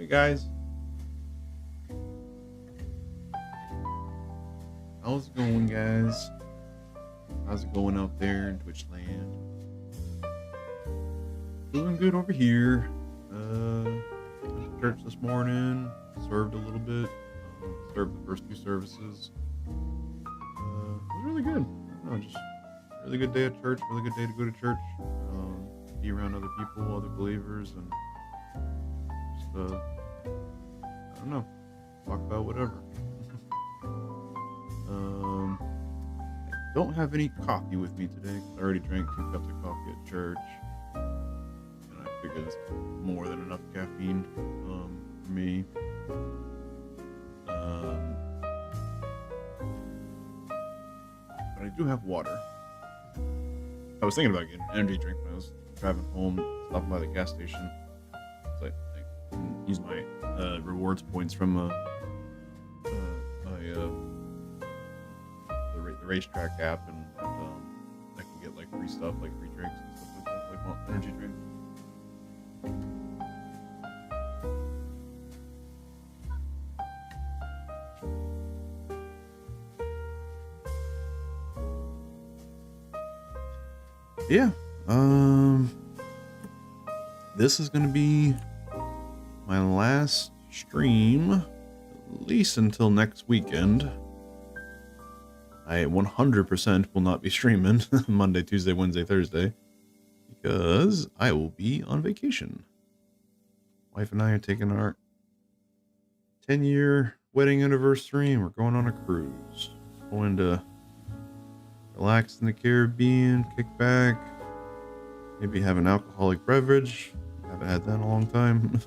guys, how's it going, guys? How's it going out there in Twitch land? Doing good over here. Went to church this morning, served a little bit, served the first two services. It was really good. No, just a really good day at church, really good day to go to church, be around other people, other believers, and just, I don't know, talk about whatever. I don't have any coffee with me today. I already drank 2 cups of coffee at church, and I figured it's more than enough caffeine for me. But I do have water. I was thinking about getting an energy drink when I was driving home, stopping by the gas station. So I can use my rewards points from the racetrack app, and I can get like free stuff, like free drinks and stuff like that. Like energy drink. Yeah. This is gonna be my last stream, at least until next weekend. I 100% will not be streaming Monday, Tuesday, Wednesday, Thursday, because I will be on vacation. Wife and I are taking our 10-year wedding anniversary, and we're going on a cruise. Going to relax in the Caribbean, kick back, maybe have an alcoholic beverage. Haven't had that in a long time.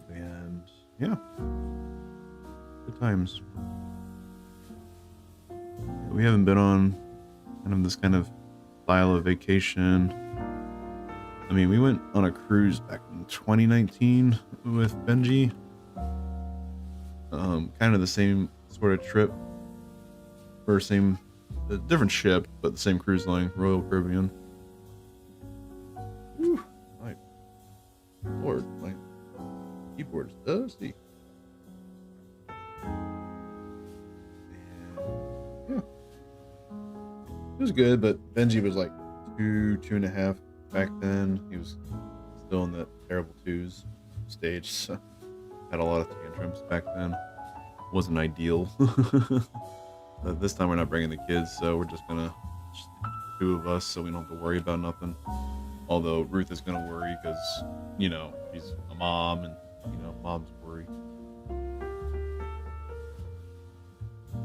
And yeah, good times. We haven't been on kind of this kind of style of vacation. I mean, we went on a cruise back in 2019 with Benji. Kind of the same sort of trip, or same, a different ship, but the same cruise line, Royal Caribbean. Whew, my Lord, my keyboard is dusty. Yeah, it was good, but Benji was like 2.5 back then. He was still in that terrible 2s stage, so had a lot of tantrums back then. Wasn't ideal. But this time we're not bringing the kids, so we're just gonna just 2 of us, so we don't have to worry about nothing. Although Ruth is gonna worry because, you know, she's a mom, and you know, moms worry.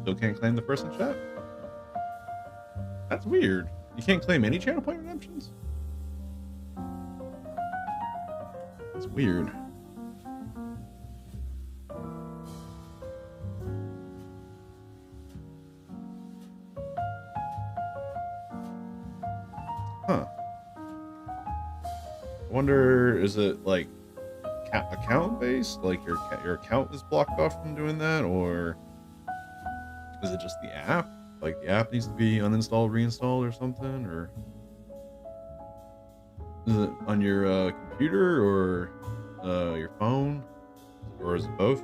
Still can't claim the person chat? That's weird. You can't claim any channel point redemptions? That's weird. Huh. I wonder, is it like account based? Like your account is blocked off from doing that, or is it just the app? Like the app needs to be uninstalled, reinstalled, or something? Or is it on your computer or your phone, or is it both?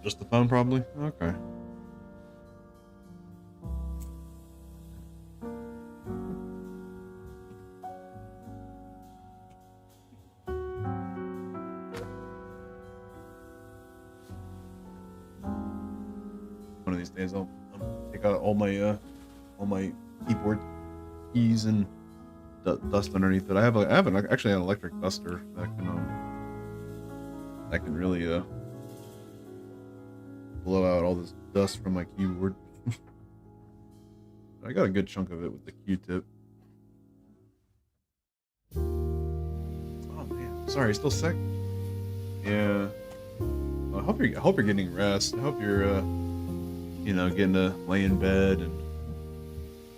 Just the phone, probably? Okay. One of these days I'll take out all my keyboard keys and dust underneath it. I have actually an electric duster that can really blow out all this dust from my keyboard. I got a good chunk of it with the Q-tip. Oh man, sorry, still sick? Yeah. I hope you're getting rest. I hope you're getting to lay in bed and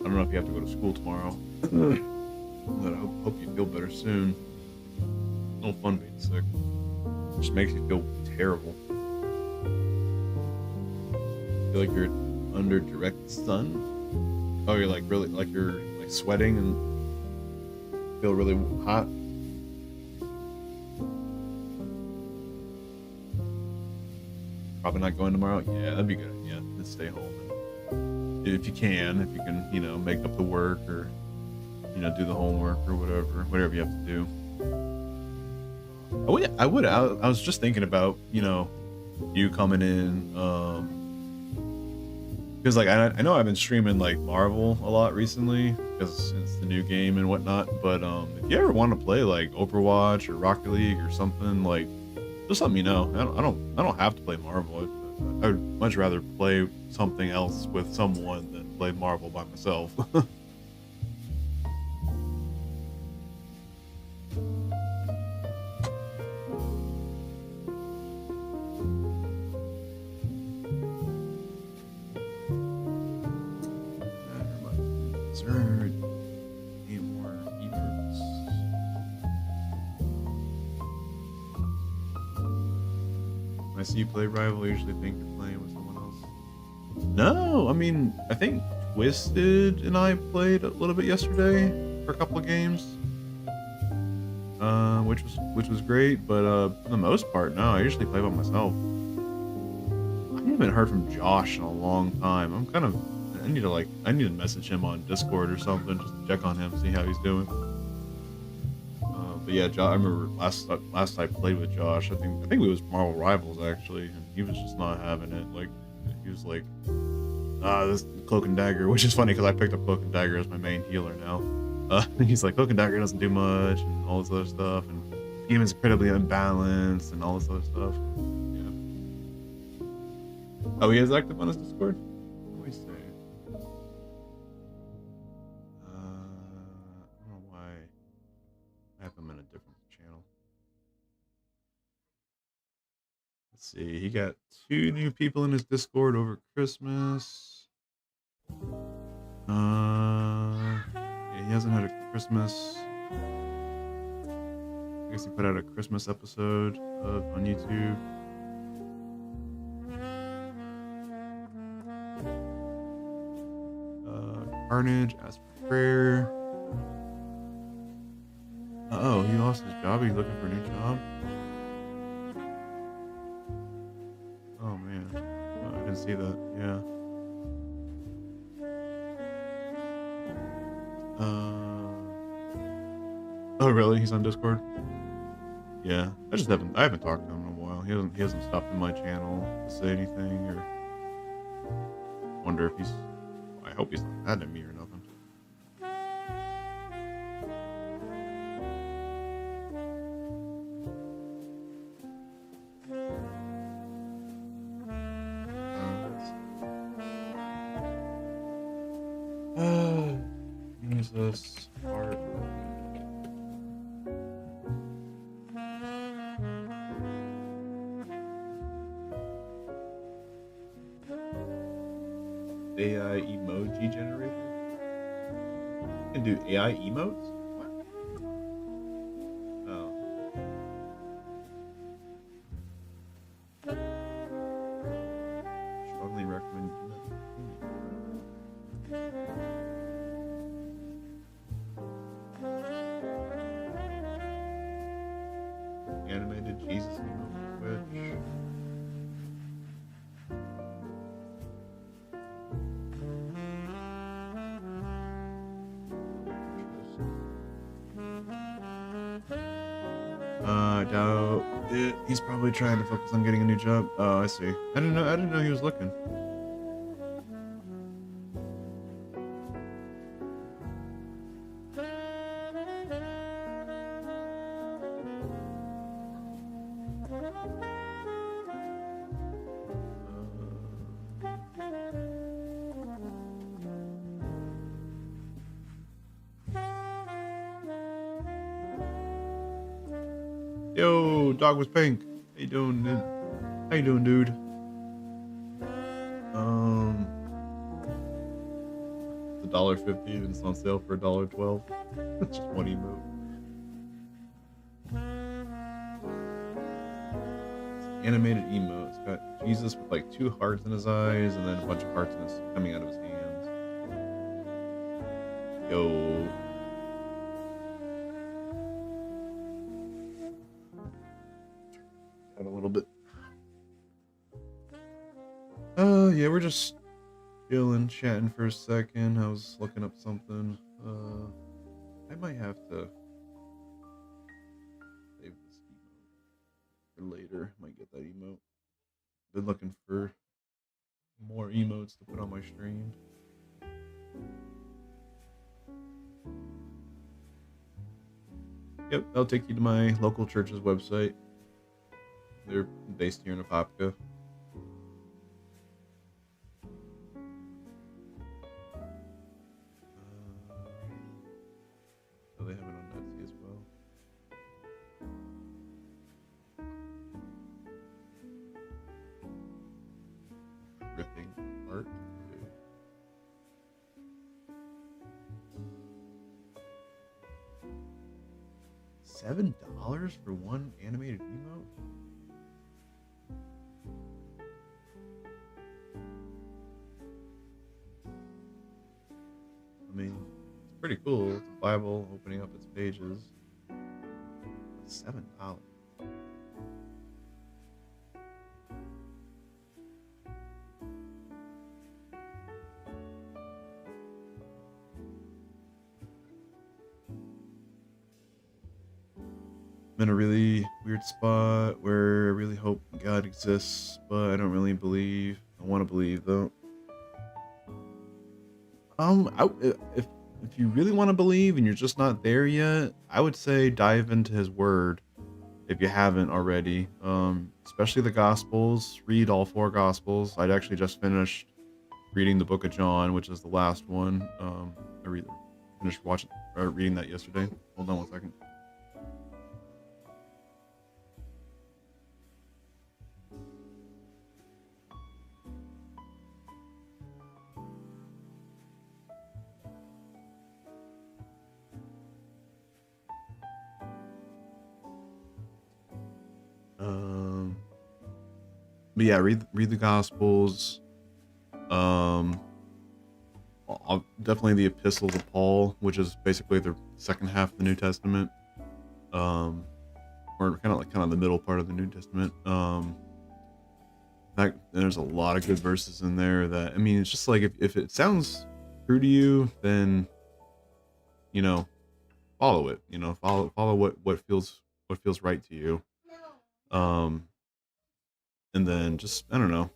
I don't know if you have to go to school tomorrow. But I hope you feel better soon. No fun being sick. It just makes you feel terrible. Feel like you're under direct sun. Oh, you're like really like you're like sweating and feel really hot. Probably not going tomorrow. Yeah, that'd be good. Yeah, let's stay home. And if you can, you know, make up the work or, you know, do the homework or whatever you have to do. I was just thinking about, you know, you coming in, because like I know I've been streaming like Marvel a lot recently because it's the new game and whatnot. But if you ever want to play like Overwatch or Rocket League or something, like just let me know. I don't have to play Marvel. I would much rather play something else with someone than play Marvel by myself. When I see you play Rival, I usually think you're playing with someone else. No, I mean, I think Twisted and I played a little bit yesterday for a couple of games, which was great. But for the most part, no, I usually play by myself. I haven't heard from Josh in a long time. I need to message him on Discord or something just to check on him, see how he's doing. But yeah, I remember last I played with Josh, I think it was Marvel Rivals actually, and he was just not having it. Like he was like, this Cloak and Dagger, which is funny because I picked up Cloak and Dagger as my main healer now. And he's like, Cloak and Dagger doesn't do much and all this other stuff, and the game is incredibly unbalanced and all this other stuff. Yeah. Oh, he is active on his Discord? Let me see. I don't know why I have him in a different channel. Let's see. He got 2 new people in his Discord over Christmas. Yeah, he hasn't had a Christmas. I guess he put out a Christmas episode on YouTube. Carnage, asked for prayer. Oh, he lost his job. He's looking for a new job. Oh man, oh, I didn't see that. Yeah. Oh really? He's on Discord. Yeah, I haven't talked to him in a while. He hasn't stopped in my channel to say anything or wonder if I hope he's not mad at me or nothing. Jesus, heart. AI emoji generator? You can do AI emotes? What? Oh. Strongly recommend you do that. Animated Jesus emote on Twitch. I doubt it. He's probably trying to focus on getting a new job. Oh, I see. I didn't know he was looking. Yo, dog was pink. How you doing, dude? How you doing, dude? it's $1.50 and it's on sale for $1.12. It's just one emote. Animated emote. It's got Jesus with like 2 hearts in his eyes and then a bunch of hearts coming out of his hands. Yo. Got a little bit. Yeah, we're just chilling, chatting for a second. I was looking up something. I might have to save this emote for later. Might get that emote. Been looking for more emotes to put on my stream. Yep, that'll take you to my local church's website. They're based here in Apopka. So they have it on Etsy as well. Ripping art. $7 for one animated emote? I mean, it's pretty cool. It's a Bible opening up its pages. $7. I'm in a really weird spot where I really hope God exists, but I don't really believe. I want to believe though. If you really want to believe and you're just not there yet, I would say dive into His Word if you haven't already. Especially the Gospels. Read all 4 Gospels. I'd actually just finished reading the Book of John, which is the last one. I finished reading that yesterday. Hold on one second. But yeah, read the Gospels. Definitely the Epistles of Paul, which is basically the second half of the New Testament, or kind of the middle part of the New Testament. There's a lot of good verses in there that, I mean, it's just like if it sounds true to you, then follow it. Follow what feels right to you. And then just, I don't know,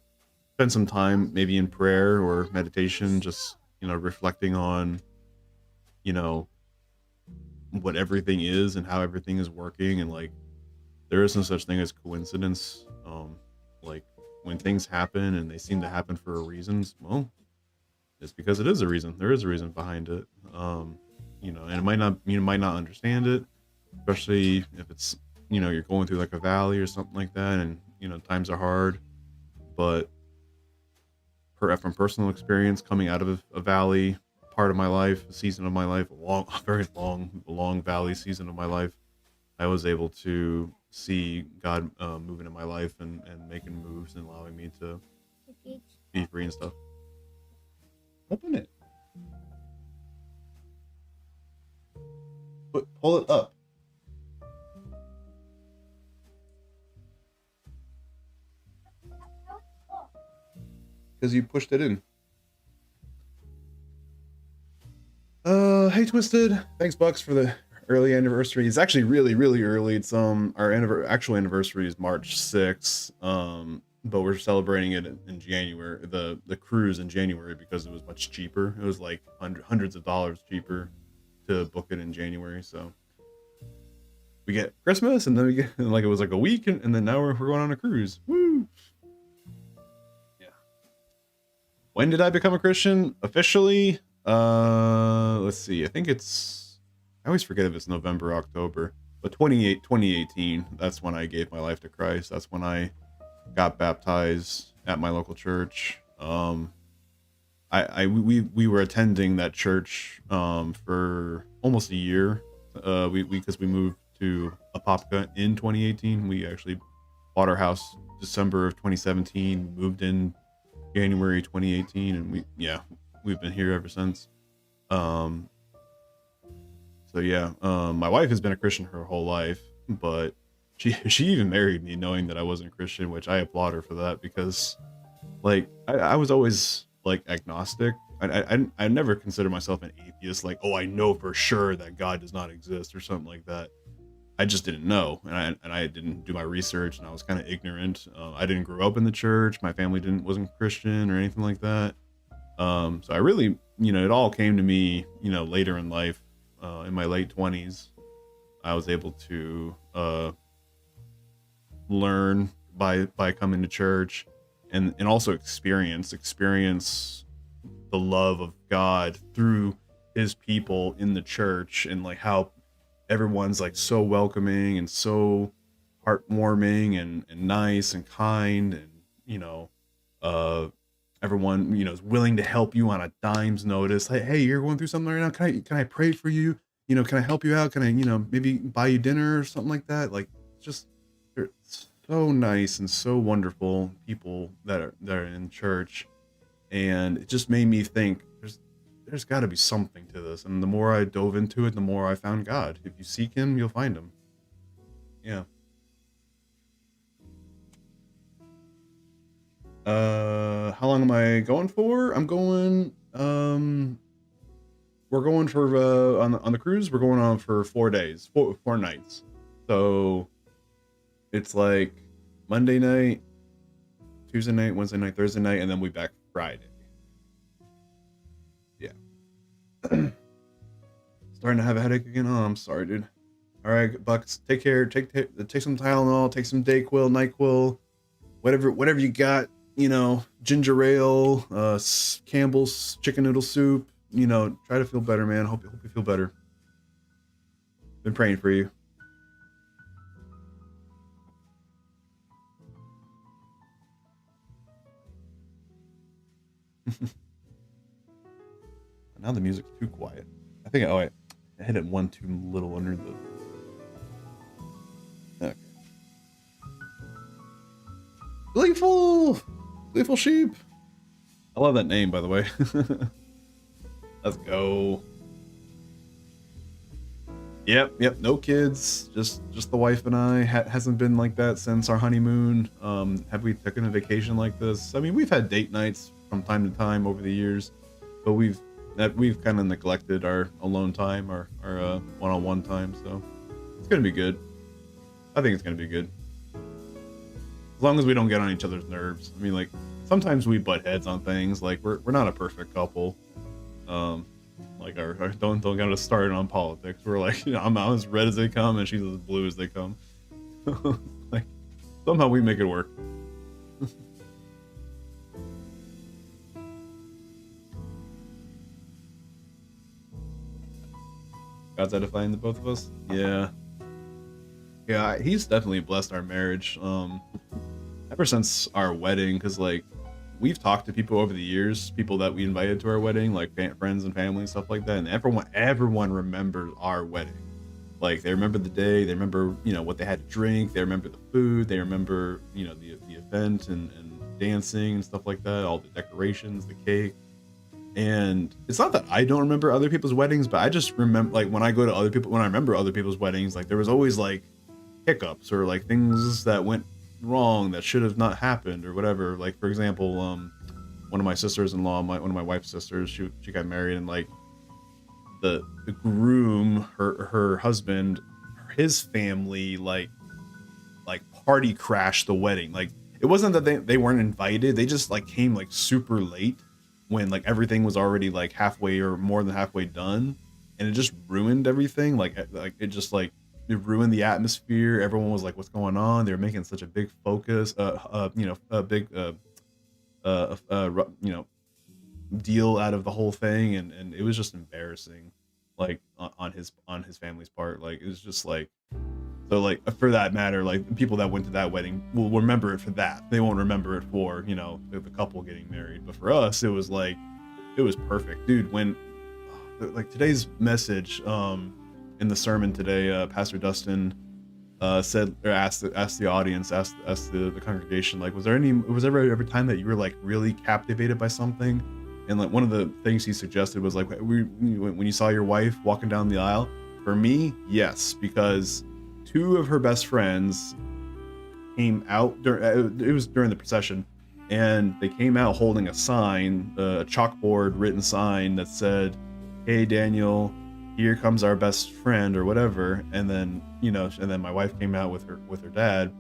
spend some time maybe in prayer or meditation, just reflecting on what everything is and how everything is working, and like there is no such thing as coincidence. Like when things happen and they seem to happen for a reason, well, it's because it is a reason. There is a reason behind it. And it might not, you might not understand it, especially if it's you're going through like a valley or something like that, and times are hard. But from personal experience, coming out of a valley part of my life, a season of my life, a very long valley season of my life, I was able to see God moving in my life and making moves and allowing me to be free and stuff. Open it. Pull it up. Because you pushed it in. Hey Twisted, thanks Bucks for the early anniversary. It's actually really early. It's our actual anniversary is March 6th. But we're celebrating it in January, the cruise in January, because it was much cheaper. It was like hundreds of dollars cheaper to book it in January. So we get Christmas, and then we get like it was like a week, and then now we're going on a cruise. Woo! When did I become a Christian officially? Let's see. I think I always forget if it's November, October, but 2018, that's when I gave my life to Christ. That's when I got baptized at my local church. we were attending that church for almost a year. We because we moved to Apopka in 2018. We actually bought our house December of 2017, moved in January 2018, and we've been here ever since. Um, so yeah, my wife has been a Christian her whole life, but she even married me knowing that I wasn't a Christian, which I applaud her for that because like I was always like agnostic. I never considered myself an atheist. Like, oh, I know for sure that God does not exist or something like that. I just didn't know, and I didn't do my research, and I was kind of ignorant. I didn't grow up in the church. My family wasn't Christian or anything like that. So I really, it all came to me, later in life, in my late 20s. I was able to learn by coming to church, and also experience the love of God through His people in the church, and like how everyone's like so welcoming and so heartwarming and nice and kind, and uh everyone is willing to help you on a dime's notice. Like, hey, you're going through something right now, can I pray for you, can I help you out, can I maybe buy you dinner or something like that. Like, it's just, they're so nice and so wonderful people that are in church, and it just made me think there's got to be something to this. And the more I dove into it, the more I found God. If you seek Him, you'll find Him. Yeah. How long am I going for? I'm going. We're going for on the cruise. We're going on for 4 days, four nights. So it's like Monday night, Tuesday night, Wednesday night, Thursday night, and then we back Friday. Yeah. Starting to have a headache again. Oh, I'm sorry, dude. All right, Bucks. Take care. Take some Tylenol. Take some Dayquil, Nyquil, whatever you got. Ginger ale, Campbell's chicken noodle soup. Try to feel better, man. Hope you feel better. Been praying for you. Now the music's too quiet. I think I hit it one too little under the. Okay. Gleeful sheep. I love that name, by the way. Let's go. Yep. No kids. Just the wife and I. Hasn't been like that since our honeymoon. Have we taken a vacation like this? I mean, we've had date nights from time to time over the years, but we've kind of neglected our alone time, our one-on-one time. So it's gonna be good. I think it's gonna be good, as long as we don't get on each other's nerves. I mean, like, sometimes we butt heads on things. Like, we're not a perfect couple. Like our don't get us started on politics. We're like, I'm as red as they come, and she's as blue as they come. Like, somehow we make it work. God's edifying the both of us. Yeah. He's definitely blessed our marriage. Ever since our wedding, because like we've talked to people over the years, people that we invited to our wedding, like friends and family and stuff like that, and everyone remembers our wedding. Like, they remember the day, they remember what they had to drink, they remember the food, they remember the event and dancing and stuff like that, all the decorations, the cake. And it's not that I don't remember other people's weddings, but I just remember, like, when I remember other people's weddings, like, there was always like hiccups or like things that went wrong that should have not happened or whatever. Like, for example, one of my sisters-in-law, one of my wife's sisters, she got married, and like the groom, her husband, his family like party crashed the wedding. Like, it wasn't that they weren't invited, they just like came like super late when like everything was already like halfway or more than halfway done, and it just ruined everything. Like it just like it ruined the atmosphere. Everyone was like, what's going on? They were making such a big focus, a big deal out of the whole thing, and it was just embarrassing, like on his family's part. Like, it was just like, so like, for that matter, like, people that went to that wedding will remember it for that. They won't remember it for the couple getting married. But for us, it was like was perfect, dude. When like today's message in the sermon today, Pastor Dustin said, or asked the audience, asked the congregation, like, was there ever time that you were like really captivated by something? And like one of the things he suggested was like, when you saw your wife walking down the aisle. For me, yes, because two of her best friends came out it was during the procession, and they came out holding a sign, a chalkboard written sign that said, "Hey Daniel, here comes our best friend," or whatever. And then, you know, and then my wife came out with her dad,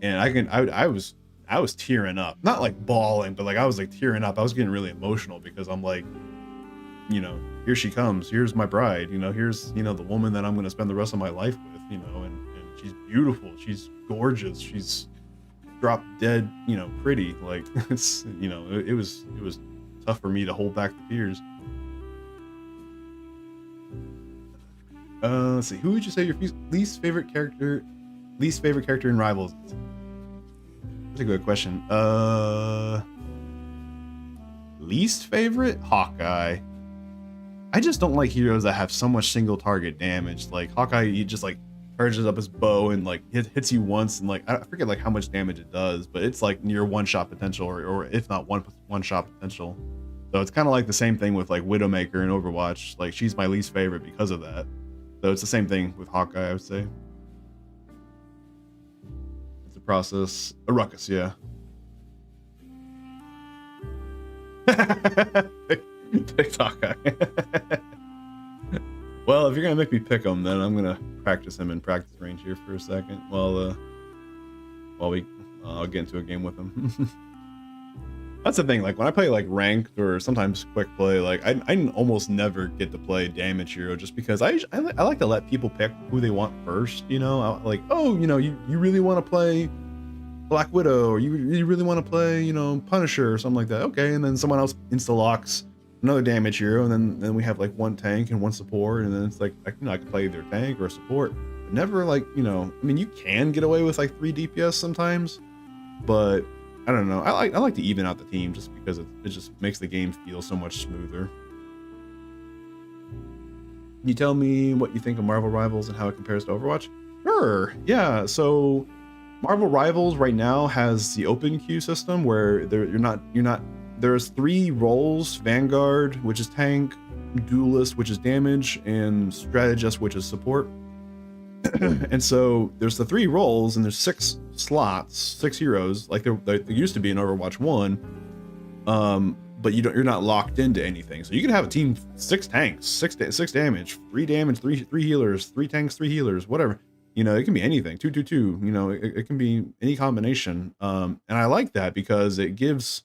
and I was tearing up, not like bawling, but like I was like tearing up. I was getting really emotional because I'm like, you know, here she comes, here's my bride, you know, here's, you know, the woman that I'm going to spend the rest of my life with, you know, and she's beautiful, she's gorgeous, she's drop dead, you know, pretty. Like, it's, you know, it was tough for me to hold back the tears. Let's see, who would you say your least favorite character in Rivals is? That's a good question. Least favorite? Hawkeye. I just don't like heroes that have so much single target damage. Like Hawkeye, he just like charges up his bow and like hits you once, and like I forget like how much damage it does, but it's like near one shot potential, or if not one shot potential. So it's kind of like the same thing with like Widowmaker in Overwatch. Like she's my least favorite because of that. So it's the same thing with Hawkeye, I would say. It's a process. A Ruckus, yeah. Pick Hawkeye. Well, if you're gonna make me pick him, then I'm gonna practice him in practice range here for a second while I'll get into a game with him. That's the thing, like when I play like ranked or sometimes quick play, like I almost never get to play damage hero just because I like to let people pick who they want first, you know. Like, oh, you know, you really want to play Black Widow, or you really want to play, you know, Punisher or something like that. Okay, and then someone else insta locks another damage hero, and then we have like one tank and one support, and then it's like, you know, I can play either tank or support. But never like, you know, I mean, you can get away with like 3 DPS sometimes, but I don't know. I like to even out the team just because it just makes the game feel so much smoother. Can you tell me what you think of Marvel Rivals and how it compares to Overwatch? Sure. Yeah. So Marvel Rivals right now has the open queue system where you're not. There's 3 roles: Vanguard, which is tank; Duelist, which is damage; and Strategist, which is support. And so there's the 3 roles, and there's 6 slots, 6 heroes, like there used to be in Overwatch 1. But you're not locked into anything. So you can have a team 6 tanks, 6 damage, 3 damage, 3 healers, 3 tanks, 3 healers, whatever. You know, it can be anything. 2-2-2. You know, it can be any combination. And I like that because it gives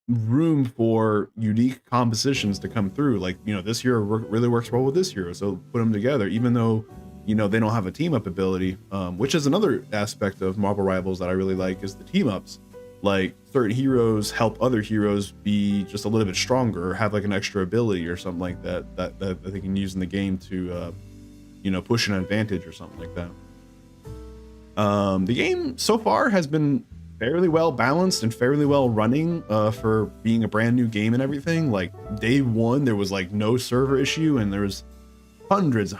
room for unique compositions to come through. Like, you know, this hero really works well with this hero, so put them together, even though, you know, they don't have a team up ability, which is another aspect of Marvel Rivals that I really like, is the team ups. Like certain heroes help other heroes be just a little bit stronger, or have like an extra ability or something like that they can use in the game to you know, push an advantage or something like that. The game so far has been fairly well balanced and fairly well running for being a brand new game and everything. Like day 1 there was like no server issue, and there was hundreds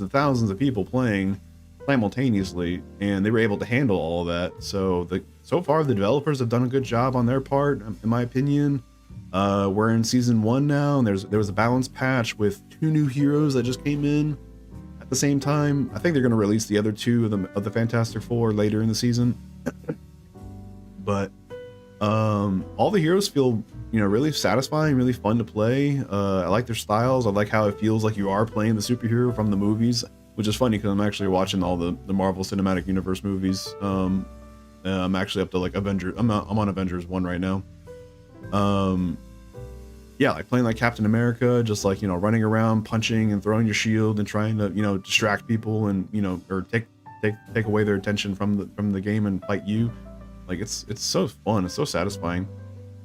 of thousands of people playing simultaneously, and they were able to handle all of that. So so far the developers have done a good job on their part, in my opinion. We're in season 1 now, and there was a balance patch with 2 new heroes that just came in at the same time. I think they're going to release the other 2 of the Fantastic Four later in the season. But all the heroes feel, you know, really satisfying, really fun to play. I like their styles. I like how it feels like you are playing the superhero from the movies, which is funny because I'm actually watching all the Marvel Cinematic Universe movies. I'm actually up to like Avengers. I'm on Avengers 1 right now. Yeah, like playing like Captain America, just like, you know, running around, punching and throwing your shield and trying to, you know, distract people and, you know, or take away their attention from the game and fight you. Like it's so fun. It's so satisfying.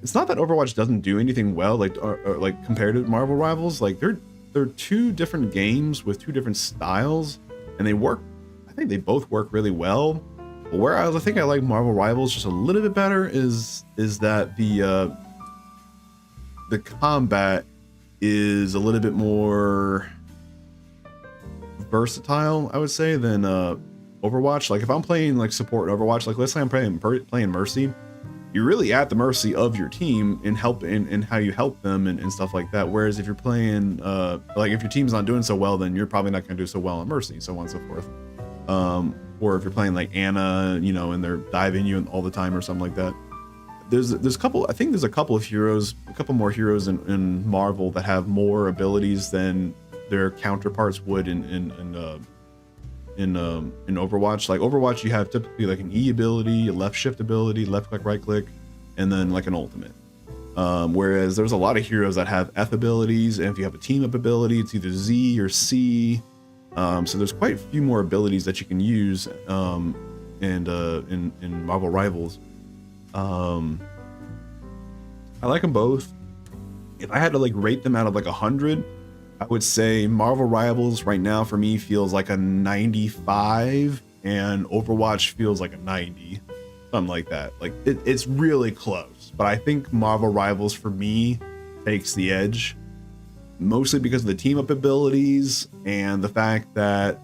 It's not that Overwatch doesn't do anything well, like or like compared to Marvel Rivals. Like they're 2 different games with 2 different styles, and they work. I think they both work really well. But whereas I think I like Marvel Rivals just a little bit better is that the combat is a little bit more versatile, I would say, than Overwatch. Like if I'm playing like support in Overwatch, like let's say I'm playing Mercy, you're really at the mercy of your team and help in how you help them and stuff like that. Whereas if you're playing like if your team's not doing so well, then you're probably not going to do so well on Mercy, so on and so forth. Or if you're playing like Anna, you know, and they're diving you all the time or something like that. There's a couple, I think there's a couple of heroes, a couple more heroes in Marvel that have more abilities than their counterparts would in Overwatch. Like Overwatch, you have typically like an E ability, a left shift ability, left click, right click, and then like an ultimate. Whereas there's a lot of heroes that have F abilities, and if you have a team up ability, it's either Z or C. So there's quite a few more abilities that you can use in Marvel Rivals. I like them both. If I had to like rate them out of like 100, I would say Marvel Rivals right now for me feels like a 95, and Overwatch feels like a 90, something like that. Like it's really close, but I think Marvel Rivals for me takes the edge, mostly because of the team up abilities and the fact that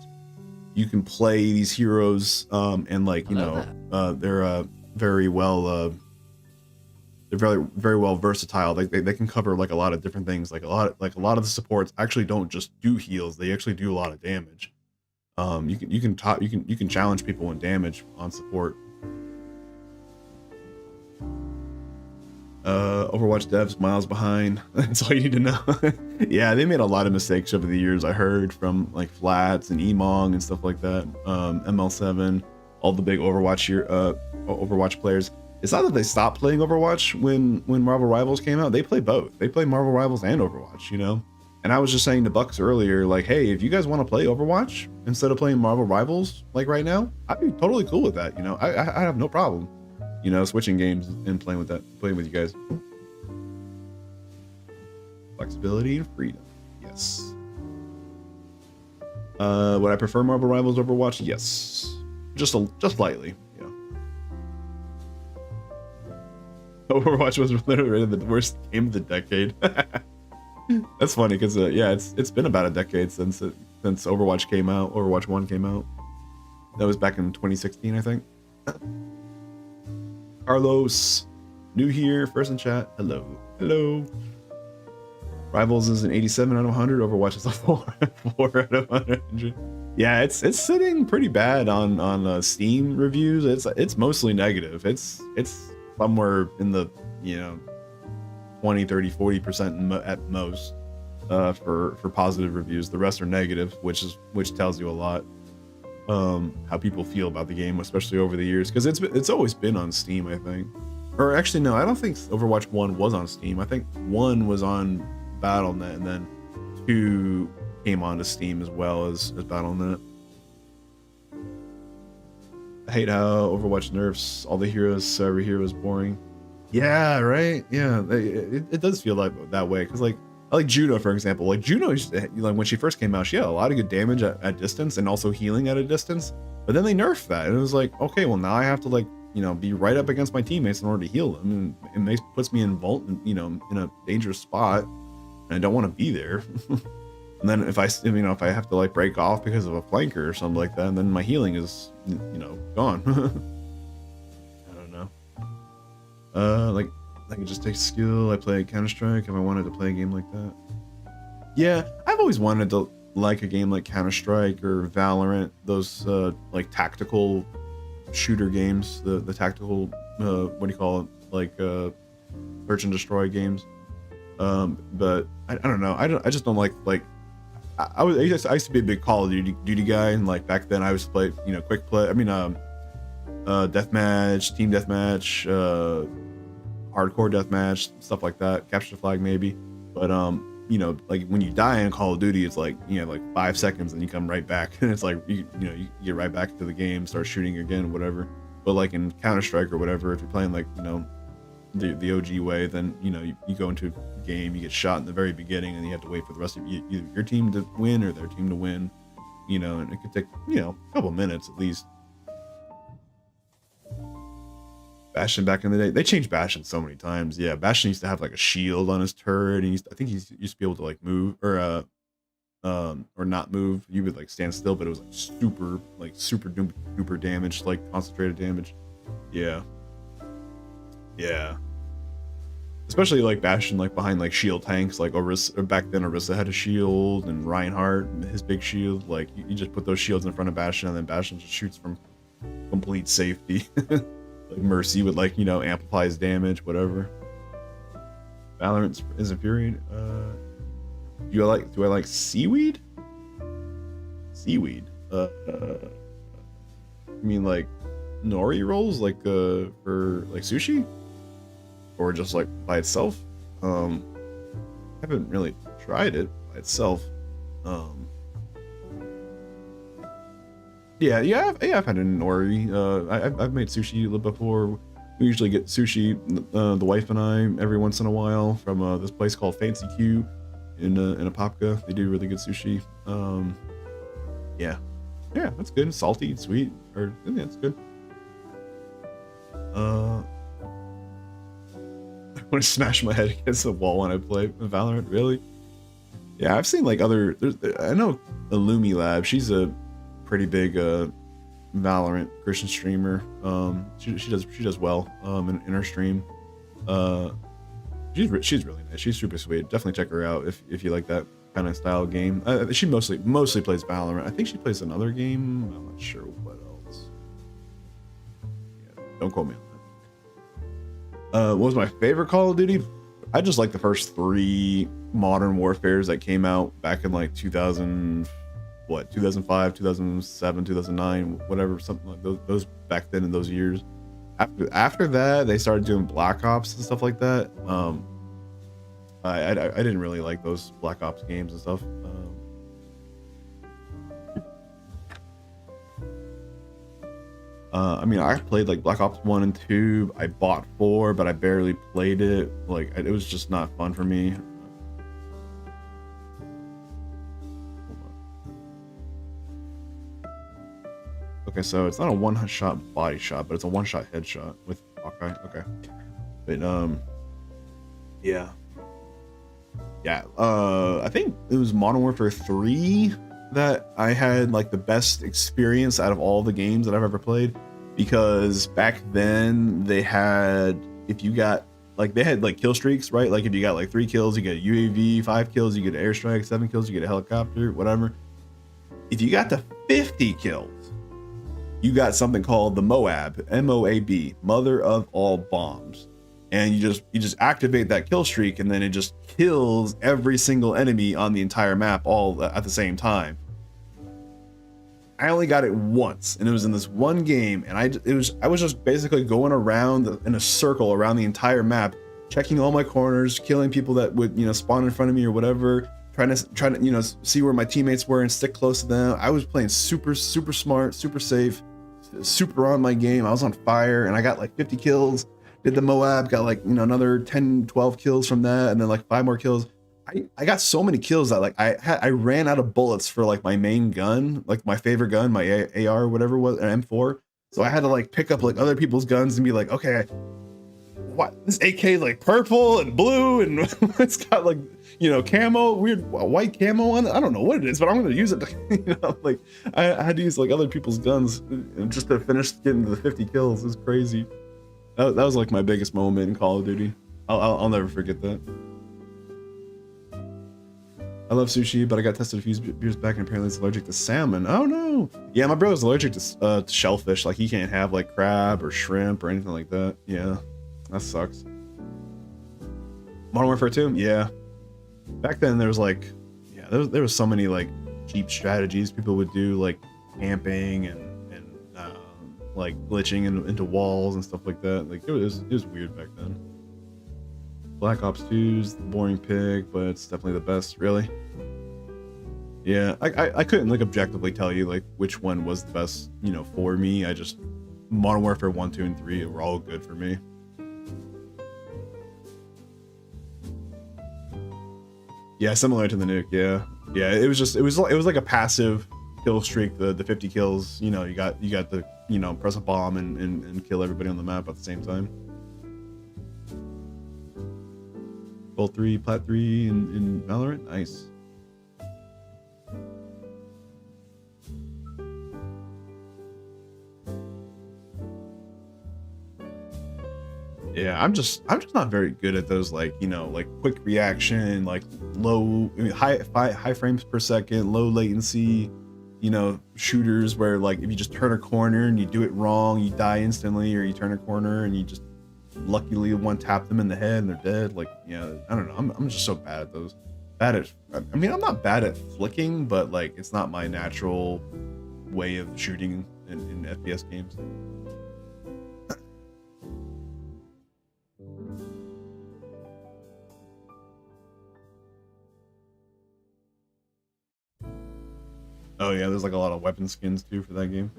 you can play these heroes and like, you know, they're very well they're very well versatile. They can cover like a lot of different things. Like a lot of the supports actually don't just do heals, they actually do a lot of damage. You can challenge people in damage on support. Overwatch devs miles behind. That's all you need to know. Yeah, they made a lot of mistakes over the years. I heard from like Flats and Emong and stuff like that. ML7, all the big Overwatch players. It's not that they stopped playing Overwatch when Marvel Rivals came out. They play both. They play Marvel Rivals and Overwatch, you know? And I was just saying to Bucks earlier, like, hey, if you guys want to play Overwatch instead of playing Marvel Rivals, like right now, I'd be totally cool with that, you know? I have no problem, you know, switching games and playing with you guys. Flexibility and freedom, yes. Would I prefer Marvel Rivals Overwatch? Yes. Just slightly. Overwatch was literally the worst game of the decade. That's funny because yeah, it's been about a decade since Overwatch came out. Overwatch 1 came out. That was back in 2016, I think. Carlos, new here, first in chat. Hello. Rivals is an 87 out of 100. Overwatch is a 4 out of 100. Yeah, it's sitting pretty bad on Steam reviews. It's mostly negative. It's somewhere in the, you know, 20, 30, 40% at most for positive reviews. The rest are negative, which tells you a lot how people feel about the game, especially over the years, because it's always been on Steam, I think. Or actually no, I don't think Overwatch 1 was on Steam. I think 1 was on Battle.net, and then 2 came onto Steam as well as Battle.net. I hate how Overwatch nerfs all the heroes, so every hero is boring. Yeah, right. Yeah, it does feel like that way, because like I like Juno, for example. Like Juno, like when she first came out, she had a lot of good damage at distance and also healing at a distance. But then they nerfed that, and it was like, okay, well now I have to like, you know, be right up against my teammates in order to heal them, and it puts me in in a dangerous spot, and I don't want to be there. And then if I have to like break off because of a flanker or something like that, then my healing is, you know, gone. I don't know. Like I can just take skill. I play Counter-Strike if I wanted to play a game like that. Yeah, I've always wanted to like a game like Counter-Strike or Valorant, those like tactical shooter games, the tactical what do you call it, like search and destroy games. But I don't know. I just don't like I used to be a big Call of Duty guy, and like back then I was play, you know, quick play. I mean, deathmatch, team deathmatch, hardcore deathmatch, stuff like that. Capture the flag maybe, but you know, like when you die in Call of Duty, it's like, you know, like 5 seconds and you come right back, and it's like you get right back to the game, start shooting again, whatever. But like in Counter-Strike or whatever, if you're playing like, you know, the OG way, then you know you go into a game, you get shot in the very beginning, and you have to wait for the rest of either your team to win or their team to win, you know, and it could take, you know, a couple minutes at least. Bastion back in the day. They changed Bastion so many times. Yeah, Bastion used to have like a shield on his turret. And I think he used to be able to like move or not move. You would like stand still, but it was like super duper damage, like concentrated damage. Yeah. Yeah. Especially like Bastion, like behind like shield tanks, like Orisa, or back then Orisa had a shield, and Reinhardt, his big shield. Like you just put those shields in front of Bastion, and then Bastion just shoots from complete safety. Like Mercy would like, you know, amplify his damage, whatever. Valorant is infuriating. Do I like seaweed? Seaweed. I mean like nori rolls, like for like sushi? Or just like by itself? I haven't really tried it by itself. Yeah, I've had an nori. I've made sushi before. We usually get sushi, the wife and I, every once in a while from this place called Fancy Q in Apopka. They do really good sushi. Yeah, that's good. Salty, sweet, or yeah, it's good. I want to smash my head against the wall when I play Valorant. Really? Yeah, I've seen like other. I know Illumi Lab. She's a pretty big Valorant Christian streamer. She does well in her stream. She's really nice. She's super sweet. Definitely check her out if you like that kind of style of game. She mostly plays Valorant. I think she plays another game. I'm not sure what else. Yeah, don't quote me on that. What was my favorite Call of Duty? I just like the first 3 Modern Warfares that came out back in like 2005, 2007, 2009, whatever, something like those back then in those years. After that, they started doing Black Ops and stuff like that. I didn't really like those Black Ops games and stuff. I mean, I played like Black Ops 1 and 2. I bought 4, but I barely played it. Like, it was just not fun for me. Okay, so it's not a one-shot body shot, but it's a one-shot headshot with Hawkeye. Okay. But, yeah. Yeah, I think it was Modern Warfare 3 that I had like the best experience out of all the games that I've ever played, because back then they had, if you got like, they had like kill streaks, right? Like if you got like 3 kills, you get a UAV, 5 kills, you get an airstrike, 7 kills, you get a helicopter, whatever. If you got to 50 kills, you got something called the Moab, M-O-A-B, mother of all bombs. And you just activate that kill streak, and then it just kills every single enemy on the entire map all at the same time. I only got it once, and it was in this one game, and I was just basically going around in a circle around the entire map, checking all my corners, killing people that would, you know, spawn in front of me or whatever, trying to you know, see where my teammates were and stick close to them. I was playing super smart, super safe, super on my game. I was on fire, and I got like 50 kills. Did the Moab, got like, you know, another 10, 12 kills from that, and then like 5 more kills. I got so many kills that like I ran out of bullets for like my main gun, like my favorite gun, my AR, whatever it was, an M4. So I had to like pick up like other people's guns and be like, okay, what, this AK like purple and blue and it's got like, you know, camo, weird white camo on it. I don't know what it is, but I'm gonna use it to, you know, like I had to use like other people's guns just to finish getting to the 50 kills. It was crazy. That was like my biggest moment in Call of Duty. I'll never forget that. I love sushi, but I got tested a few years back and apparently it's allergic to salmon. Oh no! Yeah, my brother's allergic to shellfish. Like he can't have like crab or shrimp or anything like that. Yeah, that sucks. Modern Warfare 2? Yeah. Back then there was like, yeah, there was so many like cheap strategies people would do, like camping and like glitching into walls and stuff like that. Like it was weird back then. Black Ops 2's the boring pick, but it's definitely the best. Really? Yeah, I couldn't like objectively tell you like which one was the best, you know, for me. I just, Modern Warfare 1, 2, and 3 were all good for me. Yeah, similar to the nuke. Yeah, it was like a passive kill streak. The 50 kills, you know, you got the you know, press a bomb and kill everybody on the map at the same time. Gold 3, Plat 3 in Valorant, nice. Yeah, I'm just not very good at those, like, you know, like quick reaction, like low, I mean, high frames per second, low latency, you know, shooters where like if you just turn a corner and you do it wrong, you die instantly, or you turn a corner and you just luckily one tap them in the head and they're dead. Like, yeah, I don't know. I'm just so bad at those. Bad at, I mean, I'm not bad at flicking, but like it's not my natural way of shooting in FPS games. Oh yeah, there's like a lot of weapon skins too for that game.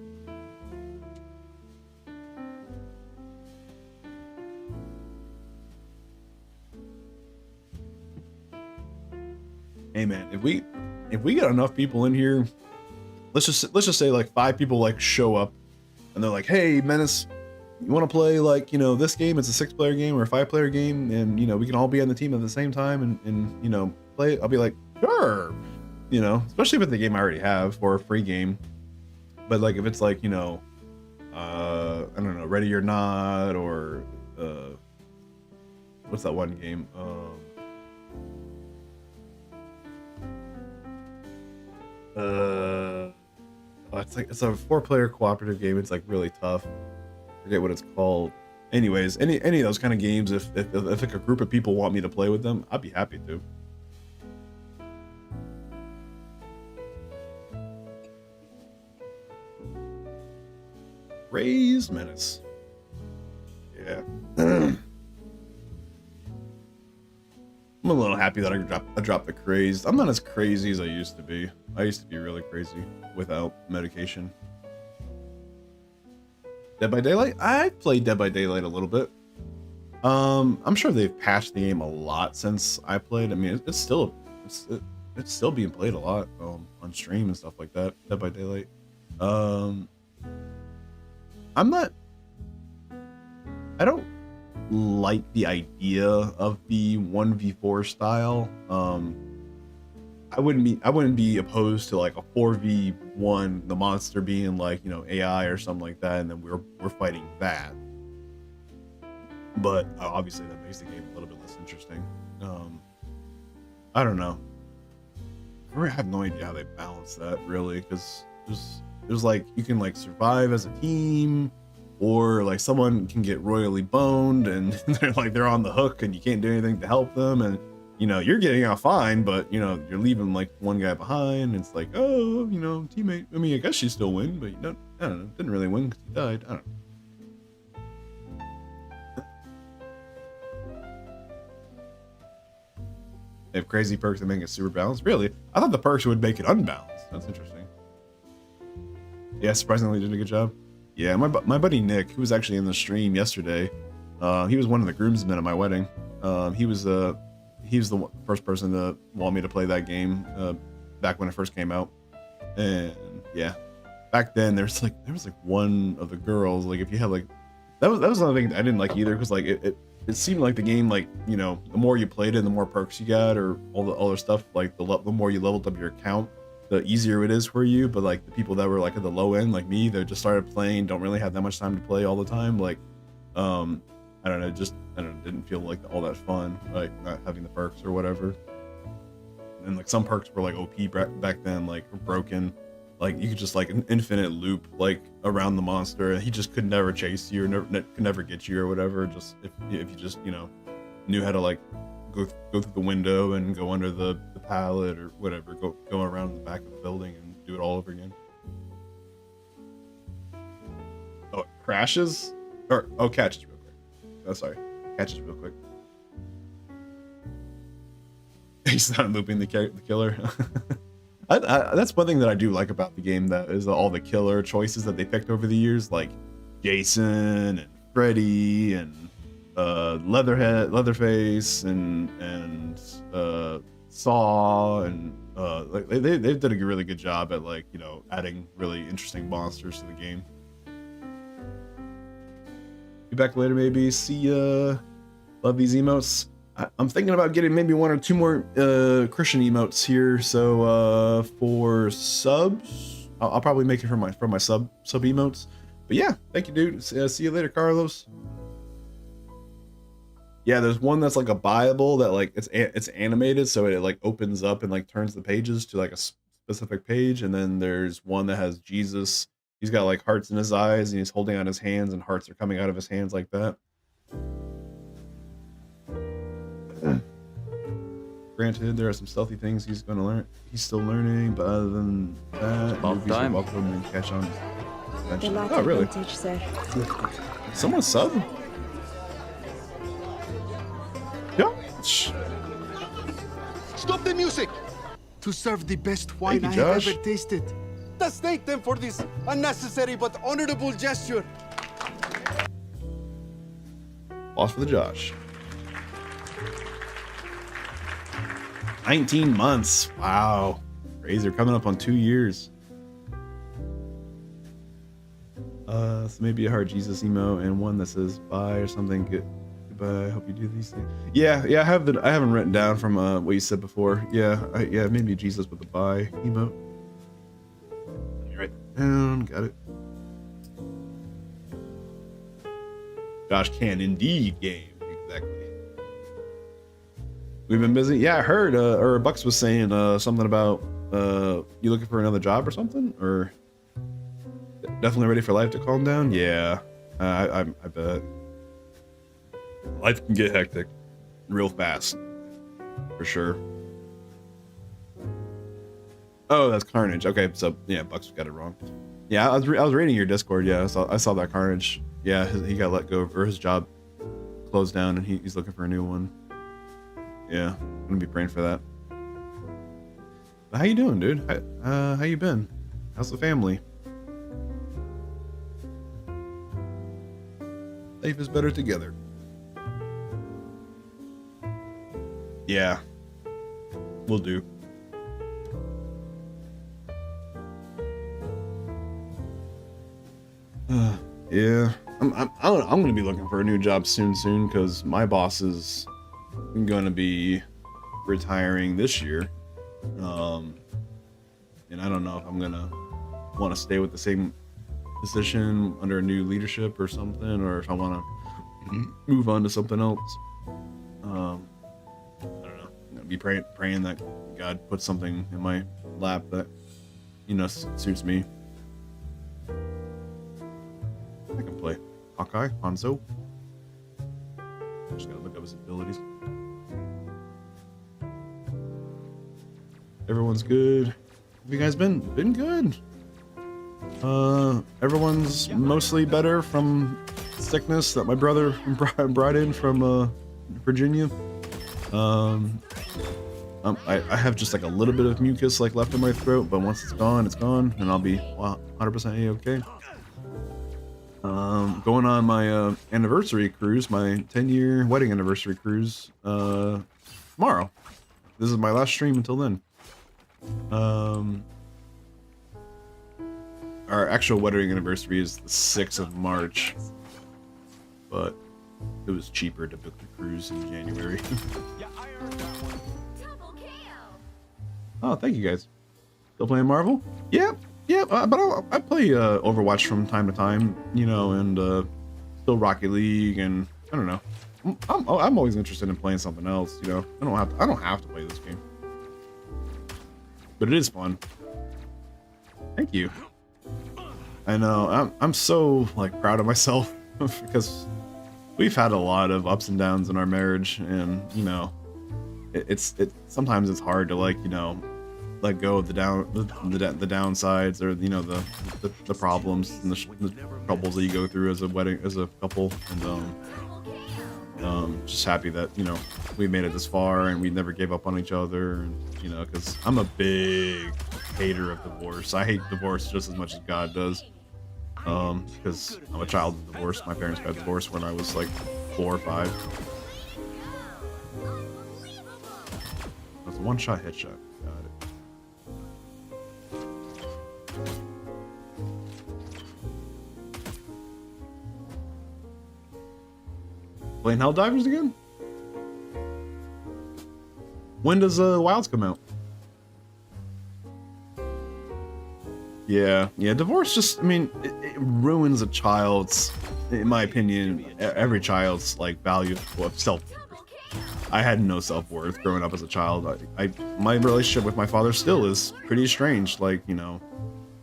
Hey man, if we get enough people in here, let's just say like 5 people like show up and they're like, hey Menace, you want to play like, you know, this game? It's a 6-player game or a 5-player game, and you know we can all be on the team at the same time and you know play it. I'll be like, sure. You know, especially if it's a game I already have or a free game. But like if it's like, you know, I don't know, Ready or Not, or what's that one game? It's a 4-player cooperative game. It's like really tough. I forget what it's called. Anyways, any of those kind of games, if like a group of people want me to play with them, I'd be happy to. Raised Menace. Yeah. I'm a little happy that I dropped the crazed. I'm not as crazy as I used to be. I used to be really crazy without medication. Dead by Daylight? I played Dead by Daylight a little bit. I'm sure they've patched the game a lot since I played. I mean, it's still being played a lot on stream and stuff like that. Dead by Daylight. I don't like the idea of the 1v4 style. I wouldn't be opposed to like a 4v1, the monster being like, you know, AI or something like that, and then we're fighting that. But obviously that makes the game a little bit less interesting. I don't know. I have no idea how they balance that really, because there's like you can like survive as a team, or like someone can get royally boned and they're on the hook and you can't do anything to help them, and you know you're getting out fine, but you know you're leaving like one guy behind. It's like, oh, you know, teammate. I mean, I guess she still win, but you know, I don't know, didn't really win because he died. I don't know. They have crazy perks that make it super balanced. Really, I thought the perks would make it unbalanced. That's interesting. Yeah, surprisingly did a good job. Yeah, my buddy Nick, who was actually in the stream yesterday, he was one of the groomsmen at my wedding. He was the first person to want me to play that game back when it first came out. And yeah, back then there was like one of the girls, like if you had like that was another thing I didn't like either, because like it seemed like the game, like, you know, the more you played it, the more perks you got, or all the other stuff, like the more you leveled up your account, the easier it is for you. But like the people that were like at the low end, like me, that just started playing, don't really have that much time to play all the time, like I don't know, didn't feel like all that fun, like not having the perks or whatever. And like some perks were like OP back then, like broken, like you could just like an infinite loop like around the monster, and he just could never chase you, or could never get you or whatever, just if you just, you know, knew how to like go through the window and go under the pallet or whatever, go around the back of the building and do it all over again. Oh, it crashes? Or catches real quick. Oh, sorry, catches real quick. He's not looping the killer. That's one thing that I do like about the game, that is all the killer choices that they picked over the years, like Jason and Freddy and Leatherface and Saw, and like they did a really good job at, like, you know, adding really interesting monsters to the game. Be back later, maybe. See ya. Love these emotes. I'm thinking about getting maybe 1 or 2 more Christian emotes here. So for subs, I'll probably make it from my sub emotes. But yeah, thank you, dude. See you later, Carlos. Yeah, there's one that's like a Bible that like it's animated, so it like opens up and like turns the pages to like a specific page, and then there's one that has Jesus. He's got like hearts in his eyes, and he's holding out his hands, and hearts are coming out of his hands like that. Granted, there are some stealthy things he's going to learn. He's still learning, but other than that, movies are welcome and catch on. Oh, really? Someone sub? Yeah. Stop the music! To serve the best wine I have ever tasted. Let's thank them for this unnecessary but honorable gesture. Loss for the Josh. 19 months. Wow. Crazy. They're coming up on 2 years. So maybe a hard Jesus emo and one that says bye or something. Goodbye. I hope you do these things. Yeah. I haven't written down from what you said before. Yeah. Maybe Jesus with the bye emote. Let me write that down. Got it. Josh can indeed game. Exactly. We've been busy. Yeah, I heard, or Bucks was saying something about you looking for another job or something, or definitely ready for life to calm down. Yeah, I bet life can get hectic real fast, for sure. Oh, that's Carnage. Okay, so yeah, Bucks got it wrong. Yeah, I was reading your Discord. Yeah, I saw that Carnage. Yeah, he got let go, or his job closed down, and he's looking for a new one. Yeah, I'm gonna be praying for that. But how you doing, dude? How you been? How's the family? Life is better together. Yeah, we'll do. Yeah, I'm gonna be looking for a new job soon, because my boss is going to be retiring this year, and I don't know if I'm gonna want to stay with the same position under a new leadership or something, or if I want to move on to something else. I don't know. I'm gonna be praying that God puts something in my lap that suits me. I can play Hawkeye, Hanzo. Just gotta look up his abilities. Everyone's good. Have you guys been good? Everyone's mostly better from sickness that my brother brought in from Virginia. I have just like a little bit of mucus like left in my throat, but once it's gone, and I'll be 100% a-okay. Going on my anniversary cruise, my 10-year wedding anniversary cruise tomorrow. This is my last stream until then. Our actual wedding anniversary is the 6th of March, but it was cheaper to book the cruise in January. Oh, thank you guys. Still playing Marvel? Yeah, but I play Overwatch from time to time, and still Rocket League, and I don't know. I'm always interested in playing something else, I don't have to play this game, but it is fun. Thank you. I know. I'm so like proud of myself because we've had a lot of ups and downs in our marriage, and it's sometimes it's hard to let go of the downsides, or the problems and the troubles that you go through as a couple, and just happy that we made it this far and we never gave up on each other, and because I'm a big hater of divorce. I hate divorce just as much as God does, because I'm a child of divorce. My parents got divorced when I was like 4 or 5. That's a one-shot headshot. Got it. playing Helldivers again? When does Wilds come out? Yeah, divorce just, I mean, it ruins a child's, in my opinion, every child's like value of self-worth. I had no self-worth growing up as a child. My relationship with my father still is pretty strange. Like, you know,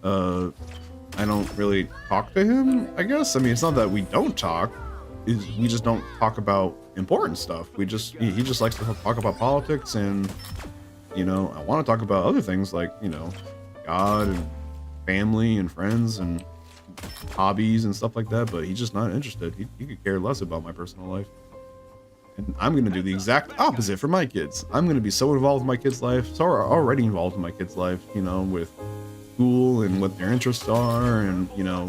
I don't really talk to him, I guess. I mean, it's not that we don't talk, we just don't talk about important stuff. He just likes to talk about politics, and, you know, I want to talk about other things like, you know, God and family and friends and hobbies and stuff like that, but he's just not interested. He could care less about my personal life. And I'm going to do the exact opposite for my kids. I'm going to be so involved in my kids' life, so already involved in my kids' life, you know, with school and what their interests are, and, you know,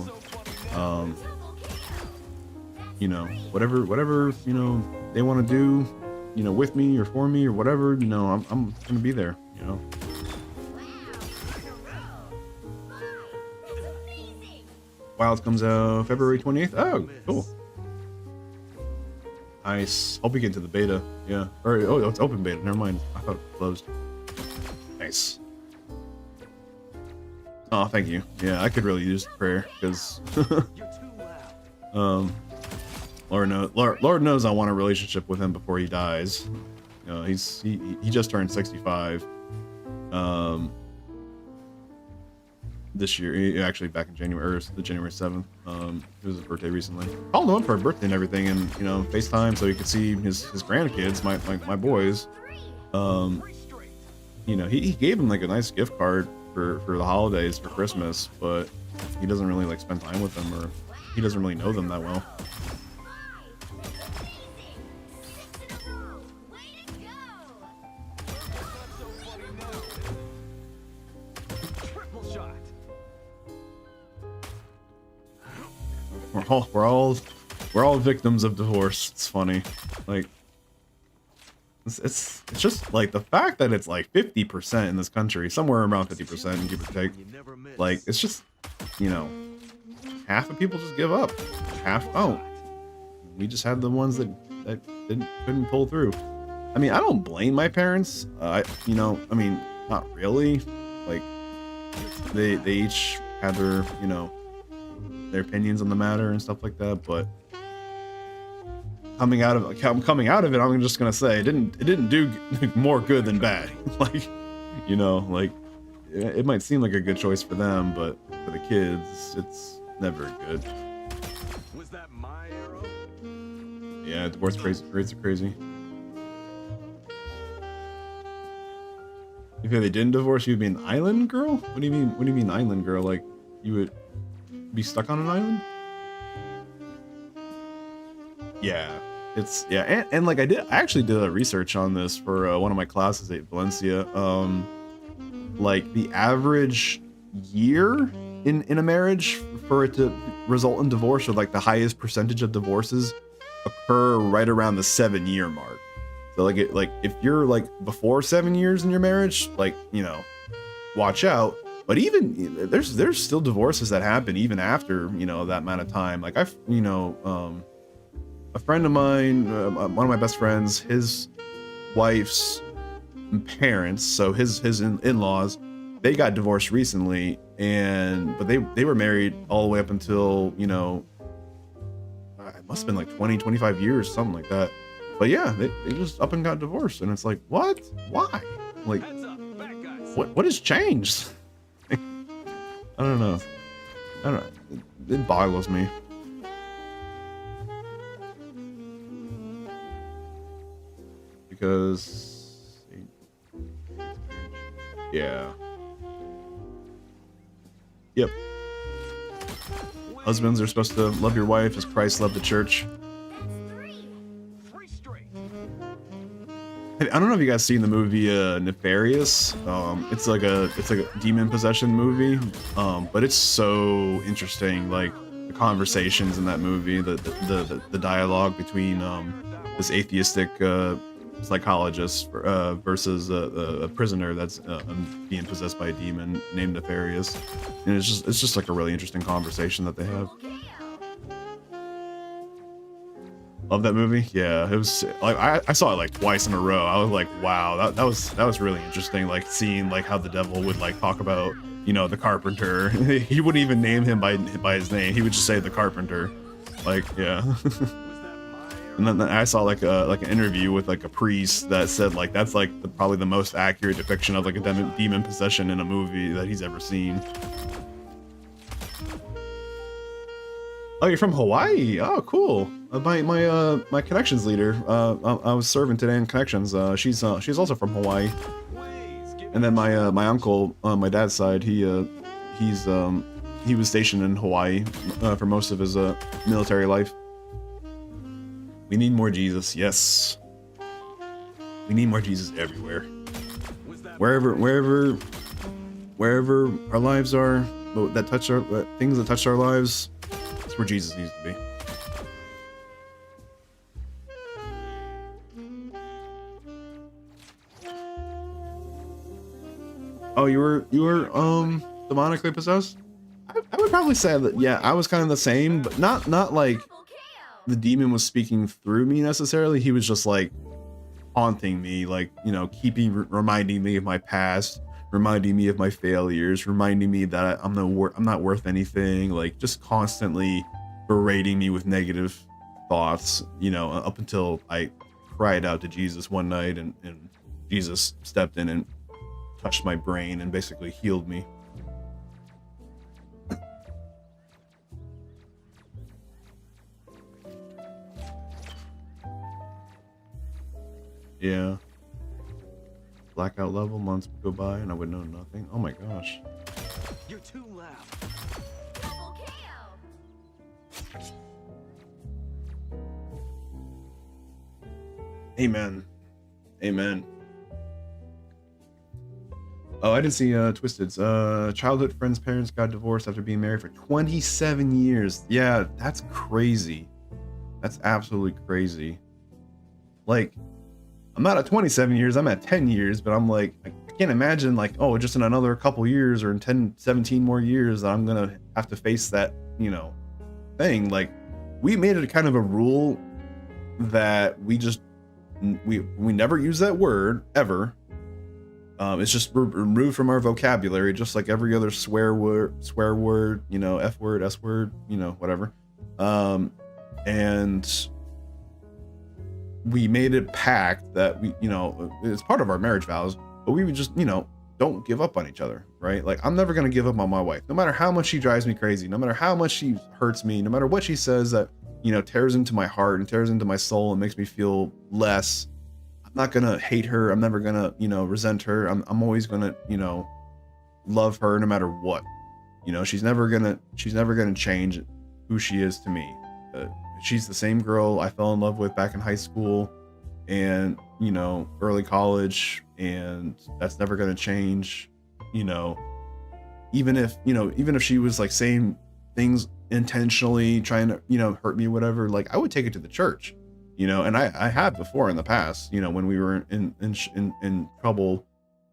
whatever, you know, they want to do, you know, with me or for me or whatever, you know, I'm going to be there, you know. Wilds comes out February 28th. Oh, cool. Nice. Hope we get into the beta. Yeah. Or, oh, it's open beta. Never mind. I thought it closed. Nice. Oh, thank you. Yeah, I could really use prayer, because Lord knows I want a relationship with him before he dies. You know, he just turned 65. This year, actually back in January, or the January 7th. It was his birthday recently. Called him up for a birthday and everything, and, you know, FaceTime so he could see his grandkids, my boys. You know, he gave him like a nice gift card for the holidays, for Christmas, but he doesn't really like spend time with them, or he doesn't really know them that well. We're all victims of divorce. It's funny, like it's just like the fact that it's like 50% in this country, somewhere around 50%, give or take. Like, it's just, you know, half of people just give up, half don't. We just had the ones that couldn't pull through. I mean, I don't blame my parents. You know, I mean, not really. Like, they each had their, you know, their opinions on the matter and stuff like that, but coming out of it, I'm just gonna say it didn't do more good than bad. Like, you know, like, it might seem like a good choice for them, but for the kids, it's never good. Was that my arrow? Yeah, divorce rates are crazy. If they didn't divorce, you'd be an island girl? What do you mean? What do you mean island girl? Like, you would be stuck on an island? Yeah, it's, yeah, and like I actually did a research on this for one of my classes at Valencia. Like, the average year in a marriage for it to result in divorce, or like the highest percentage of divorces occur right around the 7-year mark. So like, if you're like before 7 years in your marriage, like, you know, watch out. But even there's still divorces that happen even after, you know, that amount of time. Like, you know, a friend of mine, one of my best friends, his wife's parents, so his in-laws, they got divorced recently, but they were married all the way up until, you know, it must have been like 20-25 years, something like that. But yeah, they just up and got divorced, and it's like, what? Why? Like, what has changed? I don't know. It boggles me. Because, yeah. Yep. Husbands are supposed to love your wife as Christ loved the church. I don't know if you guys seen the movie Nefarious. It's like a demon possession movie, but it's so interesting. Like, the conversations in that movie, the dialogue between this atheistic psychologist versus a prisoner that's being possessed by a demon named Nefarious, and it's just like a really interesting conversation that they have. Love that movie. Yeah, it was like I saw it like twice in a row. I was like, wow, that was really interesting. Like seeing like how the devil would like talk about, you know, the carpenter. He wouldn't even name him by his name. He would just say the carpenter. Like, yeah. And then I saw like an interview with like a priest that said like that's like probably the most accurate depiction of like a demon possession in a movie that he's ever seen. Oh, you're from Hawaii? Oh, cool. My connections leader. I was serving today in connections. She's also from Hawaii. And then my uncle, on my dad's side, he was stationed in Hawaii for most of his military life. We need more Jesus. Yes. We need more Jesus everywhere. Wherever our lives are, that touch our things that touch our lives. That's where Jesus needs to be. Oh, you were demonically possessed? I would probably say that, yeah, I was kind of the same, but not like the demon was speaking through me necessarily. He was just like haunting me, like, you know, reminding me of my past, reminding me of my failures, reminding me that I'm not worth anything, like just constantly berating me with negative thoughts, you know, up until I cried out to Jesus one night and Jesus stepped in and touched my brain and basically healed me. Yeah. Blackout level, months would go by and I would know nothing. Oh my gosh. You're too loud. Amen. Amen. Oh, I didn't see Twisted's. Childhood friend's parents got divorced after being married for 27 years. Yeah, that's crazy. That's absolutely crazy. Like, I'm not at 27 years, I'm at 10 years, but I'm like, I can't imagine like, oh, just in another couple years or in 10, 17 more years that I'm gonna have to face that, you know, thing. Like, we made it kind of a rule that we never use that word ever. It's just removed from our vocabulary, just like every other swear word, you know, F word, S word, you know, whatever. And we made it pact that we, you know, it's part of our marriage vows, but we would just, you know, don't give up on each other, right? Like, I'm never going to give up on my wife, no matter how much she drives me crazy, no matter how much she hurts me, no matter what she says that, you know, tears into my heart and tears into my soul and makes me feel less. I'm not going to hate her. I'm never going to, you know, resent her. I'm always going to, you know, love her no matter what. You know, she's never going to change who she is to me. She's the same girl I fell in love with back in high school and, you know, early college, and that's never going to change. You know, even if she was like saying things intentionally trying to, you know, hurt me, whatever, like I would take it to the church, you know, and I have before in the past, you know, when we were in trouble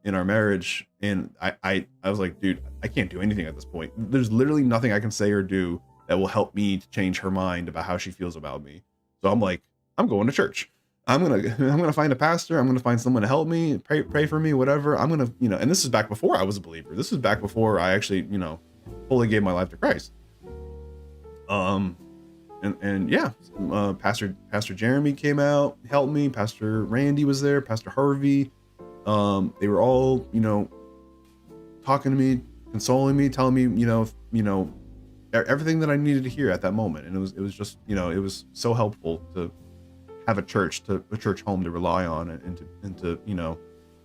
in our marriage, and I was like, dude, I can't do anything at this point. There's literally nothing I can say or do that will help me to change her mind about how she feels about me. So I'm like, I'm going to church. I'm gonna find a pastor. I'm gonna find someone to help me, pray for me, whatever. I'm gonna, you know, and this is back before I was a believer. This is back before I actually, you know, fully gave my life to Christ. And yeah, Pastor Jeremy came out, helped me. Pastor Randy was there. Pastor Harvey. They were all, you know, talking to me, consoling me, telling me, you know, everything that I needed to hear at that moment. And it was just, you know, it was so helpful to have a church home to rely on and to, you know,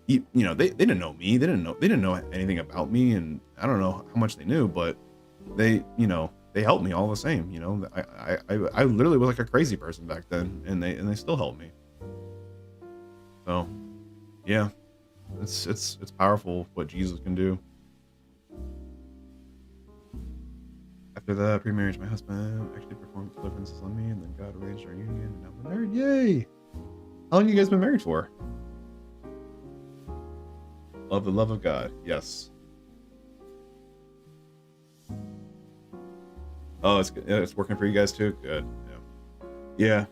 they didn't know me. They didn't know anything about me. And I don't know how much they knew, but they, you know, they helped me all the same. You know, I literally was like a crazy person back then, and they still help me. So yeah, it's powerful what Jesus can do. After that pre-marriage, my husband actually performed deliverances on me, and then God arranged our union, and now we're married. Yay! How long have you guys been married for? Love the love of God. Yes. Oh, it's working for you guys too? Good. Yeah. Yeah.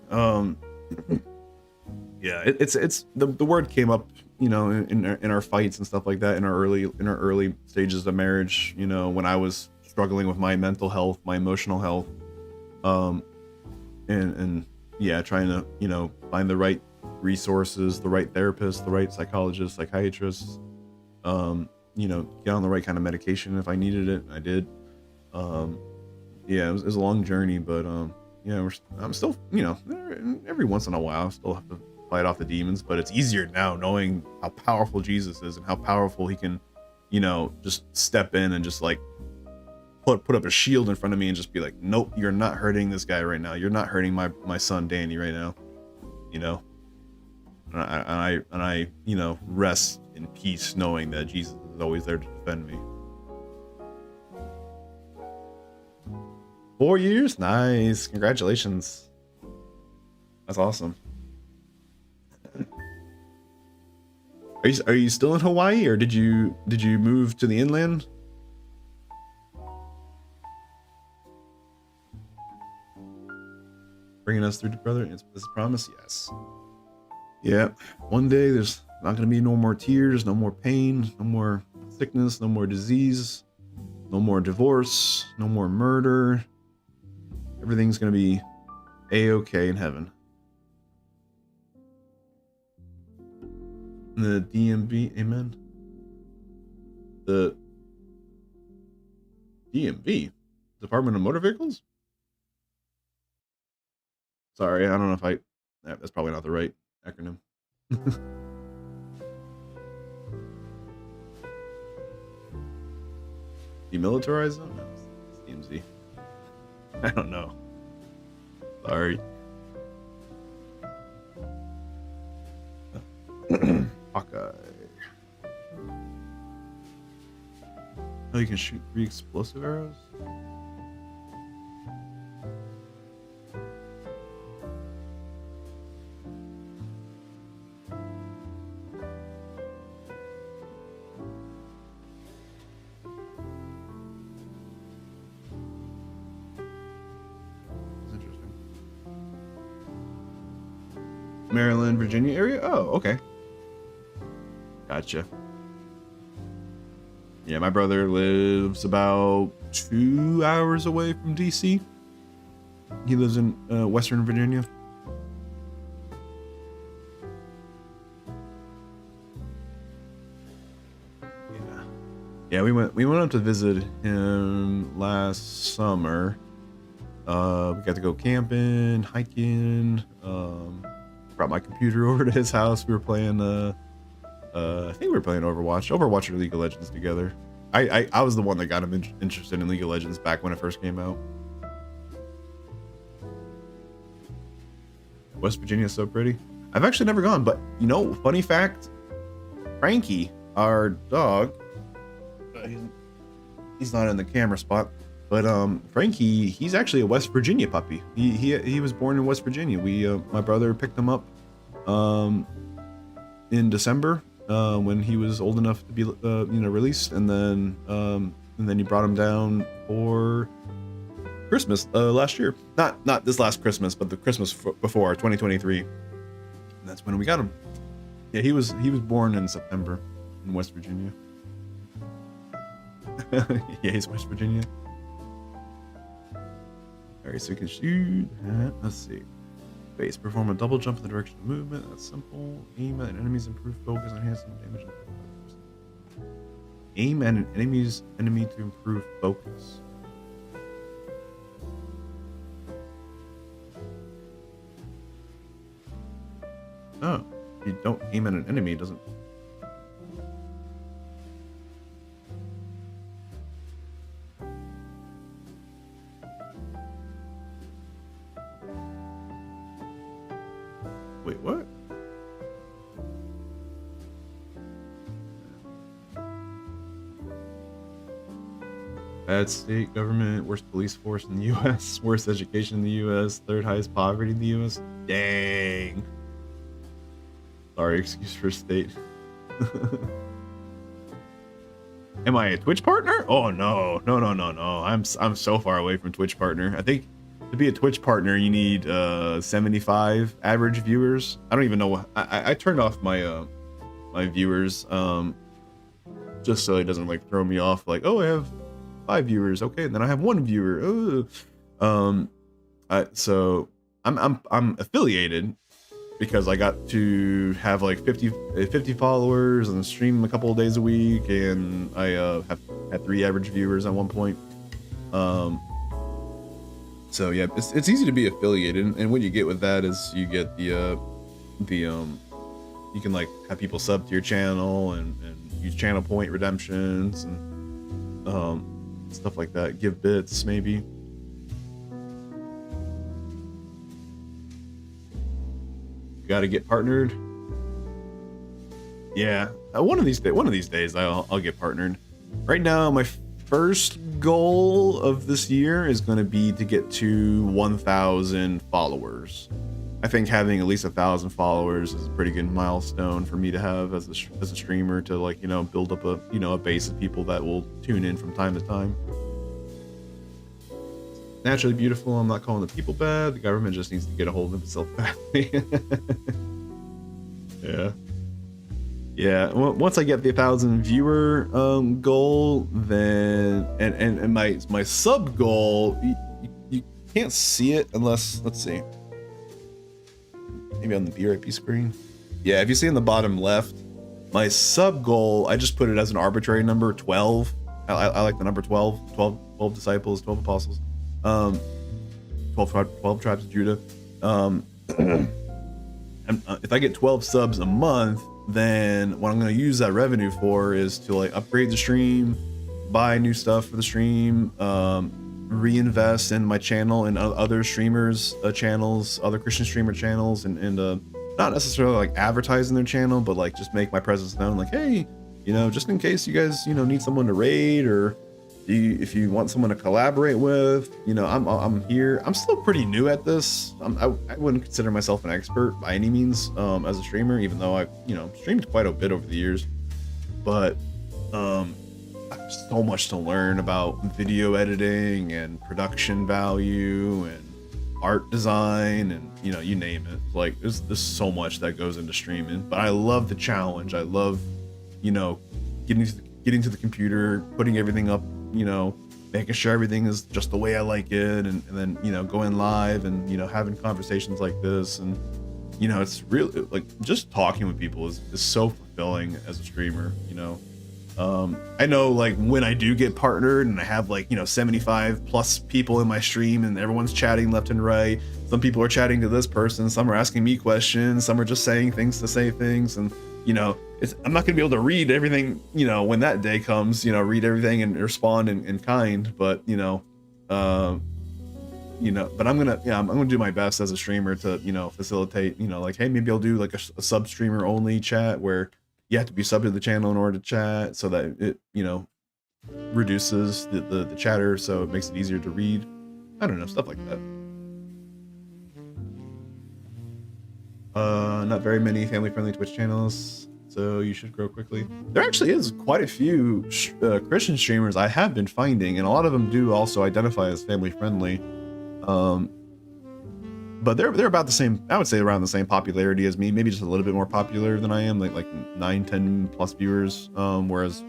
Yeah. It's the word came up, you know, in our fights and stuff like that in our early stages of marriage. You know, when I was struggling with my mental health, my emotional health, um, and yeah, trying to, you know, find the right resources, the right therapist, the right psychologist, psychiatrist, you know, get on the right kind of medication if I needed it. I did. Um, yeah, it was a long journey, but yeah, I'm still, you know, every once in a while, I still have to fight off the demons, but it's easier now knowing how powerful Jesus is and how powerful he can, you know, just step in and just like put up a shield in front of me and just be like, nope, you're not hurting this guy right now. You're not hurting my son Danny right now, you know. And I, you know, rest in peace knowing that Jesus is always there to defend me. 4 years, nice, congratulations. That's awesome. Are you still in Hawaii, or did you move to the inland? Bringing us through to brother, it's this promise, yes. Yeah, one day there's not gonna be no more tears, no more pain, no more sickness, no more disease, no more divorce, no more murder. Everything's gonna be a-okay in heaven. The DMV, amen. The DMV, Department of Motor Vehicles. Sorry, I don't know if that's probably not the right acronym. Demilitarize them? No, it's DMZ. I don't know. Sorry. Hawkeye. Oh, you can shoot 3 explosive arrows? Maryland, Virginia area? Oh, okay. Gotcha. Yeah, my brother lives about 2 hours away from DC. He lives in Western Virginia. Yeah, we went up to visit him last summer. We got to go camping, hiking. Brought my computer over to his house. We were playing I think we were playing Overwatch or League of Legends together. I was the one that got him interested in League of Legends back when it first came out. West Virginia is so pretty. I've actually never gone, but you know, funny fact, Frankie, our dog, he's not in the camera spot, but Frankie, he's actually a West Virginia puppy. He was born in West Virginia. My brother picked him up in December when he was old enough to be released, and then he brought him down for Christmas last year. Not this last Christmas, but the Christmas before, 2023. And that's when we got him. Yeah, he was born in September in West Virginia. Yeah, he's West Virginia. All right, so we can shoot. Let's see. Base, perform a double jump in the direction of movement. That's simple. Aim at enemies, improve focus, enhance damage. Aim at an enemy to improve focus. Oh, if you don't aim at an enemy, it doesn't. Wait, what? Bad state government, worst police force in the U.S., worst education in the U.S., third highest poverty in the U.S. Dang. Sorry, excuse for state. Am I a Twitch partner? Oh no. I'm so far away from Twitch partner. I think to be a Twitch partner, you need 75 average viewers. I don't even know what I turned off my my viewers just so it doesn't like throw me off. Like, oh, I have 5 viewers, okay, and then I have 1 viewer. So I'm affiliated because I got to have like 50 followers and stream a couple of days a week, and I have had 3 average viewers at one point. So yeah, it's easy to be affiliated, and what you get with that is you get the you can like have people sub to your channel and use channel point redemptions and stuff like that. Give bits maybe. Got to get partnered. Yeah, one of these days I'll get partnered. Right now, my first goal of this year is going to be to get to 1,000 followers. I think having at least 1,000 followers is a pretty good milestone for me to have as a streamer, to like, you know, build up a base of people that will tune in from time to time. Naturally beautiful. I'm not calling the people bad. The government just needs to get a hold of itself badly. Yeah. Once I get the 1,000 viewer goal, then and my sub goal, you can't see it unless, let's see, maybe on the BRIP screen. Yeah, if you see in the bottom left, my sub goal, I just put it as an arbitrary number, 12. I like the number 12 disciples, 12 apostles. 12 tribes of Judah. If I get 12 subs a month, then what I'm going to use that revenue for is to like upgrade the stream, buy new stuff for the stream, reinvest in my channel and other streamers channels, other Christian streamer channels, and not necessarily like advertising their channel, but like just make my presence known, like, hey, you know, just in case you guys, you know, need someone to raid, or if you want someone to collaborate with, you know, I'm here. I'm still pretty new at this. I wouldn't consider myself an expert by any means as a streamer, even though I've, you know, streamed quite a bit over the years. But I have so much to learn about video editing and production value and art design, and you know, you name it. Like there's so much that goes into streaming. But I love the challenge. I love, you know, getting to the computer, putting everything up, you know, making sure everything is just the way I like it, and then, you know, going live and, you know, having conversations like this. And, you know, it's really like just talking with people is so fulfilling as a streamer, you know. I know like when I do get partnered and I have like, you know, 75 plus people in my stream and everyone's chatting left and right. Some people are chatting to this person, some are asking me questions, some are just saying things to say things, and you know, I'm not gonna be able to read everything, you know, when that day comes, you know, read everything and respond in kind, but you know, but I'm gonna do my best as a streamer to, you know, facilitate, you know, like, hey, maybe I'll do like a sub streamer only chat where you have to be sub to the channel in order to chat, so that it, you know, reduces the chatter, so it makes it easier to read. I don't know, stuff like that. Not very many family-friendly Twitch channels, so you should grow quickly. There actually is quite a few Christian streamers I have been finding, and a lot of them do also identify as family-friendly. But they're about the same, I would say around the same popularity as me, maybe just a little bit more popular than I am, like 9, 10 plus viewers, whereas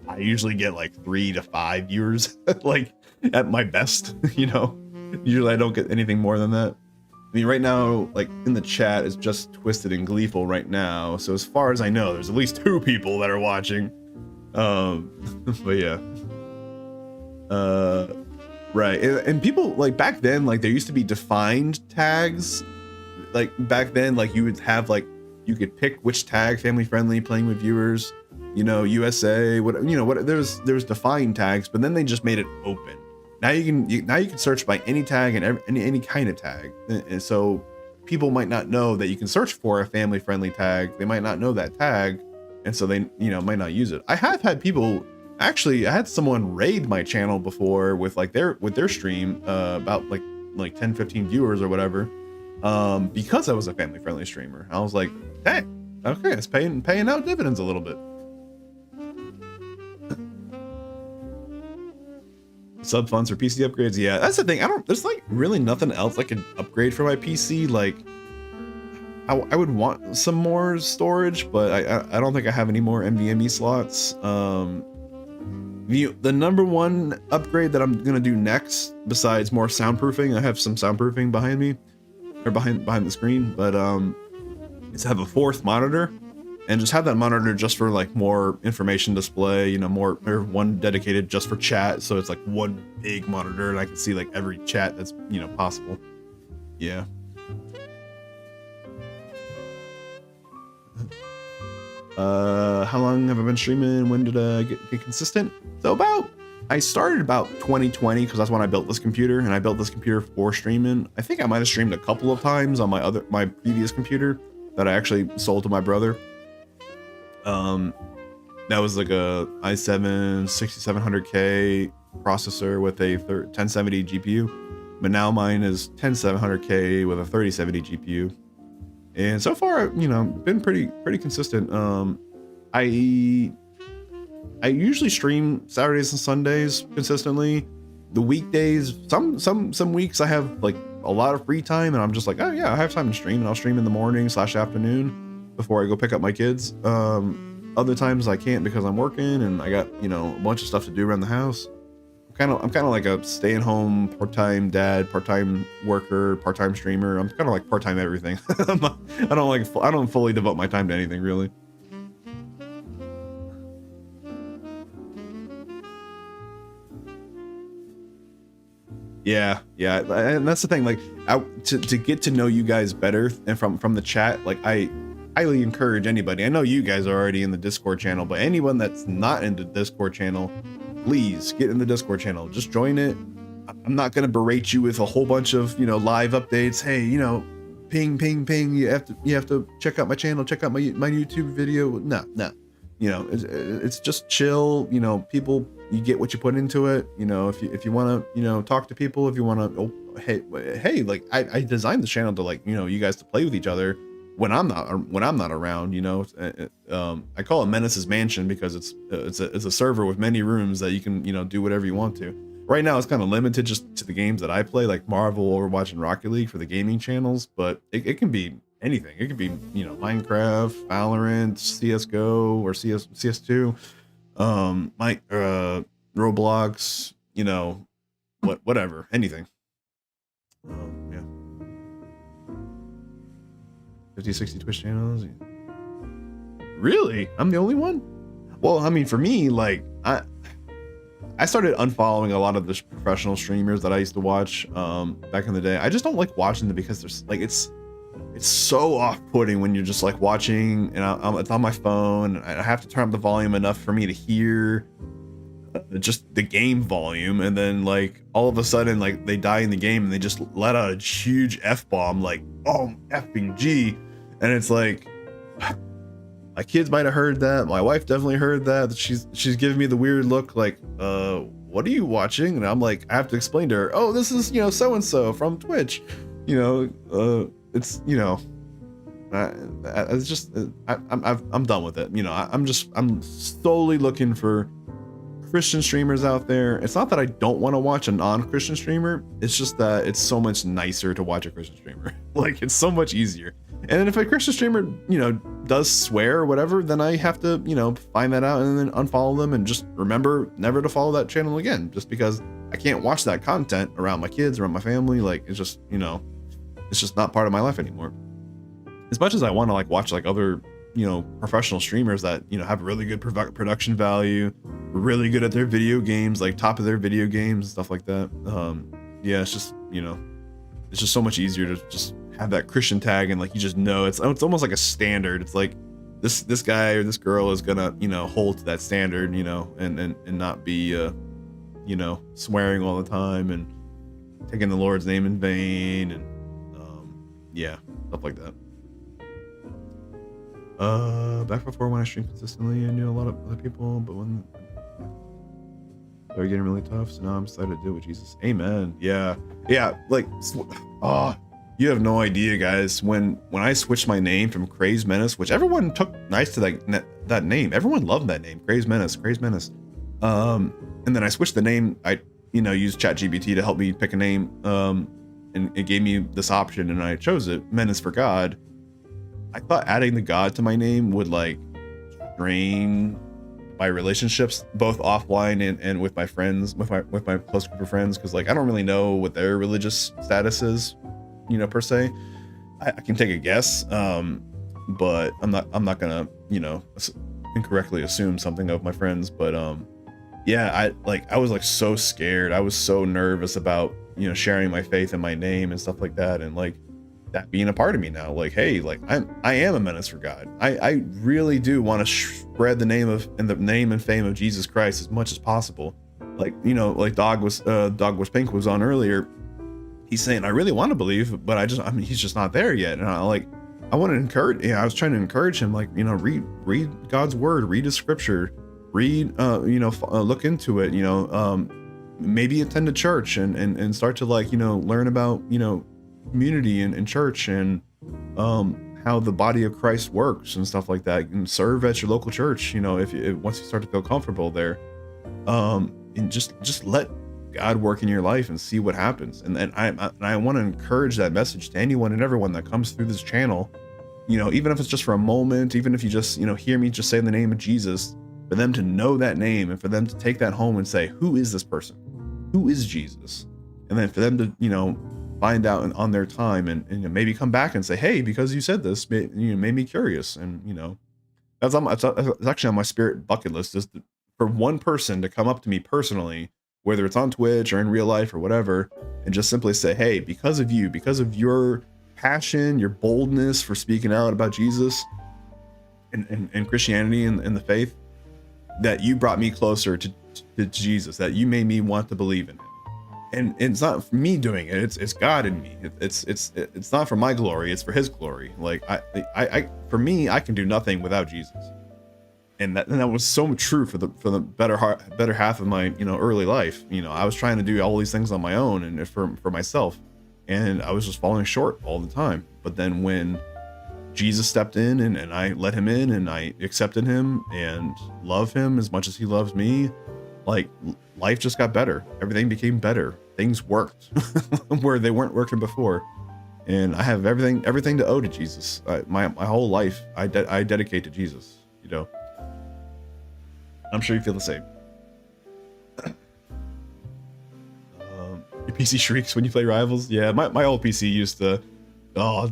I usually get like 3 to 5 viewers, like at my best, you know. Usually I don't get anything more than that. I mean, right now, like in the chat is just Twisted and Gleeful right now, so as far as I know, there's at least 2 people that are watching. But yeah. Right, and people, like back then, like there used to be defined tags. Like back then, like you would have like, you could pick which tag, family friendly, playing with viewers, you know, USA, what, you know, what, there's defined tags, but then they just made it open. Now you can search by any tag and any kind of tag, and so people might not know that you can search for a family friendly tag. They might not know that tag, and so they, you know, might not use it. I have had people, actually, I had someone raid my channel before with like their stream, about like 10, 15 viewers or whatever, because I was a family friendly streamer. I was like, hey, okay, it's paying out dividends a little bit. sub funds for PC upgrades. Yeah, that's the thing. There's like really nothing else I could upgrade for my PC. Like I would want some more storage, but I don't think I have any more NVMe slots. The number one upgrade that I'm gonna do next, besides more soundproofing, I have some soundproofing behind me, or behind the screen, but is to have a fourth monitor, and just have that monitor just for like more information display, you know, more, or one dedicated just for chat, so it's like one big monitor and I can see like every chat that's, you know, possible. Yeah. How long have I been streaming? When did I get consistent? So I started about 2020, because that's when I built this computer, and I built this computer for streaming. I think I might have streamed a couple of times on my previous computer that I actually sold to my brother. That was like a i7 6700K processor with a 1070 GPU, but now mine is 10700K with a 3070 GPU. And so far, you know, been pretty consistent. I usually stream Saturdays and Sundays consistently. The weekdays, some weeks I have like a lot of free time, and I'm just like, oh yeah, I have time to stream, and I'll stream in the morning / afternoon before I go pick up my kids. Other times I can't because I'm working and I got, you know, a bunch of stuff to do around the house. I'm kind of like a stay-at-home part-time dad, part-time worker, part-time streamer. I'm kind of like part-time everything. I don't fully devote my time to anything really. Yeah, and that's the thing. Like, to get to know you guys better, and from the chat, like I highly encourage anybody. I know you guys are already in the Discord channel, but anyone that's not in the Discord channel, please get in the Discord channel. Just join it. I'm not gonna berate you with a whole bunch of, you know, live updates. Hey, you know, ping. You have to check out my channel. Check out my YouTube video. No. You know, it's just chill. You know, people, you get what you put into it. You know, if you want to, you know, talk to people, if you want to, oh, hey, like I designed the channel to, like, you know, you guys to play with each other when I'm not around. You know, I call it Menace's Mansion because it's a server with many rooms that you can, you know, do whatever you want to. Right now, it's kind of limited just to the games that I play, like Marvel, Overwatch, and Rocket League for the gaming channels, but it can be anything. It could be, you know, Minecraft, Valorant, CSGO, or CS2, Roblox, you know, whatever, anything. Yeah. 50, 60 Twitch channels. Really? I'm the only one? Well, I mean, for me, like, I started unfollowing a lot of the professional streamers that I used to watch back in the day. I just don't like watching them because there's like, it's so off-putting when you're just like watching and it's on my phone and I have to turn up the volume enough for me to hear just the game volume, and then like all of a sudden like they die in the game and they just let out a huge F-bomb, like, oh effing G, and it's like, my kids might have heard that, my wife definitely heard that, she's giving me the weird look like, what are you watching? And I'm like, I have to explain to her, oh, this is, you know, so and so from Twitch, you know, it's, you know, it's just, I'm done with it. You know, I'm solely looking for Christian streamers out there. It's not that I don't want to watch a non-Christian streamer. It's just that it's so much nicer to watch a Christian streamer. Like, it's so much easier. And then if a Christian streamer, you know, does swear or whatever, then I have to, you know, find that out and then unfollow them and just remember never to follow that channel again, just because I can't watch that content around my kids, around my family. Like, it's just, you know, it's just not part of my life anymore. As much as I want to like watch like other, you know, professional streamers that, you know, have really good production value, really good at their video games, like top of their video games and stuff like that. Yeah, it's just, you know, it's just so much easier to just have that Christian tag, and like, you just know, it's almost like a standard. It's like this guy or this girl is gonna, you know, hold to that standard, you know, and not be you know, swearing all the time and taking the Lord's name in vain, and yeah, stuff like that. Back before, when I streamed consistently, I knew a lot of other people, but when they're getting really tough, so now I'm excited to do it with Jesus. Amen. Yeah, like, you have no idea, guys. When I switched my name from Crazed Menace, which everyone took nice to that name, everyone loved that name, Crazed Menace. And then I switched the name. I use ChatGPT to help me pick a name, and it gave me this option, and I chose it. Menace for God. I thought adding the God to my name would like strain my relationships, both offline and with my friends, with my close group of friends, because like I don't really know what their religious status is, per se. I can take a guess, but I'm not gonna incorrectly assume something of my friends. But yeah, I was like so scared. I was so nervous about sharing my faith and my name and stuff like that, and like that being a part of me now. Like, hey, like I am a menace for God. I really do want to spread the name and fame of Jesus Christ as much as possible. Like like Dog was Pink was on earlier. He's saying I really want to believe, but he's just not there yet. And I want to encourage. I was trying to encourage him, like read God's word, read His scripture, read look into it. Maybe attend a church and start to learn about community and church and how the body of Christ works and stuff like that, and serve at your local church if once you start to feel comfortable there, and just let God work in your life and see what happens. And I want to encourage that message to anyone and everyone that comes through this channel, even if it's just for a moment, even if you just hear me just say the name of Jesus, for them to know that name and for them to take that home and say, who is this person, who is Jesus? And then for them to find out on their time and maybe come back and say, hey, because you said this, made me curious. And that's actually on my spirit bucket list, is for one person to come up to me personally, whether it's on Twitch or in real life or whatever, and just simply say, hey, because of you, because of your passion, your boldness for speaking out about Jesus and Christianity and the faith, that you brought me closer to Jesus, that you made me want to believe in him. And it's not me doing it, it's God in me. It's not for my glory, it's for his glory. Like for me, I can do nothing without Jesus. And that was so true for the better half of my early life. I was trying to do all these things on my own and for myself, and I was just falling short all the time. But then when Jesus stepped in and I let him in and I accepted him and love him as much as he loves me, like life just got better. Everything became better. Things worked where they weren't working before. And I have everything to owe to Jesus. My whole life I dedicate to Jesus. I'm sure you feel the same. Your PC shrieks when you play Rivals. Yeah, my old PC used to. Oh,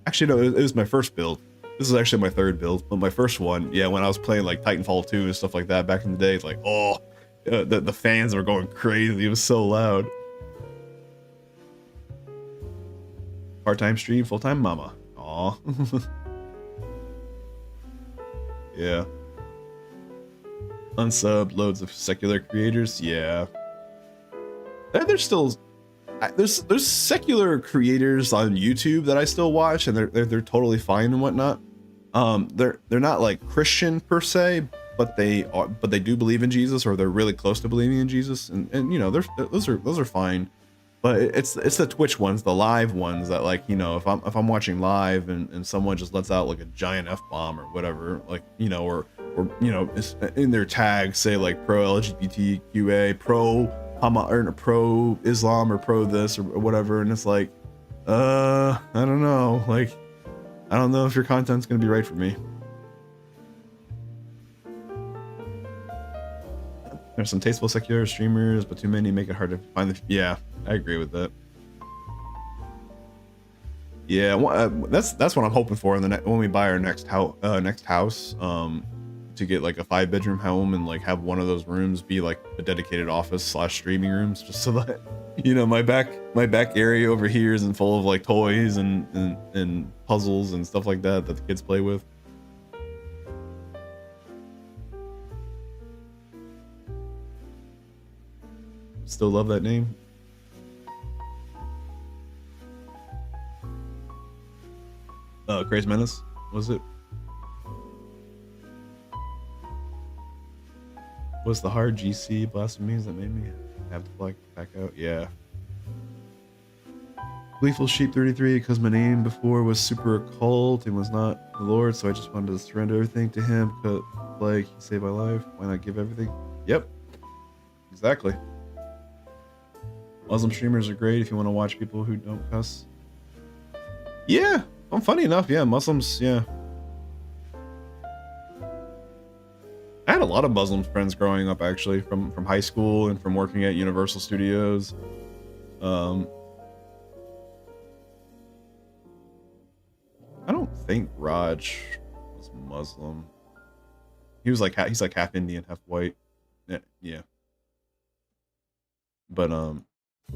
actually no, it was my first build. This is actually my third build, but my first one, yeah, when I was playing like Titanfall 2 and stuff like that back in the day, it's like, the fans were going crazy. It was so loud. Part-time stream, full-time mama. Aw. Yeah. Unsub loads of secular creators. Yeah. There's still there's secular creators on YouTube that I still watch, and they're totally fine and whatnot. They're not like Christian per se, but they do believe in Jesus, or they're really close to believing in Jesus, and those are fine. But it's the Twitch ones, the live ones that if I'm watching live and someone just lets out like a giant F-bomb or whatever, or in their tag say like pro LGBTQA, pro Hamas, or pro Islam, or pro this or whatever, and it's like, I don't know, like I don't know if your content's gonna be right for me. There's some tasteful secular streamers, but too many make it hard to find the. Yeah, I agree with that. Yeah, that's what I'm hoping for when we buy our next house. To get like a 5-bedroom home and like have one of those rooms be like a dedicated office / streaming rooms, just so that my back area over here isn't full of like toys and puzzles and stuff like that the kids play with. Still love that name. Crazy Menace, was it? Was the hard GC blasphemies that made me have to back out? Yeah. Gleeful Sheep 33, because my name before was super occult and was not the Lord, so I just wanted to surrender everything to him, because he saved my life. Why not give everything? Yep. Exactly. Muslim streamers are great if you want to watch people who don't cuss. Yeah, well, funny enough, yeah, Muslims, yeah. I had a lot of Muslim friends growing up, actually, from high school and from working at Universal Studios. I don't think Raj was Muslim. He's like half Indian, half white. Yeah. But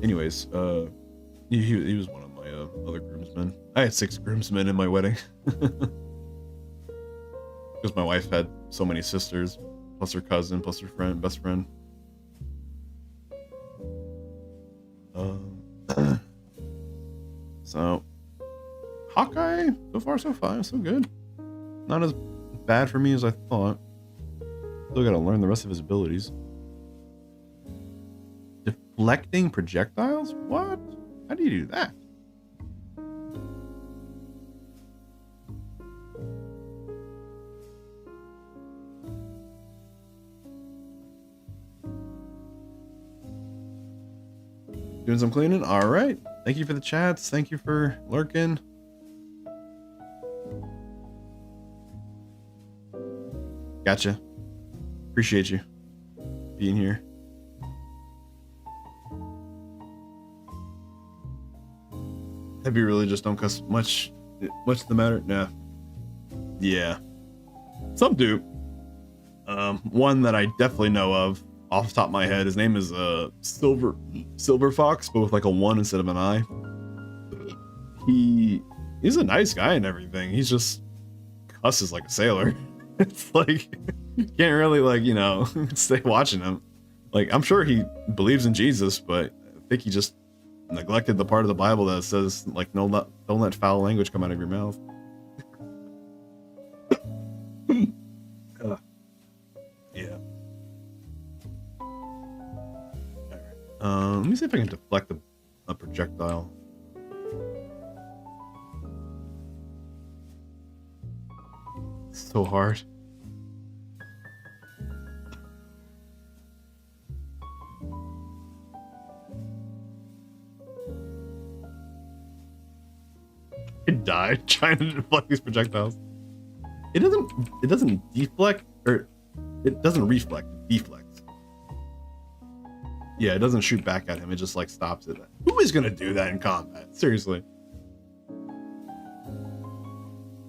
anyways, he was one of my other groomsmen. I had 6 groomsmen in my wedding because my wife had so many sisters, plus her cousin, plus her best friend. So Hawkeye, so far so fine, so good. Not as bad for me as I thought. Still gotta learn the rest of his abilities. Deflecting projectiles? What? How do you do that? Doing some cleaning? Alright. Thank you for the chats. Thank you for lurking. Gotcha. Appreciate you being here. Heavy religious don't cuss much. What's the matter? Nah. Yeah. Some do. One that I definitely know of off the top of my head. His name is Silver Fox, but with like a 1 instead of an I. He's a nice guy and everything. He's just cusses like a sailor. It's like you can't really like, you know, stay watching him. Like I'm sure he believes in Jesus, but I think he just neglected the part of the Bible that says like don't let foul language come out of your mouth. Yeah. Let me see if I can deflect a projectile. It's so hard. I died trying to deflect these projectiles. It doesn't deflect, or it doesn't reflect, it deflects. Yeah, it doesn't shoot back at him, it just like stops it. Who is gonna do that in combat? Seriously.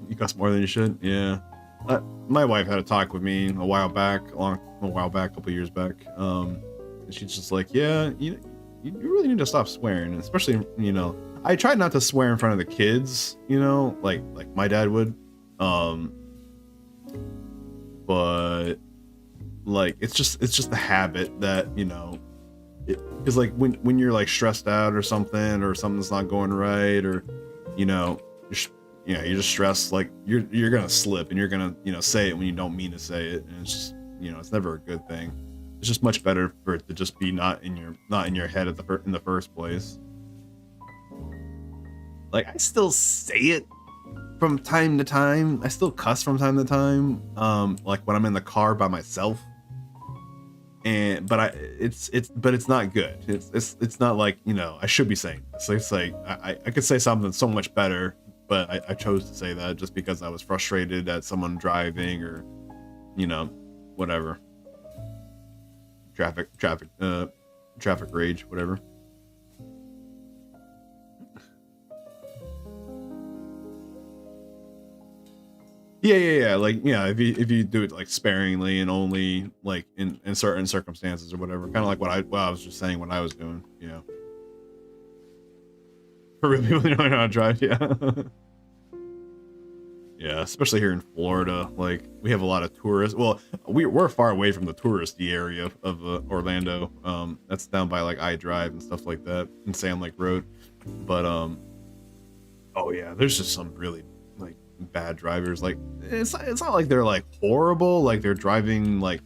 You cuss more than you should? Yeah. My wife had a talk with me a while back, a couple years back. And she's just like, yeah, you really need to stop swearing, and especially, you know, I tried not to swear in front of the kids, you know, like my dad would. But like it's just the habit that, you know, because like when you're like stressed out or something's not going right, or you know you're just stressed, like you're gonna slip and you're gonna, you know, say it when you don't mean to say it, and it's just, you know, it's never a good thing. It's just much better for it to just be not in your head in the first place. Like I still say it from time to time. I still cuss from time to time. Like when I'm in the car by myself. But it's not good. It's not like, you know, I should be saying this. It's like I could say something so much better, but I chose to say that just because I was frustrated at someone driving, or, you know, whatever. Traffic rage, whatever. Yeah. Like, yeah, if you do it like sparingly and only like in certain circumstances or whatever, kind of like what I was just saying what I was doing. Yeah. For real people who don't know how to drive, yeah. Yeah, especially here in Florida, like we have a lot of tourists. Well, we're far away from the touristy area of Orlando. That's down by like iDrive and stuff like that, and Sand Lake Road. But oh yeah, there's just some really like bad drivers. Like it's not like they're like horrible, like they're driving like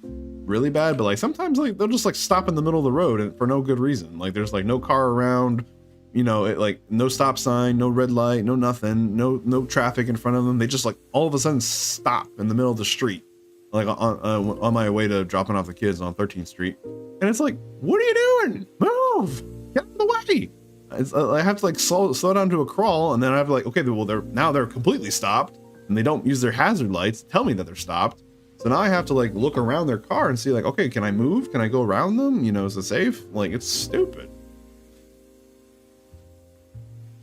really bad, but like sometimes like they'll just like stop in the middle of the road and for no good reason. Like there's like no car around. You know, like no stop sign, no red light, no nothing, no traffic in front of them. They just like all of a sudden stop in the middle of the street, like on my way to dropping off the kids on 13th Street, and it's like, what are you doing? Move! Get out of the way! I have to like slow down to a crawl, and then I have to like, okay, well they're completely stopped, and they don't use their hazard lights to tell me that they're stopped. So now I have to like look around their car and see like, okay, can I move? Can I go around them? You know, is it safe? Like, it's stupid.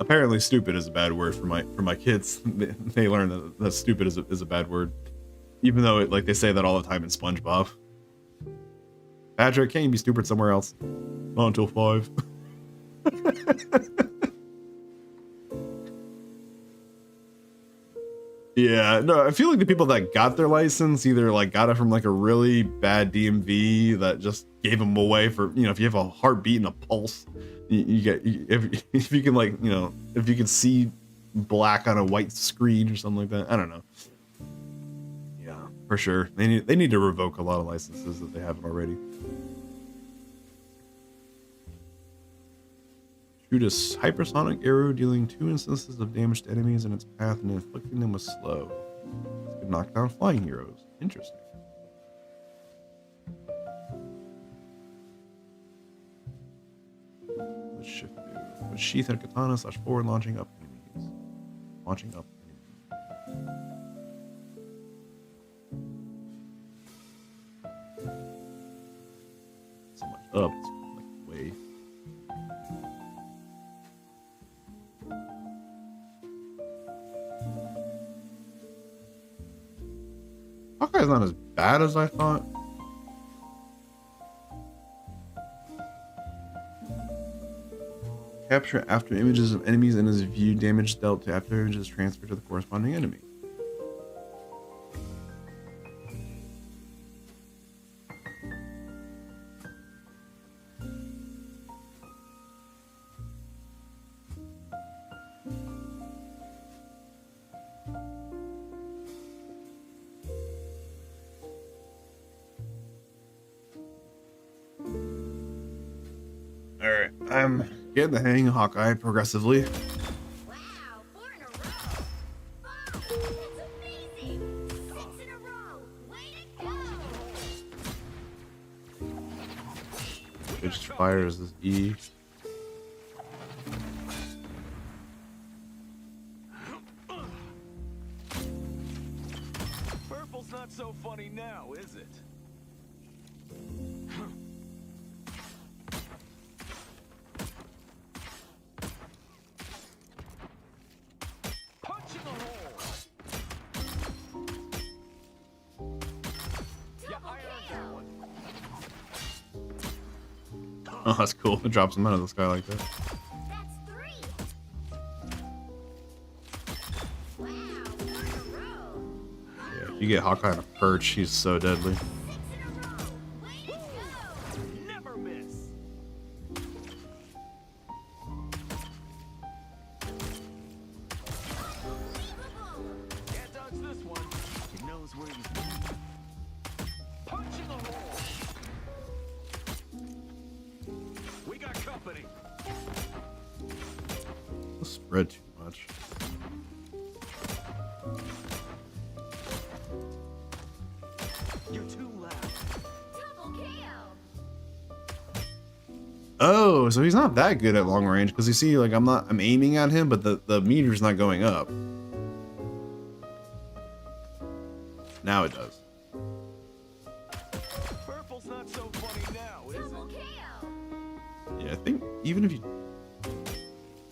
Apparently stupid is a bad word for my kids. They learn that stupid is a bad word. Even though like they say that all the time in SpongeBob. Patrick, can't you be stupid somewhere else? Not until 5. Yeah, no, I feel like the people that got their license either like got it from like a really bad DMV that just gave them away for, you know, if you have a heartbeat and a pulse, you get, if you can like, you know, if you can see black on a white screen or something like that. I don't know. Yeah, for sure. They need to revoke a lot of licenses that they haven't already. Shoot a hypersonic arrow, dealing 2 instances of damage to enemies in its path and inflicting them with slow. This could knock down flying heroes. Interesting. Let's shift to with sheath and katana / forward launching up enemies. Launching up enemies. So much up. It's like way. Hawkeye's not as bad as I thought. Capture after images of enemies and is view damage dealt to after images transferred to the corresponding enemy. Alright, I'm getting the hang of Hawkeye progressively. Wow, 4 in a row. Oh, that's amazing. 6 in a row. Way to go. It just fires this E. Purple's not so funny now, is it? Punching a hole. Yeah, I heard that one. Oh, that's cool. It drops him out of the sky like that. That's 3. Wow, 4 in a row. Yeah, if you get Hawkeye on a perch, he's so deadly. 6 in a row. Way to go. Never miss. Can't dodge this one. He knows where he's going. Punching a hole. We got company. Don't spread too much. You're too loud. Double KO. Oh, so he's not that good at long range because you see, like I'm aiming at him, but the meter's not going up. Now it does. Purple's not so funny now, is Double it? KO. Yeah, I think even if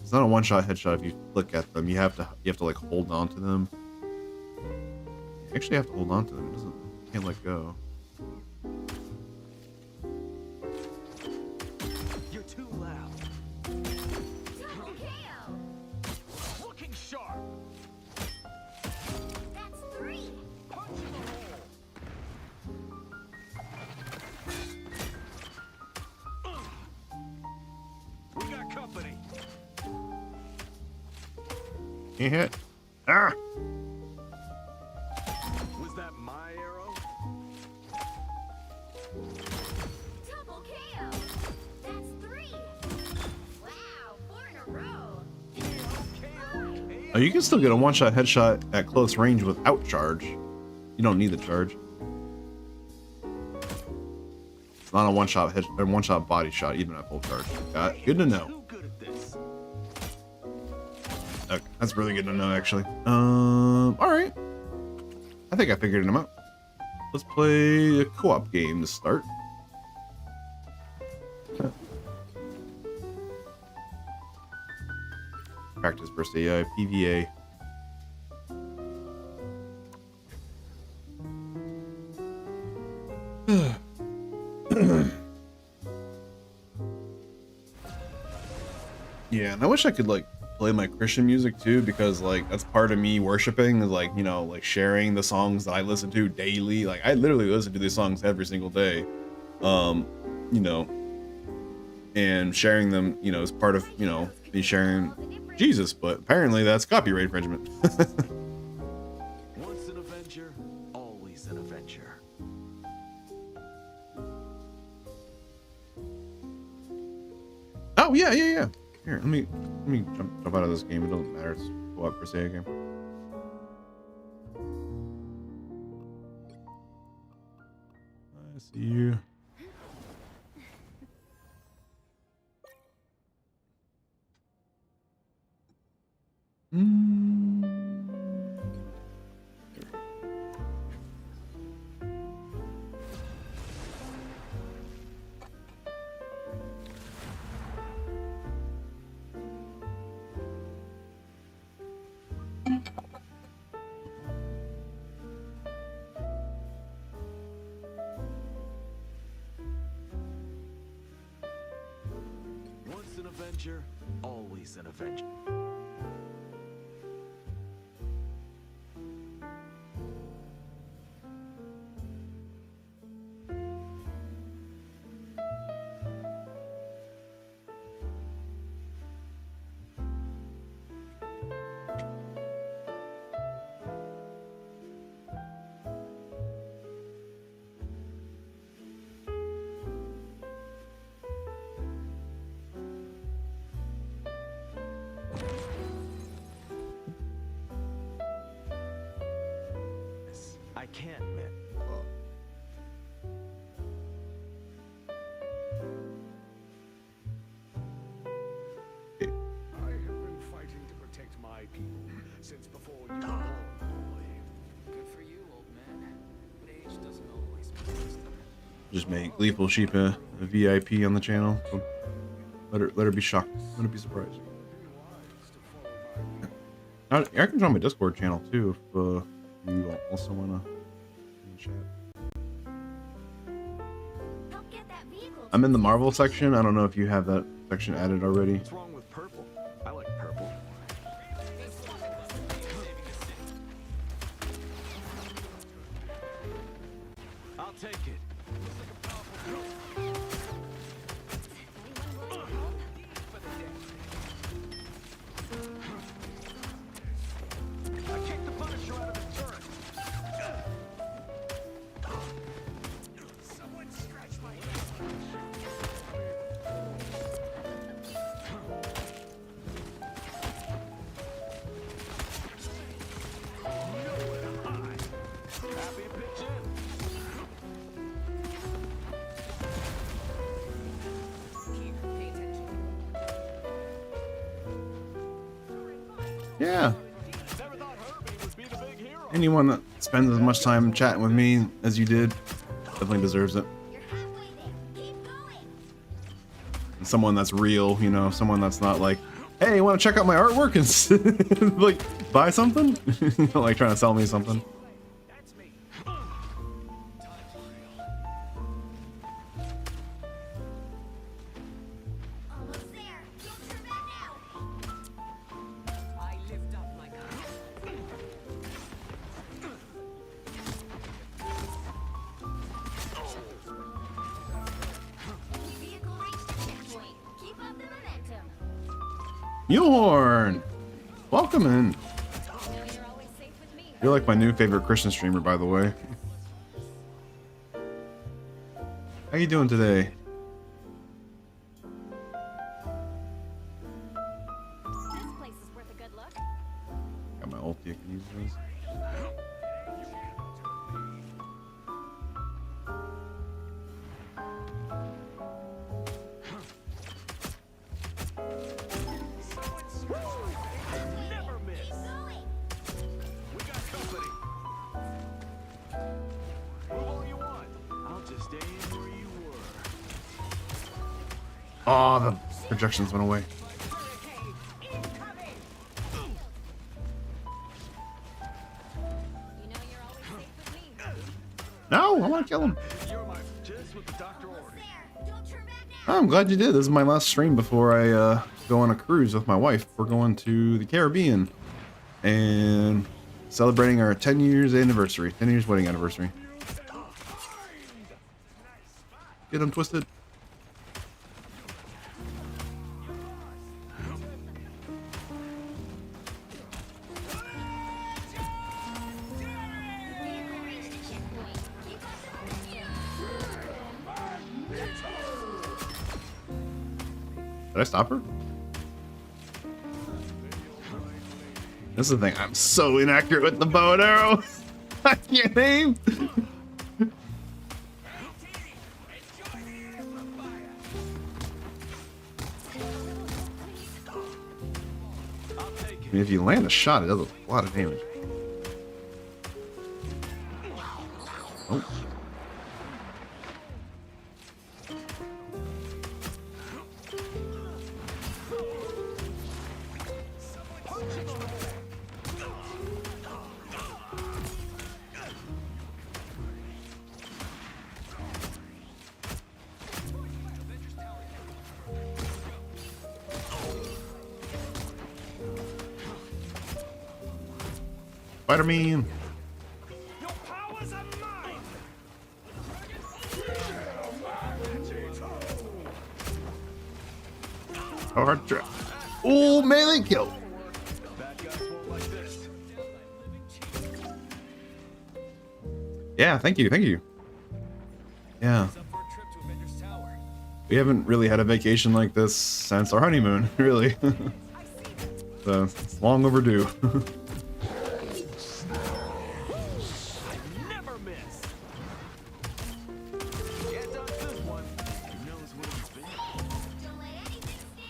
it's not a one-shot headshot. If you flick at them, you have to like hold on to them. You actually have to hold on to them. You can't let go. You're too loud. Double KO. Looking sharp. That's 3. Punching a hole. We got company. Can't hit. Ah! Was that my arrow? Double KO. That's 3. Wow, 4 in a row. KO. Oh, you can still get a one-shot headshot at close range without charge. You don't need the charge. not a one-shot head, or one-shot body shot, even at full charge. Got good to know. Too good at this. Okay, that's really good to know, actually. All right. I think I figured him out. Let's play a co-op game to start. Practice versus AI, PVA. Yeah, and I wish I could like play my Christian music too, because like that's part of me worshiping is like, you know, like sharing the songs that I listen to daily. Like I literally listen to these songs every single day. You know, and sharing them, you know, is part of, you know, me sharing Jesus, but apparently that's copyright infringement. Once an Avenger, always an Avenger. Oh yeah. Here, let me jump out of this game. It doesn't matter. It's co-op per se game. I see you. Once an Avenger, always an Avenger. I can't admit. I have been fighting to protect my people since before you were born, boy. Good for you, old man. But age doesn't always mean wisdom. Just make Lethal Sheep a VIP on the channel. So let her be shocked. Let her be surprised. Be wise to follow my I can join my Discord channel too if you also wanna chat. Help get that vehicle. I'm in the Marvel section. I don't know if you have that section added already. What's wrong with purple? I like purple. I'll take it. I kicked the Punisher out of his turret. Someone scratch my Happy to pitch in. Here, pay attention. Yeah. Never thought Herbie would be the big hero. Anyone that spends as much time chatting with me as you did definitely deserves it. You're halfway there. Keep going. And someone that's real, you know, someone that's not like, hey, want to check out my artwork and like buy something? You know, like trying to sell me something. That's me. Almost there. Don't turn back now. I lift up my gun. Vehicle reached the checkpoint. Keep up the momentum. Mulehorn! Welcome in. Now you're always safe with me. You're like my new favorite Christian streamer, by the way. How you doing today? This place is worth a good look. Got my ulti, I can use this. Oh, the projections went away. You know you're always safe with me. No, I want to kill him. You're my just what the doctor ordered. There, don't turn back now. Oh, I'm glad you did. This is my last stream before I go on a cruise with my wife. We're going to the Caribbean and celebrating our 10 years anniversary, 10 years wedding anniversary. Get them twisted. Vehicle reached the checkpoint. Keep on. Did I stop her? This is the thing. I'm so inaccurate with the bow and arrow. I can't aim. I mean, if you land a shot, it does a lot of damage. Oh. Spider-Man. Your powers are mine. Oh, hard trap. Oh, melee kill. Bad guys won't like this. Yeah, thank you, thank you. Yeah, Up for a trip to Avengers Tower. we haven't really had a vacation like this since our honeymoon, really. So, it's long overdue. Never miss. Can't touch this one. He knows where he's been. Don't let anything stand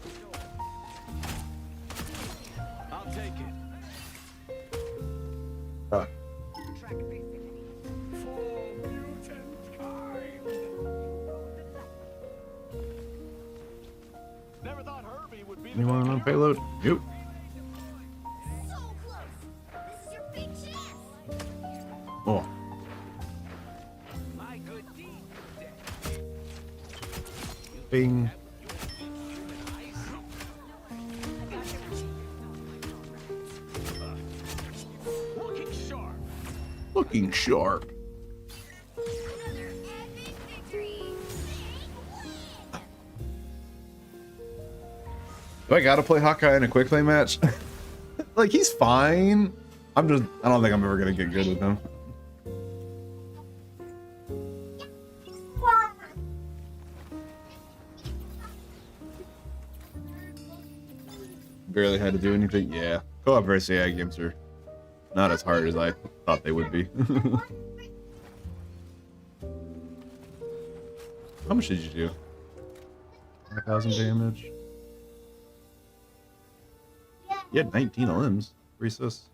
in your way. I'll take it. For mutant kind. Never thought Herbie would be the Anyone big on hero. payload? Nope. So close. This is your big chance. Oh. My good deed. Bing. Looking sharp. Looking sharp. Another epic victory. Do I gotta play Hawkeye in a quick play match? Like, he's fine. I don't think I'm ever gonna get good with him. Barely had to do anything. Yeah. Co-op versus AI games are not as hard as I thought they would be. How much did you do? 5,000 damage. You had 19 limbs. Recess.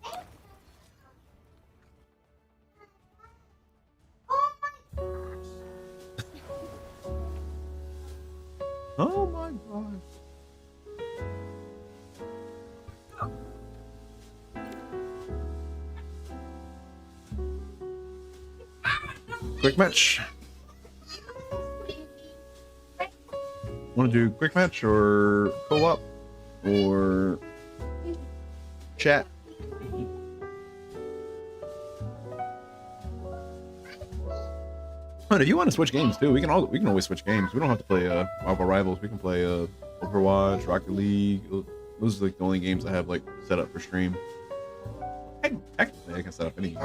Oh my god. Quick match. Want to do quick match or co-op or chat? But if you want to switch games too, we can always switch games. We don't have to play Marvel Rivals. We can play Overwatch, Rocket League. Those are like the only games I have like set up for stream. Technically, I can set up any game.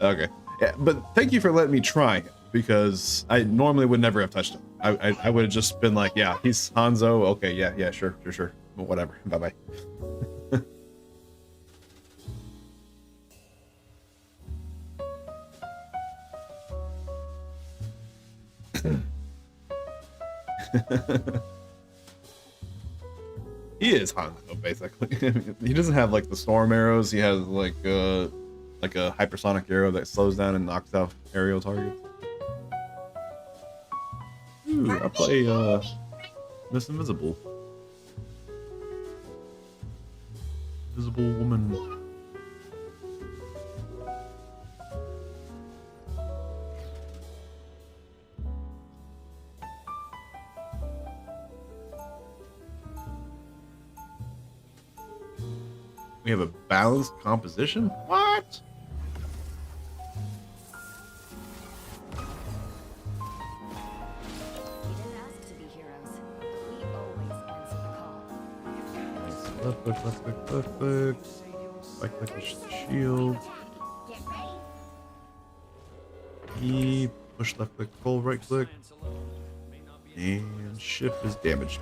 Okay, yeah, but thank you for letting me try, because I normally would never have touched him. I would have just been like, yeah, he's Hanzo. Okay, yeah, sure. But whatever. Bye bye. He is Hanzo, basically. He doesn't have like the storm arrows. He has like a hypersonic arrow that slows down and knocks out aerial targets. Ooh, I play Miss Invisible. Invisible Woman. We have a balanced composition? What? We didn't ask to be heroes. We always answer the call. Left click, left click, left click. Right click is the shield. Get ready. E, push left click, pull right click. And shift is damage.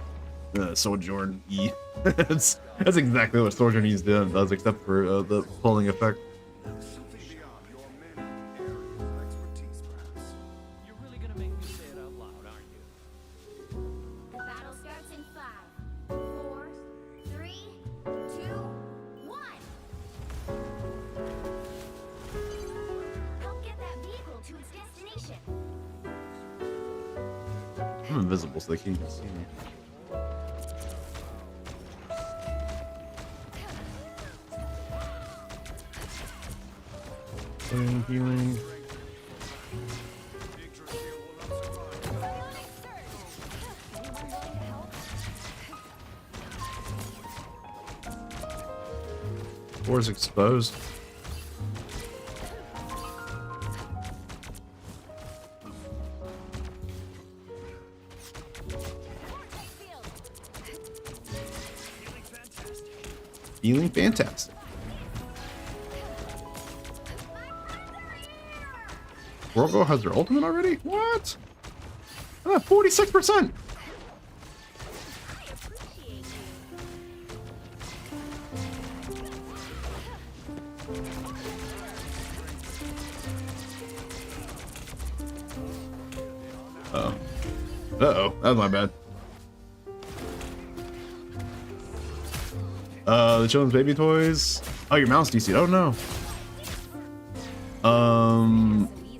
Sojourn E. that's exactly what Sojourn E does, except for the pulling effect. Something beyond your many areas of expertise, perhaps. You're really gonna make me say it out loud, aren't you? The battle starts in 5, 4, 3, 2, 1. Help get that vehicle to its destination. I'm invisible, so they can't even see me. Healing. Door's exposed. Feeling fantastic. Virgo has their ultimate already? What? 46%. Uh-oh. Uh-oh. That was my bad. The children's baby toys. Oh, your mouse DC. Oh no.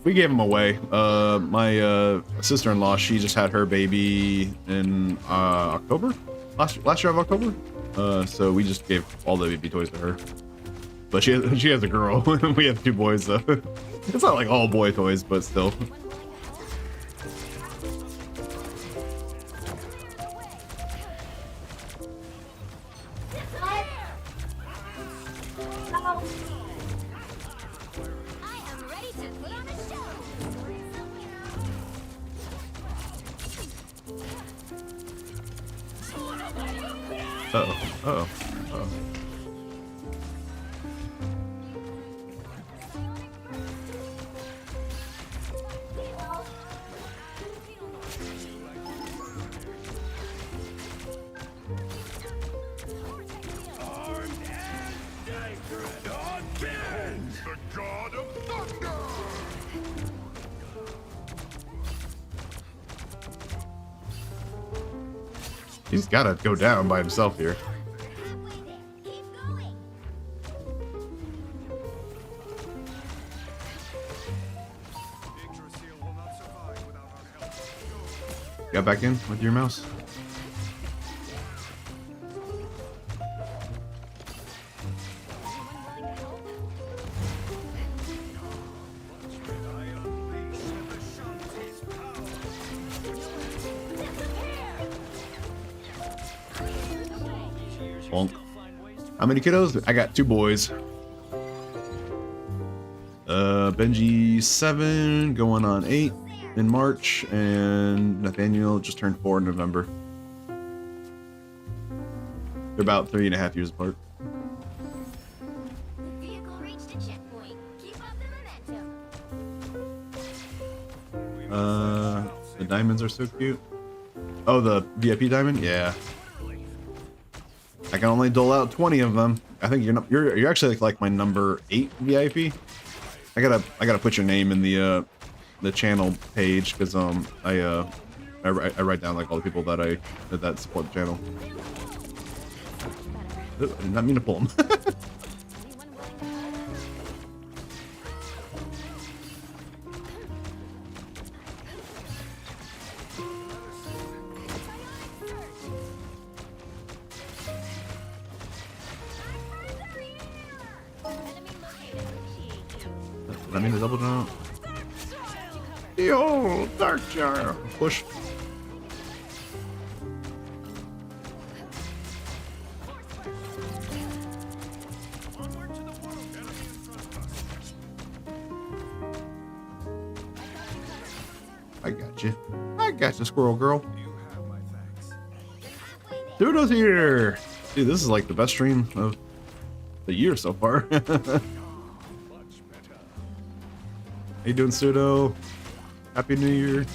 We gave them away. My sister-in-law, she just had her baby in October, last year of October. So we just gave all the baby toys to her. But she has a girl. We have 2 boys, so it's not like all boy toys, but still. Uh-oh. Uh-oh. Uh-oh. The god of thunder! He's gotta go down by himself here. Got back in with your mouse. Bonk. How many kiddos? I got 2 boys. Benji 7, going on 8 in March, and Nathaniel just turned 4 in November. They're about 3.5 years apart. The vehicle reached a checkpoint. Keep up the momentum. The diamonds are so cute. Oh, the VIP diamond? Yeah. I can only dole out 20 of them. I think you're actually like my number 8 VIP. I gotta put your name in the channel page because I write down like all the people that support the channel. I did not mean to pull him. Anyone willing to Enemy located. Does that mean the double jump? Yo, Dark Jar. Push. Onward to the world, enemy in front of us. I got you. I got you, Squirrel Girl. You have my thanks. Pseudo's here. Dude, this is like the best stream of the year so far. How Much better. you doing, Pseudo? Happy New Year.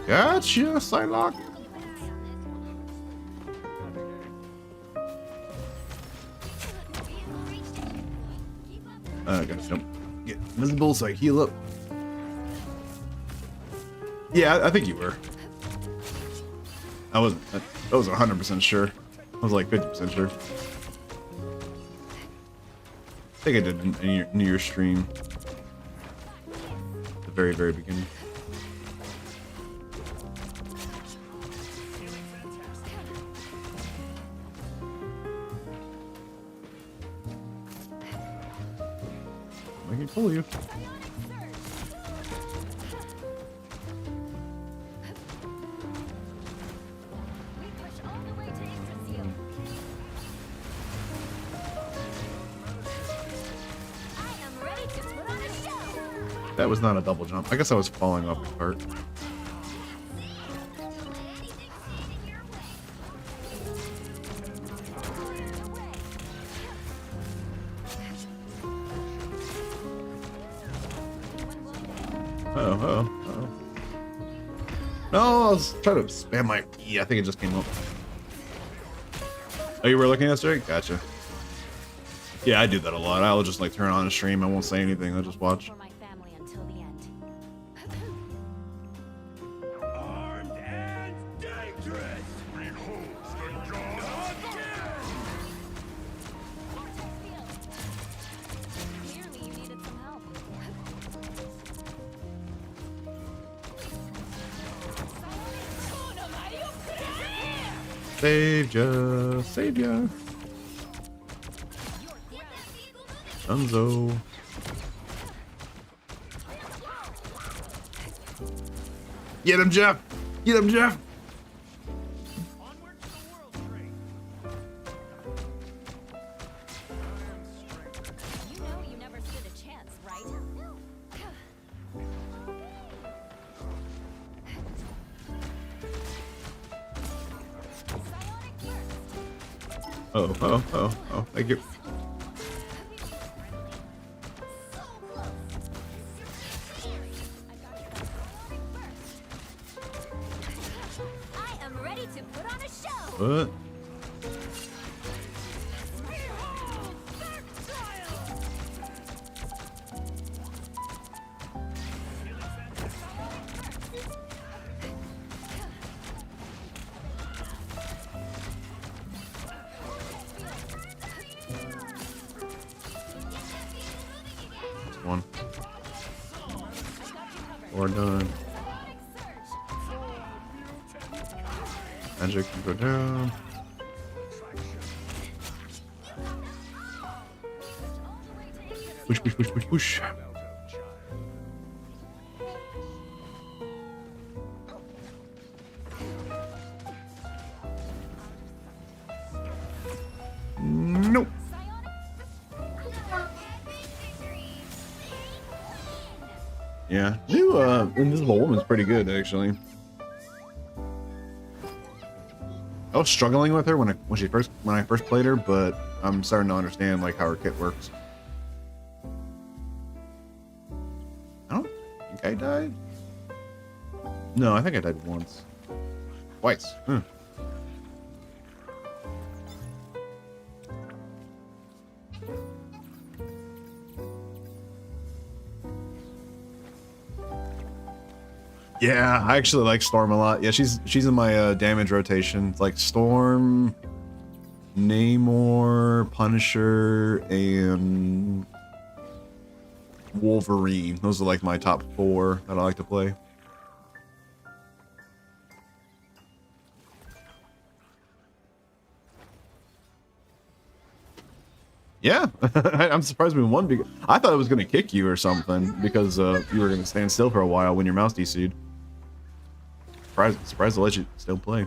Gotcha, Psylocke. I gotta jump. Get invisible so I heal up. Yeah, I think you were. I wasn't 100% sure. I was like 50% sure. I think I did a New Year's stream. At the very, very beginning. I can pull you. That was not a double jump. I guess I was falling off the cart. Oh. No, I was trying to spam my E. I think it just came up. Oh, you were looking at straight? Gotcha. Yeah, I do that a lot. I'll just like turn on a stream. I won't say anything. I'll just watch. For my family until the end. Armed and dangerous. Behold the god of death. Clearly you needed some help. Saved ya. Saved ya. Dunzo. Get him, Jeff. Get him, Jeff. Onward to the world trade. You know you never stood a chance, right? Oh. Thank you. I am ready to put on a show. What? One. We're done. Magic can go down. Push. Nope. Yeah, new Invisible Woman's pretty good actually. I was struggling with her when I first played her, but I'm starting to understand like how her kit works. I don't think I died. No, I think I died once. Twice. Yeah, I actually like Storm a lot. Yeah, she's in my damage rotation. It's like Storm, Namor, Punisher, and Wolverine. Those are like my top 4 that I like to play. Yeah, I'm surprised we won because I thought it was gonna kick you or something because you were gonna stand still for a while when your mouse DC'd. Surprised to let you still play.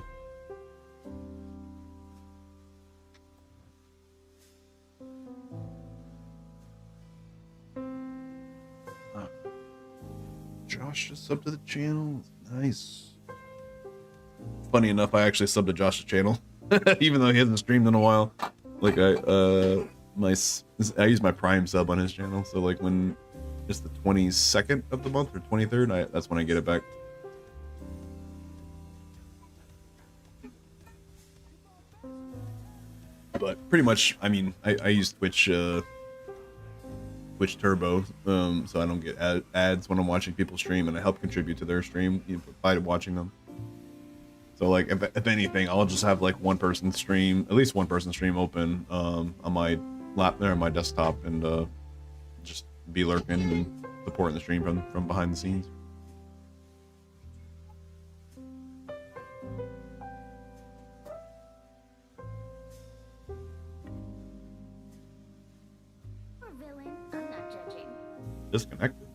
Josh just subbed to the channel. Nice. Funny enough, I actually subbed to Josh's channel, even though he hasn't streamed in a while. Like I use my Prime sub on his channel, so like when it's the 22nd of the month or 23rd, that's when I get it back. But pretty much, I mean, I use Twitch Turbo, so I don't get ads when I'm watching people stream, and I help contribute to their stream by watching them. So like, if anything, I'll just have like one person stream, at least one person stream open on my my desktop, and just be lurking and supporting the stream from behind the scenes. Poor villain. I'm not judging. Disconnected.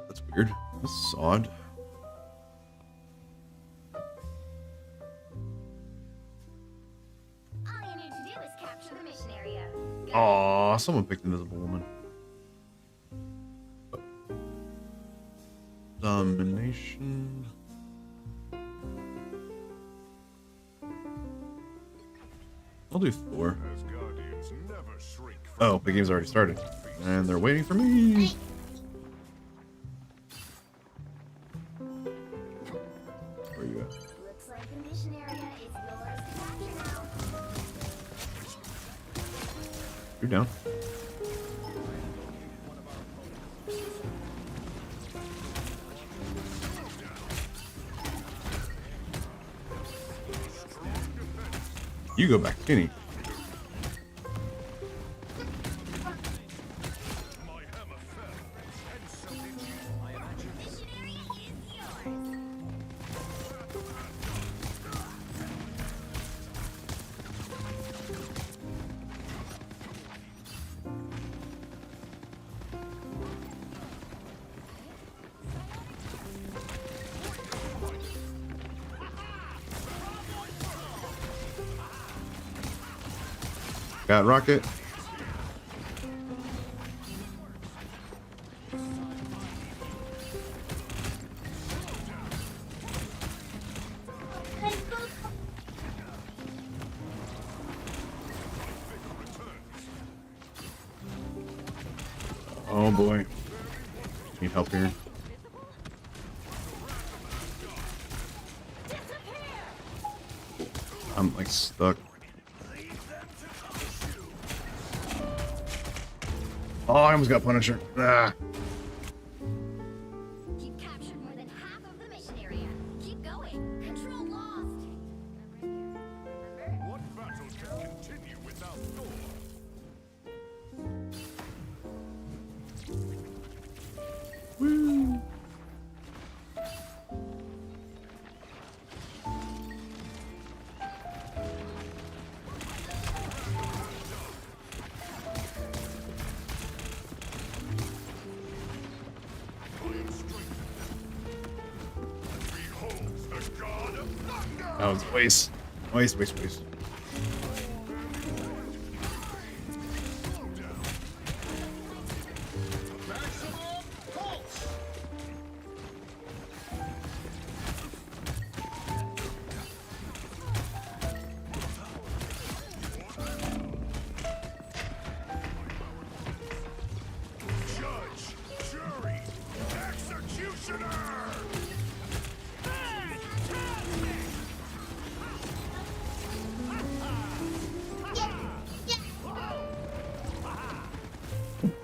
That's weird. That's odd. All you need to do is capture the mission area. Go. Aw, someone picked Invisible Woman. Domination. I'll do 4. Asgardians never shrink from Oh, the game's already started. And they're waiting for me. Where are you at? Looks like the mission area is yours to capture now. You're down. You go back, Kenny. my hammer fell, and so did you. Mission area is yours. Got Rocket. Oh boy. Need help here. I'm like stuck. Oh, I almost got Punisher. Ah. You've captured more than half of the mission area. Keep going. Control lost. Remember? What battle can continue without Thor? Woo. Behold the god of thunder! That was waste. Waste. Maximum pulse!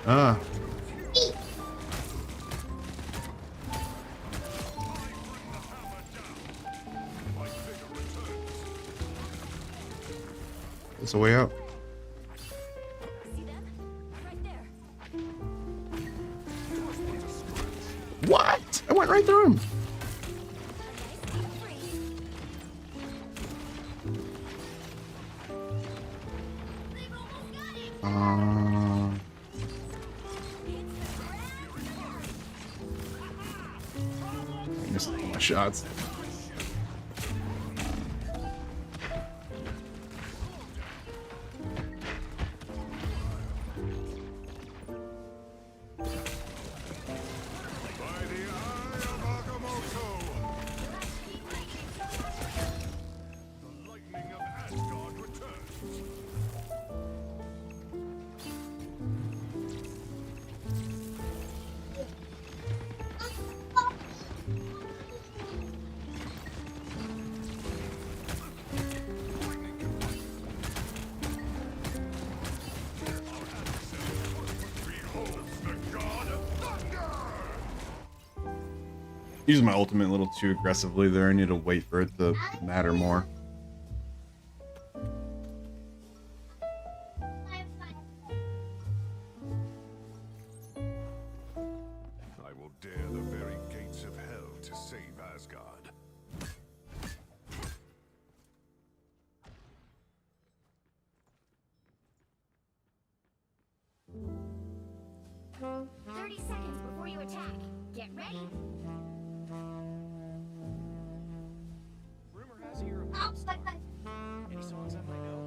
Ah. It's a way out. See them? Right there. What? I went right through him. A nice deep freeze. They've almost got it. It's the I missed all my shots. The lightning of Asgard returns. Beholds the god of thunder! Using my ultimate a little too aggressively there. I need to wait for it to matter more. I will dare the very gates of hell to save Asgard. freeze. 30 seconds before you attack. Get ready. Rumor has it you're a post. Any songs I might know?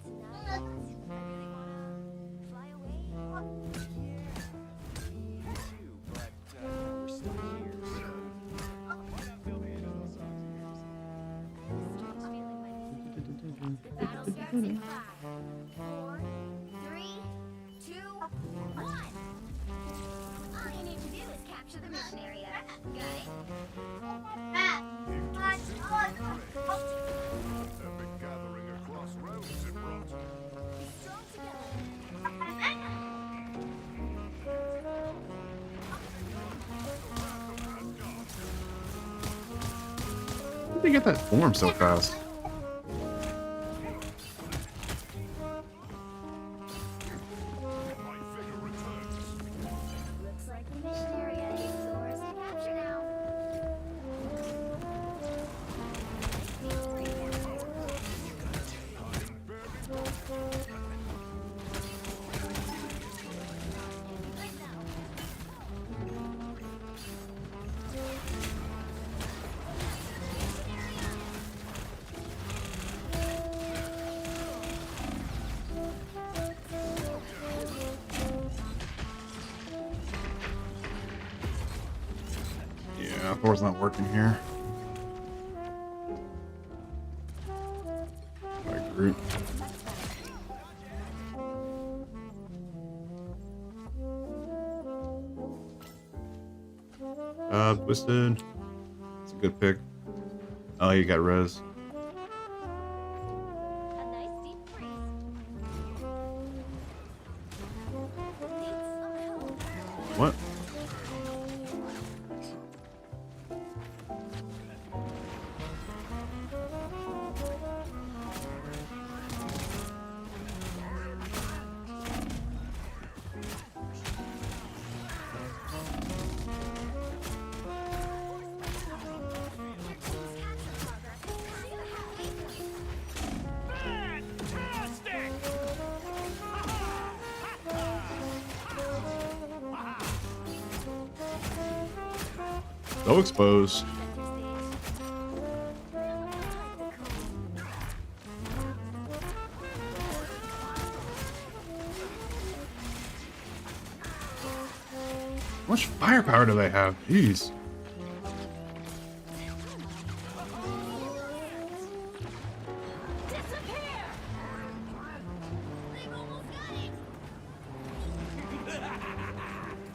Tonight, I really wanna fly away. Yeah, me too, but we're still here, so why not fill me in on those songs of yours? Strange feeling my visiting. The battle starts in 5, 4, 3, 2, 1. All you need to do is capture the mission area. Got it? Epic gathering across realms it brought. Be strong together. How did they get that form so fast? My vigor returns. Looks like the mission area is yours to capture now. Yeah, Thor's not working here. Alright, Groot. Twisted. It's a good pick. Oh, you got Rez. A nice deep freeze. Need some help. What? Your team's had some progress. You have 8 points. So exposed. How much firepower do they have? Jeez. Disappear! They've almost got it!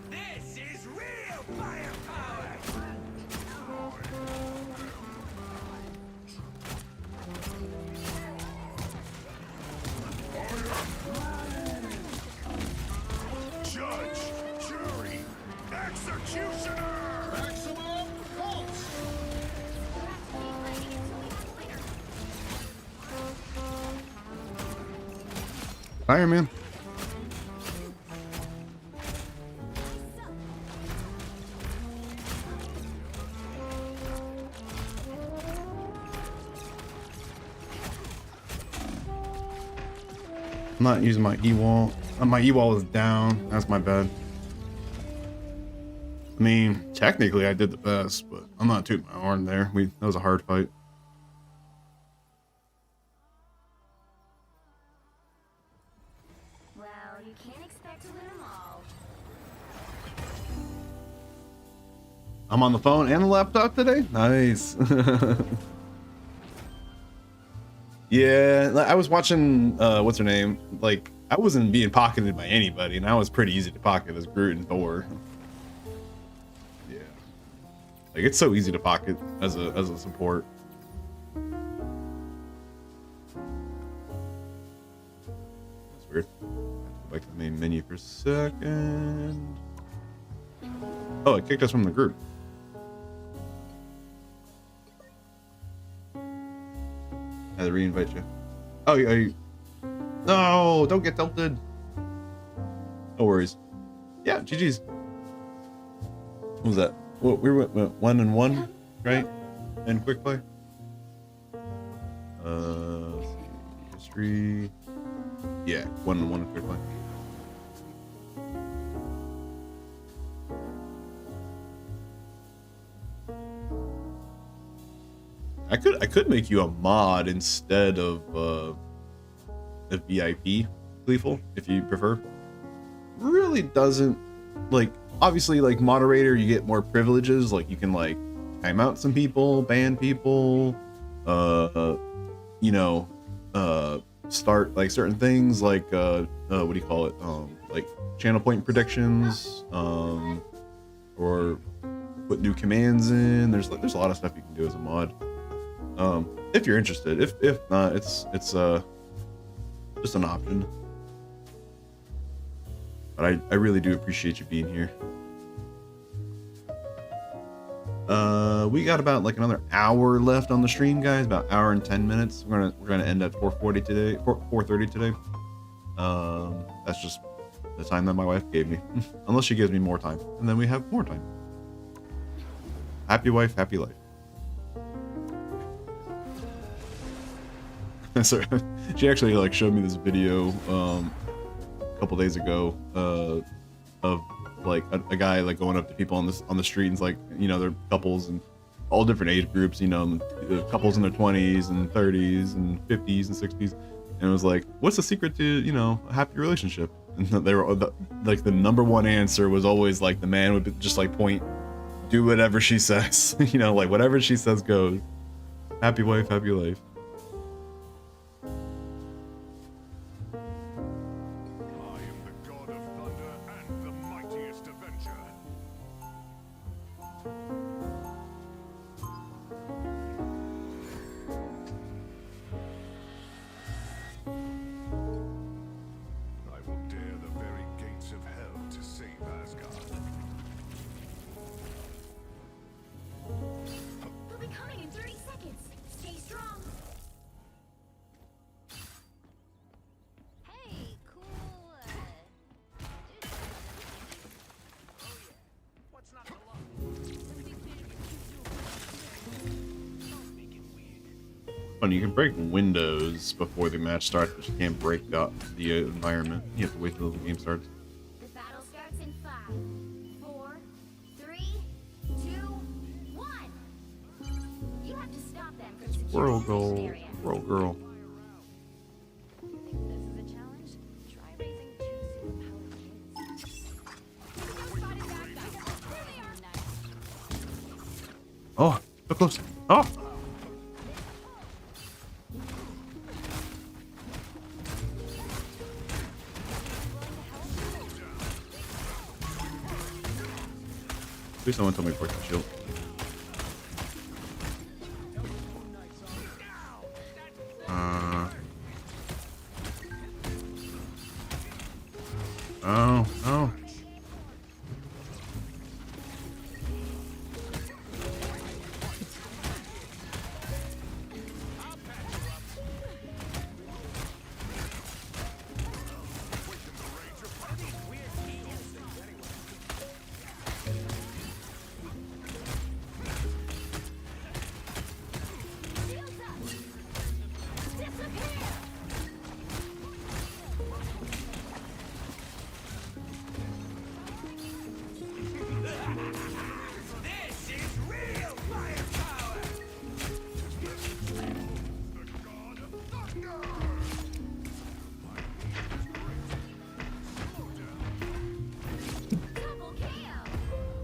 This is real firepower! Just Iron Man. I'm not using my E-wall. My E-wall is down. That's my bad. I mean, technically I did the best, but I'm not tooting my horn there. That was a hard fight. Well, you can't expect to win them all. I'm on the phone and the laptop today. Nice. Yeah, I was watching, what's her name? Like, I wasn't being pocketed by anybody, and I was pretty easy to pocket as Groot and Thor. Yeah. Like, it's so easy to pocket as a support. That's weird. Go back to the main menu for a second. Oh, it kicked us from the group. I had to re-invite you. Oh, you... No, don't get tilted. No worries. Yeah, GG's. What was that? Well, we went 1-1, right? And quick play. Let's see. History. Yeah, 1-1 in quick play. I could make you a mod instead of a VIP Gleeful, if you prefer. Really doesn't, like, obviously, like, moderator, you get more privileges, like you can like time out some people, ban people, you know, start like certain things like what do you call it, like channel point predictions, or put new commands in. There's a lot of stuff you can do as a mod. If you're interested. If not, it's just an option. But I really do appreciate you being here. We got about like another hour left on the stream, guys. About an hour and 10 minutes. We're gonna end at 4:40 today, 4:30 today. That's just the time that my wife gave me. Unless she gives me more time, and then we have more time. Happy wife, happy life. So she actually like showed me this video a couple days ago of like a guy like going up to people on the street, and like, you know, they're couples and all different age groups, you know, couples in their 20s and 30s and 50s and 60s, and it was like, what's the secret to, you know, a happy relationship? And they were like, the number one answer was always like, the man would just like point, do whatever she says. You know, like whatever she says goes. Happy wife, happy life. You can break windows before the match starts, but you can't break the environment. You have to wait till the game starts. The battle starts in 5, 4, 3, 2, 1. You have to stop them from securing Squirrel the goal, mission area. squirrel girl. Think this is a challenge? Try raising 2 superpowered kids. Oh, so close. Oh! Please someone tell me to break the shield. Oh, oh.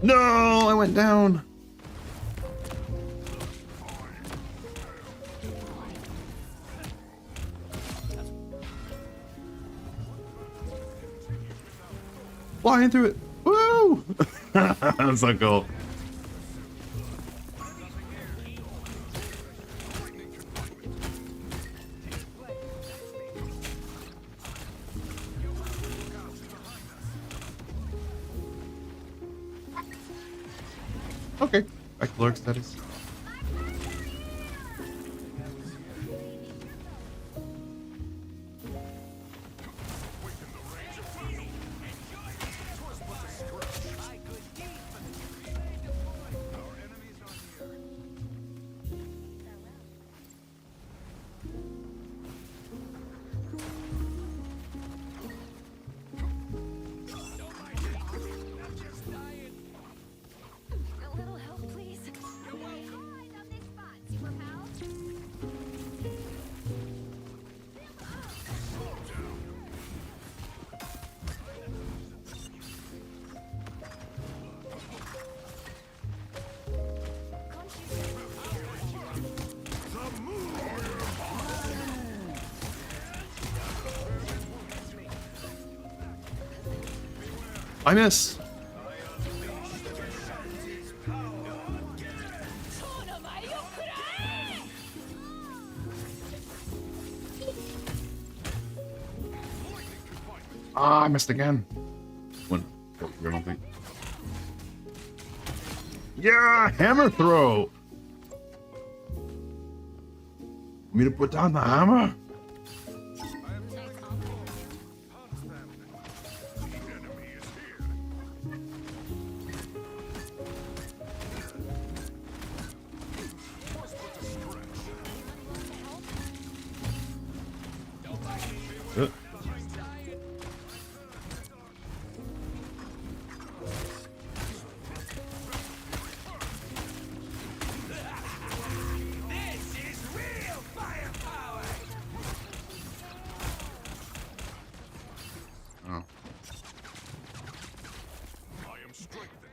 No, I went down. Flying through it. Woo! That's so cool. Okay, back to Lurk status. A little help, please. Eyes on this spot, Super Pal. I miss. Ah, I missed again. One, I don't think. Yeah, hammer throw. Want me to put down the hammer? Uh. Oh. I am strengthened.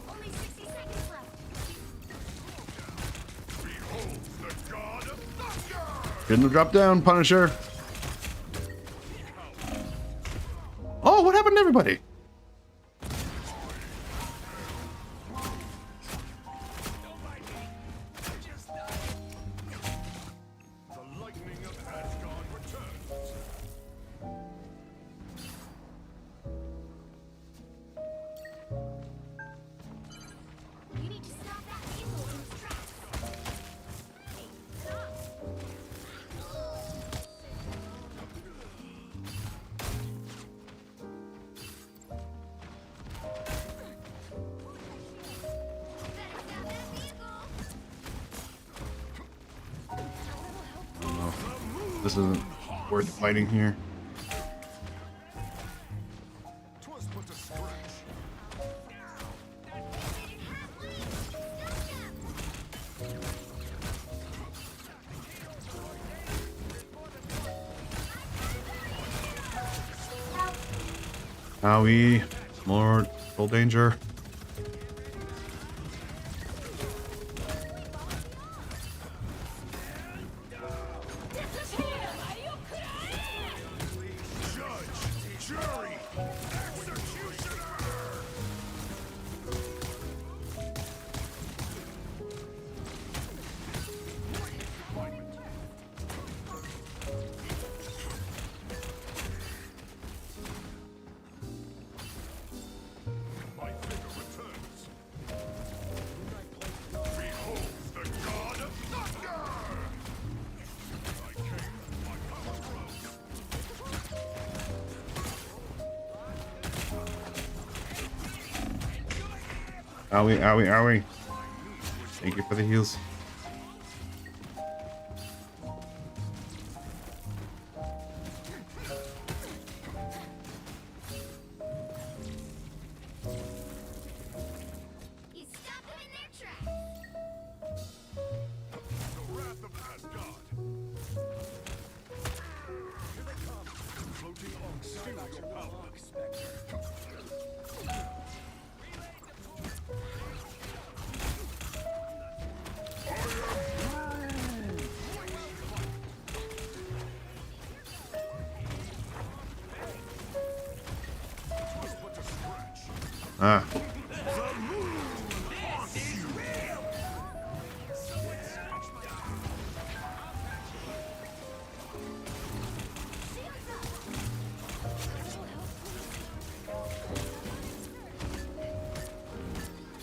Only 60 seconds left. Behold the god of thunder! Shouldn't have dropped down, Punisher. Oh, what happened to everybody? The lightning of Asgard returns. You need to stop that vehicle in its tracks. Hey, stop. Better stop that vehicle. This isn't worth fighting here. Twas but a scratch. Owie. More full danger. Judge, jury, executioner! My vigor returns. Behold the god of thunder! I came, my power grows. Owie, owie, owie. Thank you for the heals. You stop them in their tracks. The wrath of Asgard. Here they come, floating on steel your power. Ah.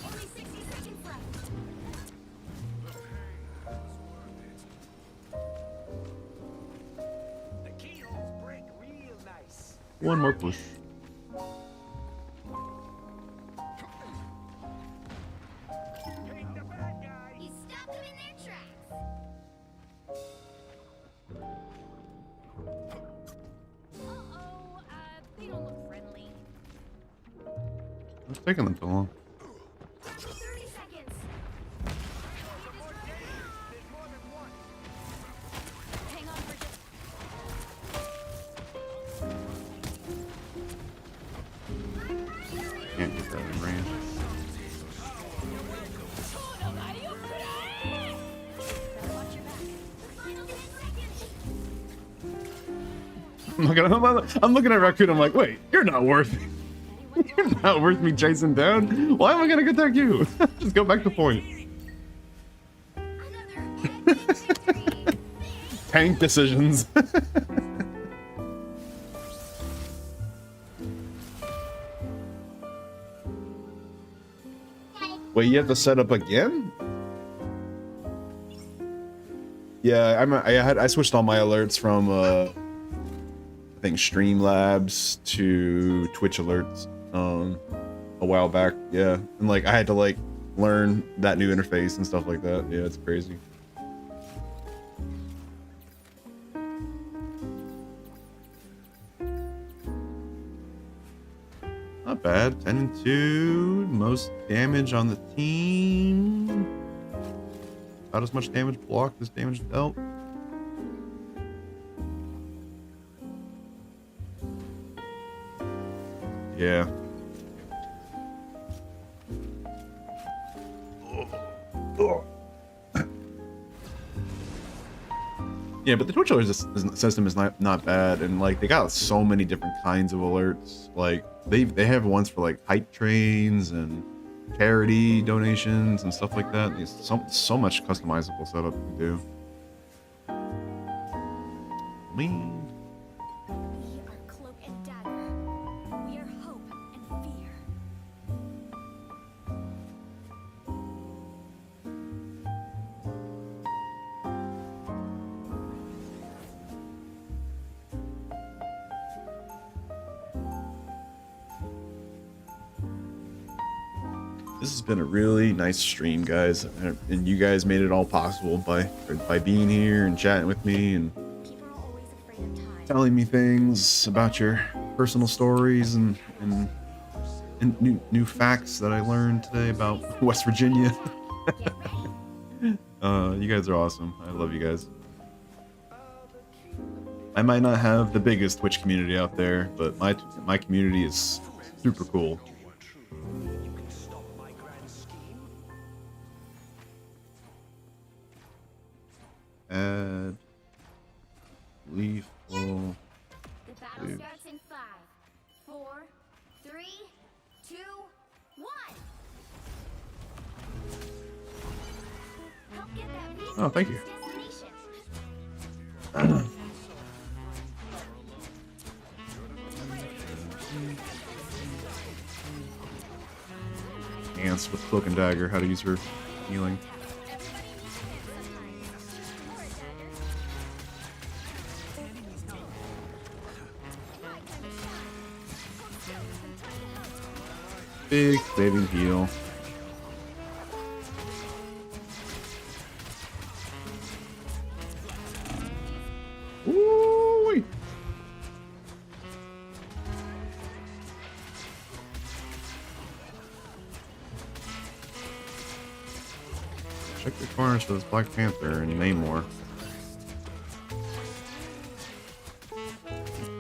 Only 60 seconds left. The keyholes break real nice. One more push. Take the bad guy. You stopped them in their tracks. Uh-oh, they don't look friendly. It's taking them too long. 30 seconds. There's more than one. Hang on for just... Can't get that in range. Better watch your back. The final 10 seconds. I'm looking at Raccoon. I'm like, wait, you're not worth it. You're not worth me chasing down. Why am I gonna attack you? Just go back to point. Another epic victory. Tank decisions. Wait, you have to set up again? Yeah, I switched all my alerts from I think Streamlabs to Twitch alerts a while back. Yeah, and like I had to like learn that new interface and stuff like that. Yeah, it's crazy. Not bad. 10 and 2. Most damage on the team. About as much damage blocked as damage dealt. Yeah. Yeah, but the Twitch alerts system is not bad, and like they got so many different kinds of alerts. Like they have ones for like hype trains and charity donations and stuff like that. There's so much customizable setup to do. Me. We are Cloak and Dagger. We are hope and fear. This has been a really nice stream, guys, and you guys made it all possible by being here and chatting with me and People are always afraid of time. telling me things about your personal stories and new facts that I learned today about West Virginia. Get ready. You guys are awesome. I love you guys. I might not have the biggest Twitch community out there, but my community is super cool. You can stop my grand scheme. Add lethal. The battle Dude. starts in 5, 4, 3, 2, 1. Help get that vehicle Oh, thank to you. its destination. Ants with Cloak and Dagger, how to use her healing. Everybody needs to dance sometimes. Or a dagger. Right, time to shine. Hold still, and tighten up. Big saving heal. Ooh-wee. Check your corners for this Black Panther and Namor.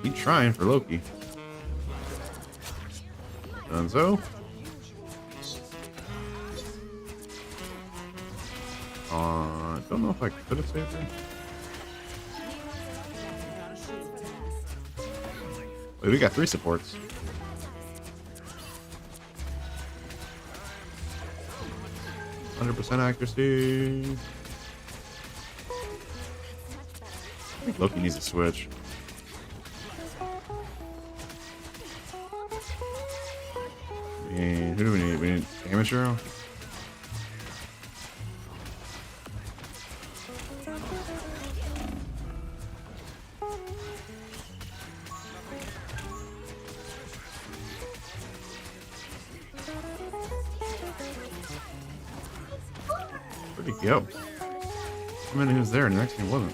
Keep trying for Loki. Dunzo. I don't know if I could have saved her. Wait, we got 3 supports. 100% accuracy. I think Loki needs a switch. And who do we need? We need damage arrow. Where'd he go? I mean, he was there, and the next thing he wasn't.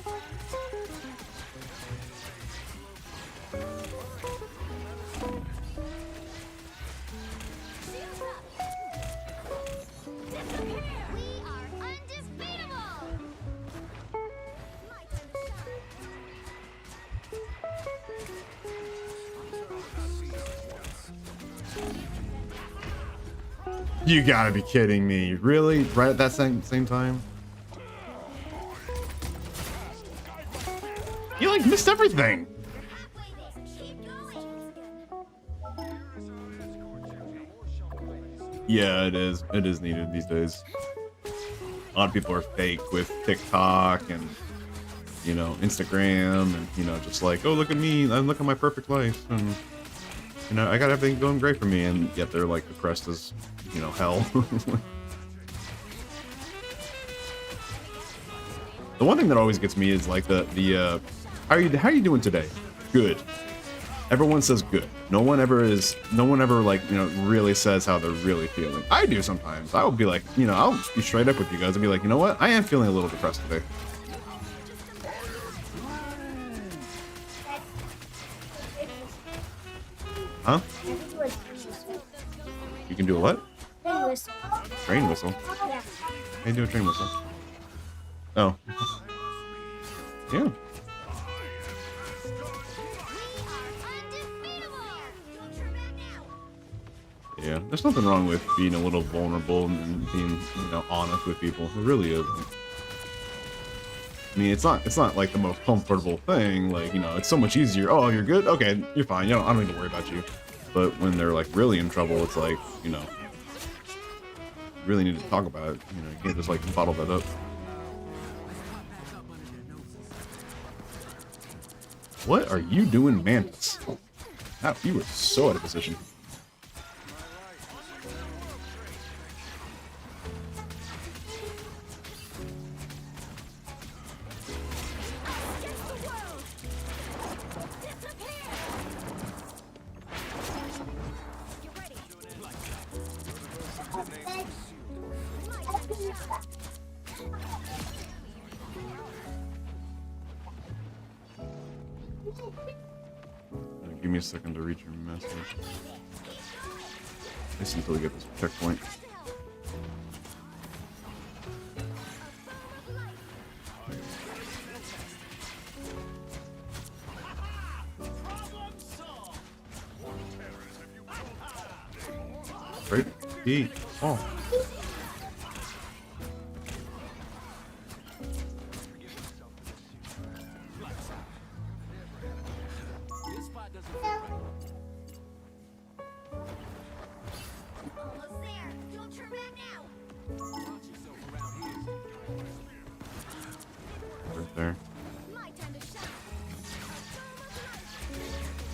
You gotta be kidding me. Really? Right at that same time? You like missed everything. Yeah, it is. It is needed these days. A lot of people are fake with TikTok and, you know, Instagram and, you know, just like, oh, look at me. I'm looking at my perfect life. And, you know, I got everything going great for me. And yet they're like depressed as, you know, hell. The one thing that always gets me is like the how are you doing today? Good. Everyone says good. No one ever like, you know, really says how they're really feeling. I do sometimes. I will be like, you know, I'll be straight up with you guys and be like, you know what? I am feeling a little depressed today. Huh? You can do a what? Train whistle. Yeah. How you do a train whistle? Oh. Yeah. Yeah, there's nothing wrong with being a little vulnerable and being, you know, honest with people. It really isn't. I mean, it's not like the most comfortable thing. Like, you know, it's so much easier. Oh, you're good? Okay, you're fine. You know, I don't need to worry about you. But when they're like really in trouble, it's like, you know, you really need to talk about it. You know, you can't just like bottle that up. What are you doing, Mantis? Wow, you were so out of position. Give me a second to read your message. Just until we get this checkpoint. Great. E. Oh. There.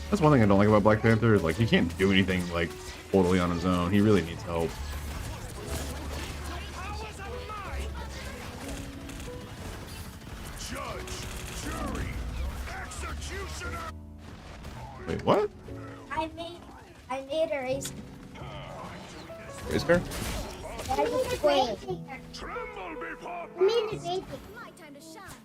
That's one thing I don't like about Black Panther is like he can't do anything like totally on his own. He really needs help. Wait, what? I made a race. Race car? I made a baby. My time to shine.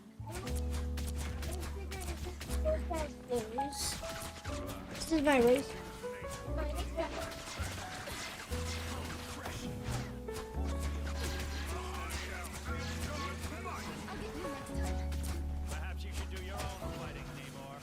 This is my race. Perhaps you should do your own fighting, Namor.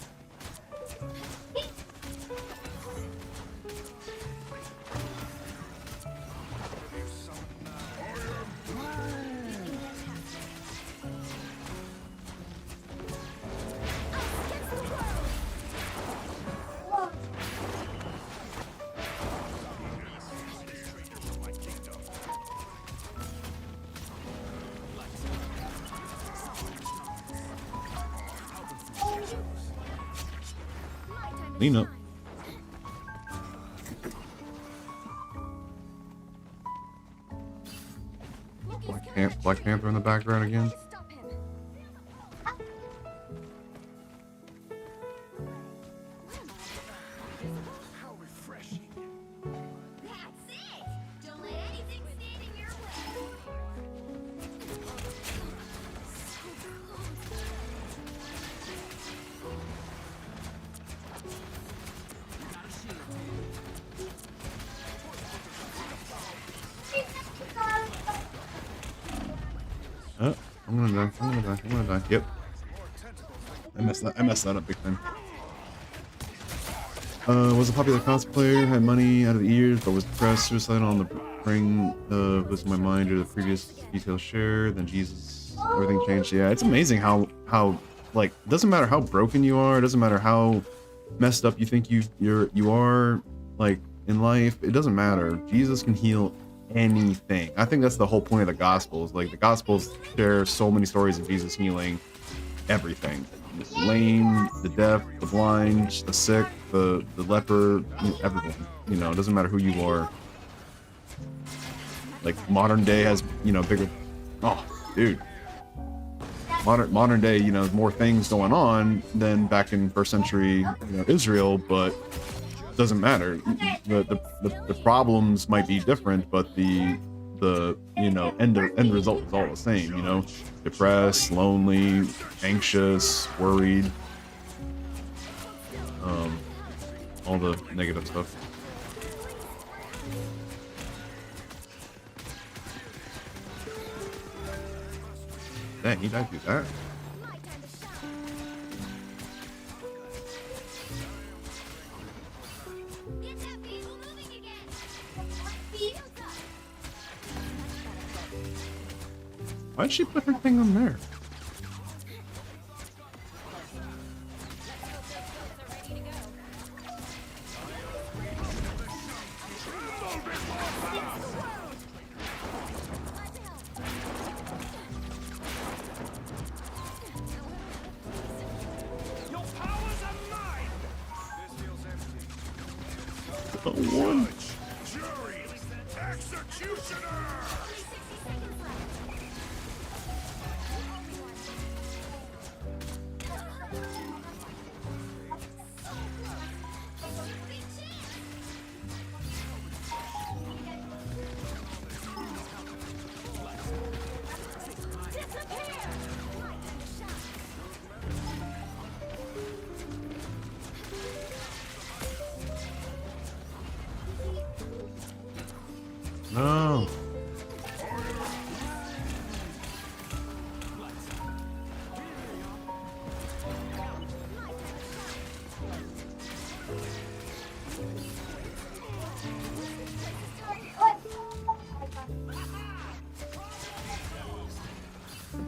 Clean up. Black Panther in the background again. Stop him. How refreshing. That's it. Don't let anything stand in your way. Oh, I'm gonna die. I'm gonna die. I'm gonna die. Yep. I messed that up big time. Was a popular cosplayer, had money out of the ears, but was depressed, suicidal on the bring was my mind or the previous details shared. Then Jesus, everything changed. Yeah, it's amazing how like it doesn't matter how broken you are, it doesn't matter how messed up you think you are like in life. It doesn't matter. Jesus can heal anything. I think that's the whole point of the Gospels. Like the Gospels share so many stories of Jesus healing everything. The lame, the deaf, the blind, the sick, the leper, everyone. You know, it doesn't matter who you are. Like modern day has, you know, bigger. Oh, dude. Modern day, you know, more things going on than back in first century, you know, Israel, but it doesn't matter. The problems might be different, but the you know end result is all the same. You know, depressed, lonely, anxious, worried, all the negative stuff. Dang, he died through that. My time to shine. Get that vehicle moving again. Wheels up. Why'd she put her thing on there? Your powers are mine! This feels empty. One. Jury! Executioner! 60 seconds left. Big chance. Disappear. My time to shine. No.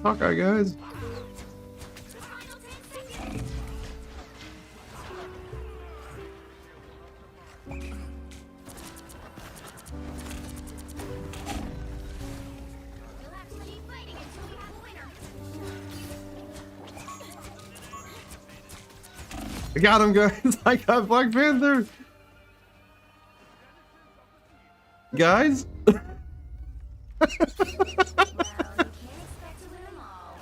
Hawkeye, guys. Final 10 seconds. You'll have to keep fighting until we have a winner. I got him, guys. I got Black Panther. Guys. Well, you can't expect to win them all.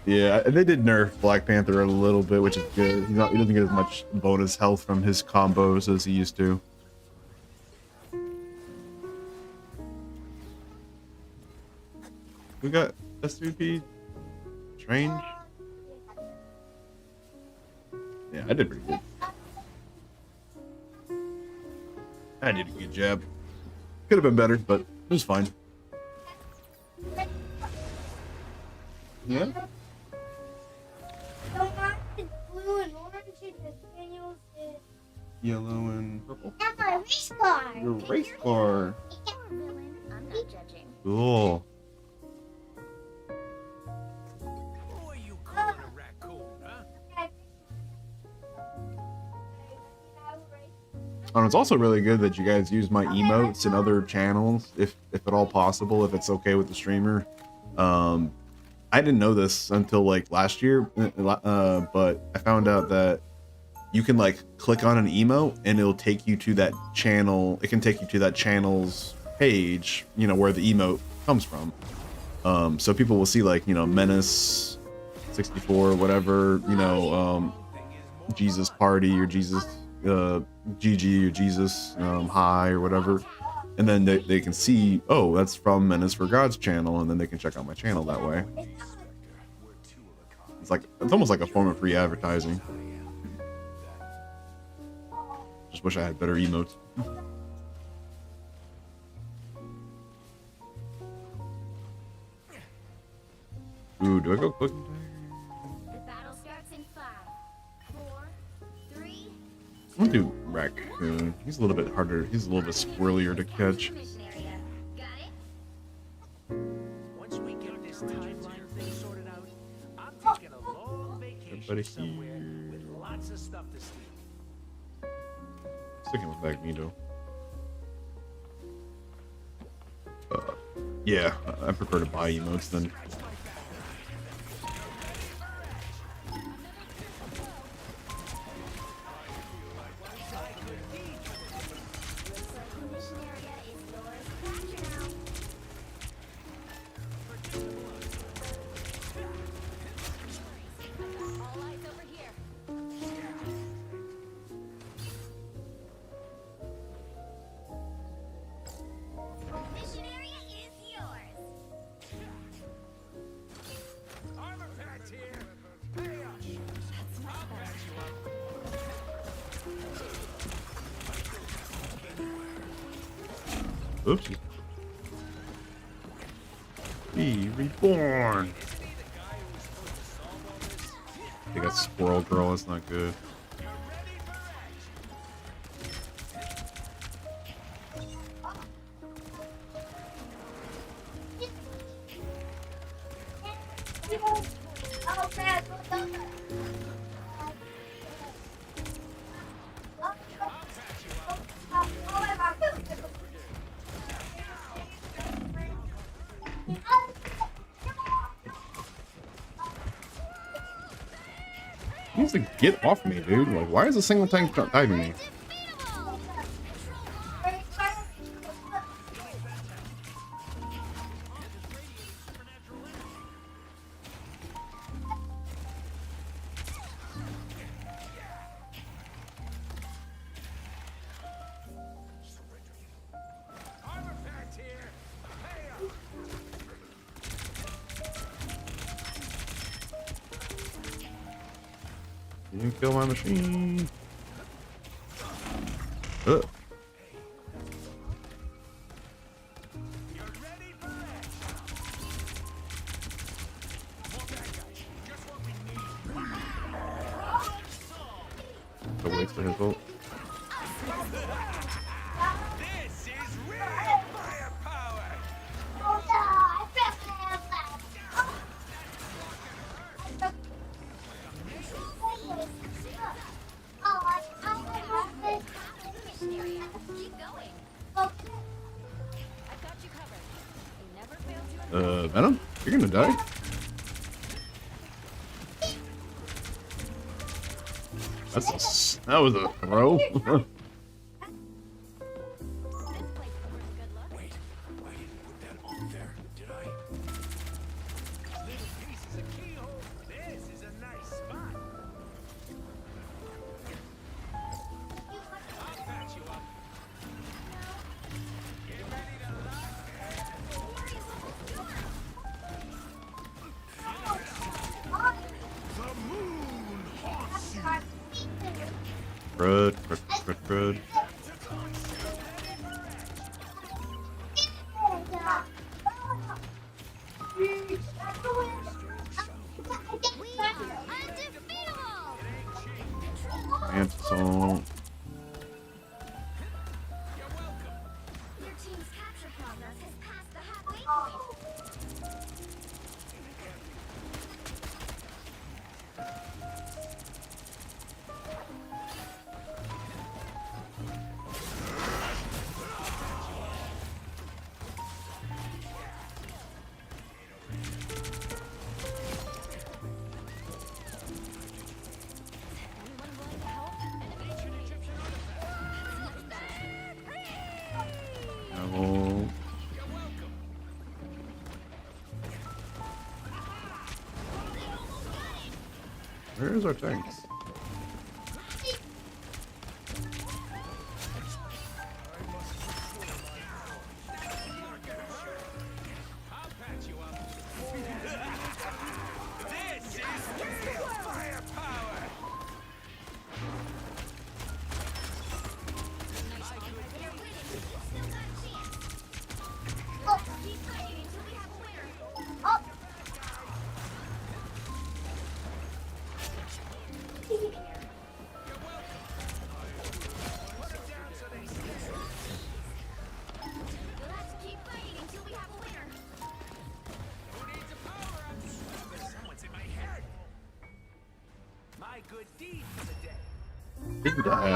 Yeah, they did nerf Black Panther a little bit, which is good. He doesn't get as much bonus health from his combos as he used to. We got SVP Strange. Yeah, I did pretty good. I did a good job. Could have been better, but it was fine. Yeah. So mine is blue and orange, and Daniel's is Yellow and purple. and my race car. Your race car. Poor villain. I'm not judging. Cool. Who are you calling a raccoon, huh? And it's also really good that you guys use my emotes in other channels, if at all possible, if it's okay with the streamer. I didn't know this until like last year, but I found out that you can like click on an emote and it'll take you to that channel. It can take you to that channel's page, you know, where the emote comes from. So people will see like, you know, Menace 64, whatever, you know, Jesus Party or Jesus GG or Jesus High or whatever. And then they can see, oh, that's from Menace for God's channel, and then they can check out my channel that way. It's almost like a form of free advertising. Just wish I had better emotes. Ooh, do I go quick? The battle starts in 5, 4, 3. I'm gonna do Raccoon. He's a little bit harder. He's a little bit squirrelier to catch. Mission area. Got it? Once we get this timeline thing sorted out, I'm taking a long vacation Everybody somewhere here. with lots of stuff to steal. Sticking with Magneto. Yeah, I prefer to buy emotes than. Mission area is yours. Capture now. All eyes over here. Mission area is yours. Armor patch here. Hey, I'll patch you up. Oopsie. Be reborn. They got Squirrel Girl. That's not good. Oh, man. He needs to get off me, dude. Like, why is a single tank diving me? Armor patch here. Hey, You didn't kill my machine. you're ready for action. More bad guys. Just what we need. The waste of his ult. This is real firepower. Oh, no. I pressed Mission area. Keep going. Oh, I've got you covered. You never fail to Venom? You're gonna die? That was a throw. This place covers a good look. Wait, I didn't put that on there, did I? Little pieces of keyhole. This is a nice spot. I'll patch you up. Get ready to lock The moon haunts you. Crud, crud, crud, crud. Cancel. Your team's capture progress has passed the halfway point. Where's our tank? Keep fighting until we have a winner. We'll have to keep fighting until we have a winner. Who needs a power-up? Someone's in my head. My good deed for the day. Didn't die. I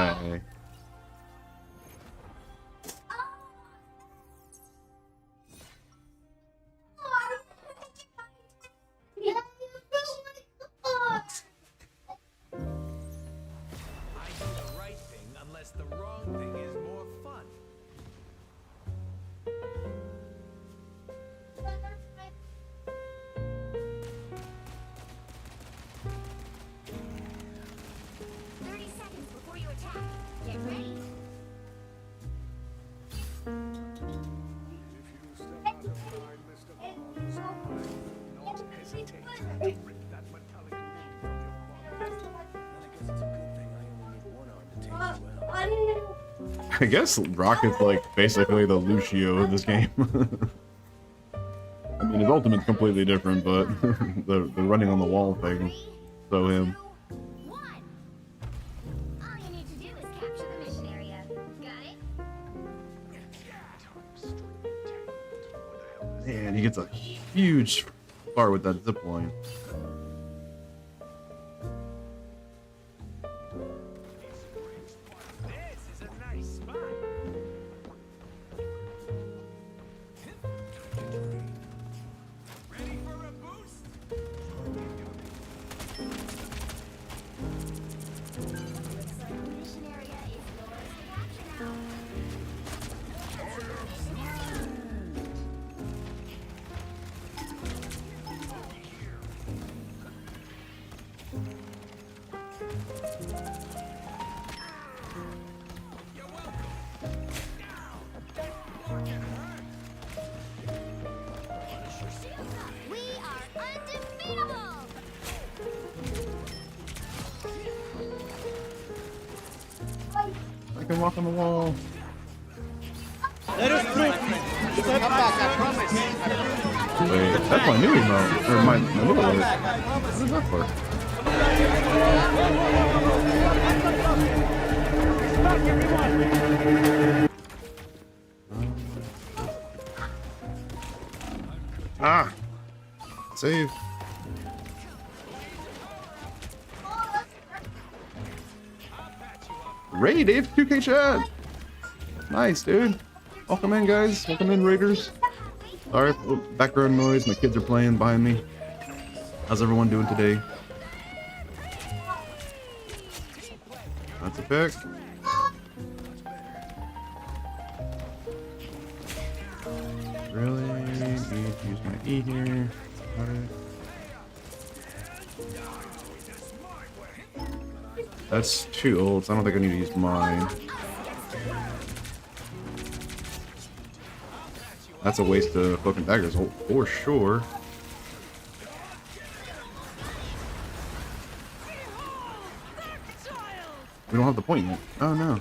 do the right thing unless the wrong thing is more fun. Thirty seconds before you attack. Get ready. If you step out of line, Mr. Barnes, I will not hesitate to rip that metallic ring from your body. I guess Rocket's like basically the Lucio of this game. I mean, his ultimate's completely different, but the running on the wall thing, so him. 2, 1. All you need to do is capture the mission area. Got it? Man, he gets a huge bar with that zip line. This is a nice spot. Ready for a boost? Looks like the mission area is yours to capture now. We are undefeatable! I can walk on the wall. Wait, that's my new emote, or my little one. What is that for? Ah! Save. Raid Dave 2K chat. Nice, dude. Welcome in, guys. Welcome in, Raiders. Sorry, background noise. My kids are playing behind me. How's everyone doing today? That's a pick. Really? Need to use my E here. Got it. That's too old, so I don't think I need to use mine. That's a waste of cloak and daggers, for sure. We don't have the point yet. Oh no.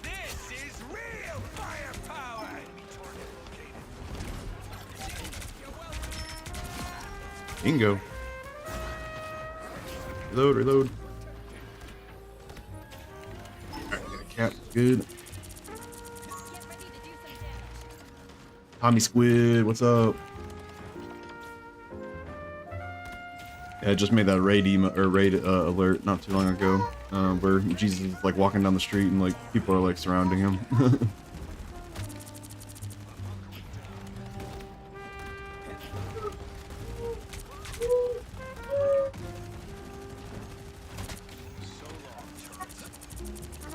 This is real firepower. Bingo. Reload, reload. Alright, got a cap. Good. Tommy Squid, what's up? Yeah, I just made that raid alert not too long ago, where Jesus is like walking down the street and like people are like surrounding him.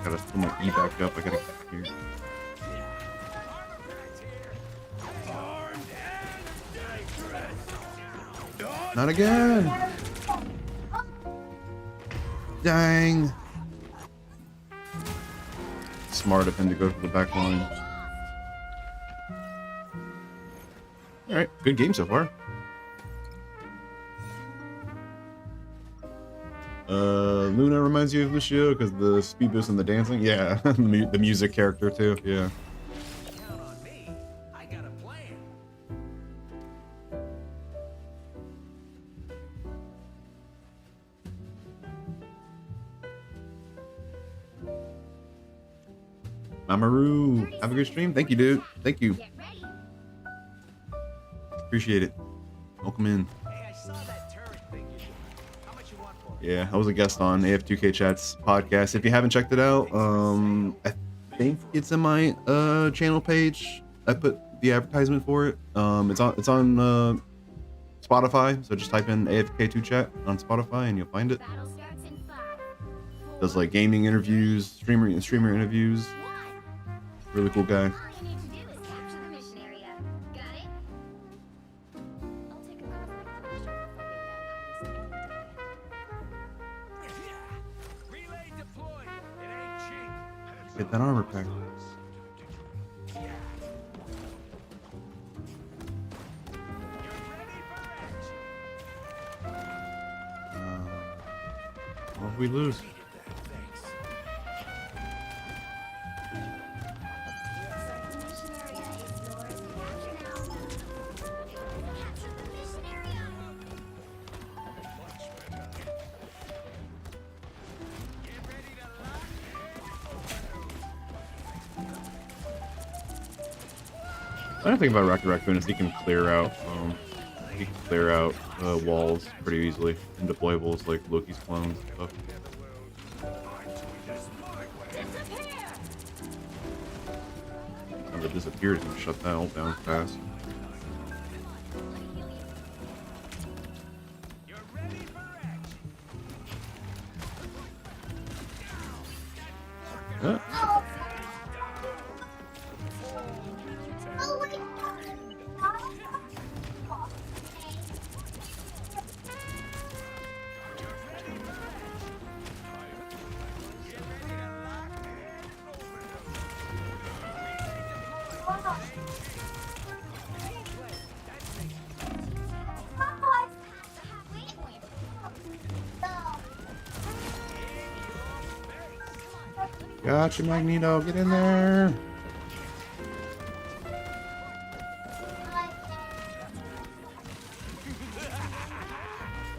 Gotta put my E back up. I gotta get here. Not again! Dang. Smart of him to go for the back line. Alright, good game so far. Luna reminds you of Lucio because the speed boost and the dancing. Yeah, the music character too. Yeah. Count on me. I got a plan. Mamoru, have a good stream. Thank you, dude. Thank you. Get ready. Appreciate it. Welcome in. Hey, I saw that turret thing you did. How much you want for it? Yeah, I was a guest on AF2K Chat's podcast. If you haven't checked it out, I think it's in my channel page. I put the advertisement for it. It's on Spotify, so just type in AFK2 Chat on Spotify and you'll find it. Battle starts in 5, 4, Does like gaming interviews, streamer interviews. 1. Really cool guy. All you need to do is capture the mission area. Got it? I'll take a cosmetic flash off the Relay deployed. It ain't cheap. Get that armor pack. What did we lose? The mission area is yours to capture now. Capture the mission area. Get ready to lock The other thing about Rocket Raccoon is he can clear out walls pretty easily and deployables like Loki's clones and stuff. If it disappears, you can shut that all down fast. You're ready for action. Yeah. Gotcha, Magneto. Get in there.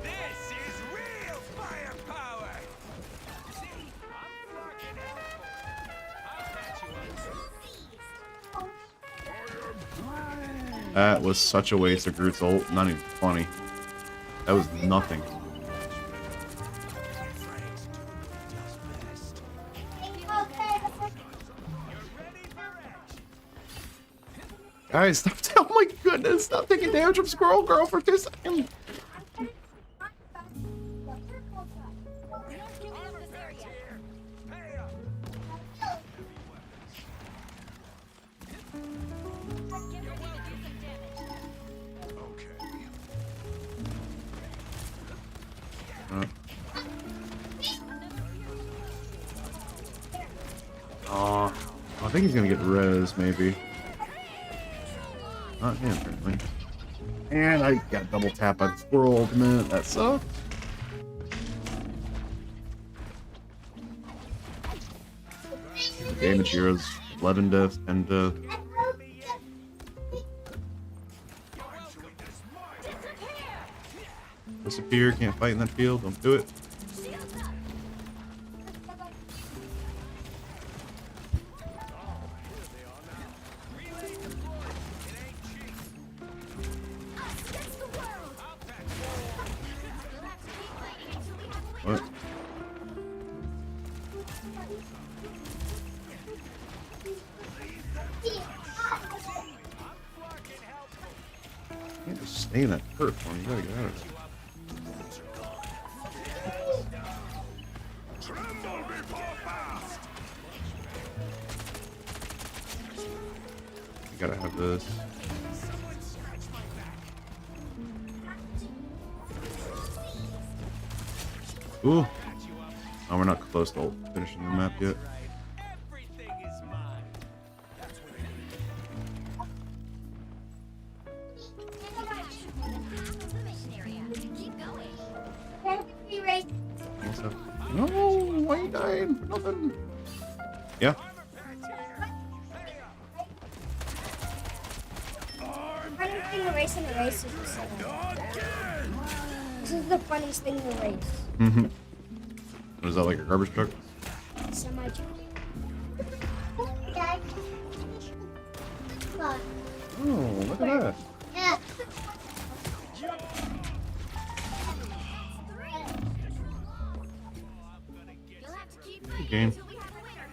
This is real firepower. See, I'm fucking helpful. I'll catch you up. That was such a waste of Groot's ult. Not even funny. That was nothing. Guys, stop! Oh my goodness! Stop taking damage from Squirrel Girl for 2 seconds. I think he's gonna get res, maybe. Not him, apparently. And I got double tap by the Squirrel ultimate. That sucked. The damage here is 11 deaths, 10 deaths. Disappear, can't fight in that field. Don't do it. What? You can't just stay in that turret for me. You gotta get out of there. You gotta have this. Ooh. Oh, we're not close to finishing the map yet. Everything is mine. That's what The mission area. Keep going. Perfectly race. What's up? No, why are you dying for nothing? Yeah. Funniest thing to race in a race is the setup. This is the funniest thing to race. Mm-hmm. What is that, like a garbage truck? Semi truck. Oh, look at that. Yeah. You'll have to keep Good fighting game. until we have a winner.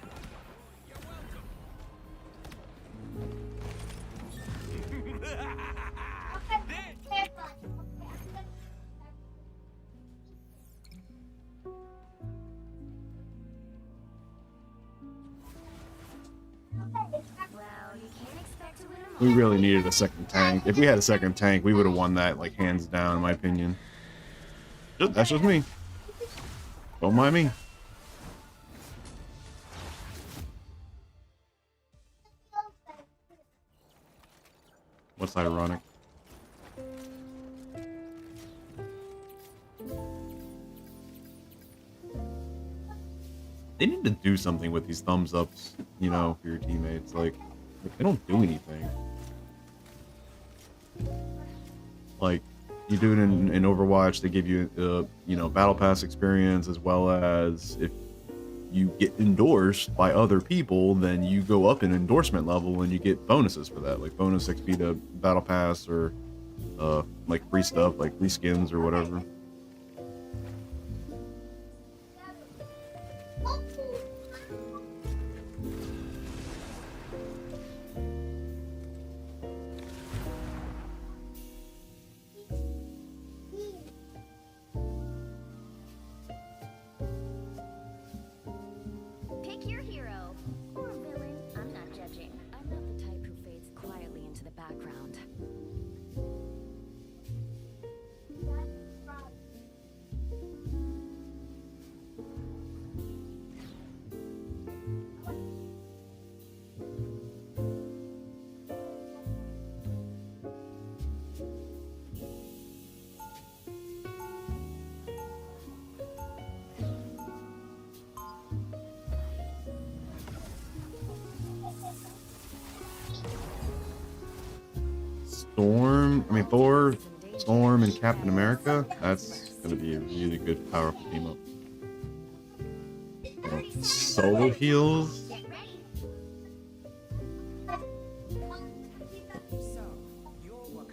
Well, you can't expect to win them all. We really needed a second tank. If we had a second tank, we would have won that, like, hands down, in my opinion. That's just me. Don't mind me. What's ironic? They need to do something with these thumbs ups, you know, for your teammates. Like they don't do anything. Like, you do it in Overwatch, they give you, you know, Battle Pass experience, as well as if you get endorsed by other people, then you go up in endorsement level and you get bonuses for that, like bonus XP to Battle Pass, or like free stuff, like free skins or whatever. Pick your hero or villain. I'm not judging. I'm not the type who fades quietly into the background. Thor, Storm, and Captain America. That's gonna be a really good, powerful team up. Solo heals. Get ready.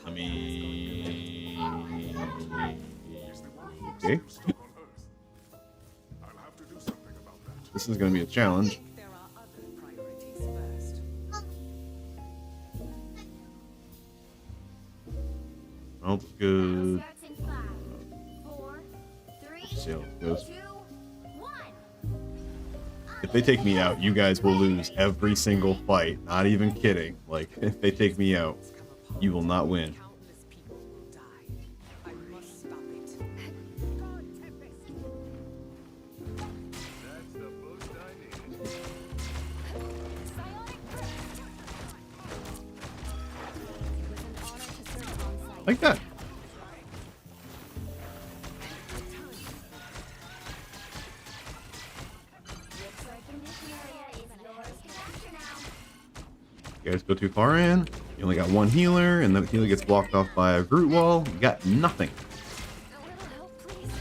I mean, okay. I'll have to do something about that. This is gonna be a challenge. There are other priorities first. Oh, it's good. Starts in 5, 4, 3, See how it goes. 2, 1. If they take me out, you guys will lose every single fight. Not even kidding. Like, if they take me out, you will not win. Countless people will die. I must stop it. That's the boost I needed. Psionic burst. It was an honor to serve alongside Like that. Looks like the mission area is yours to capture now. You guys go too far in. You only got one healer, and the healer gets blocked off by a Groot wall. You got nothing. A little help, please.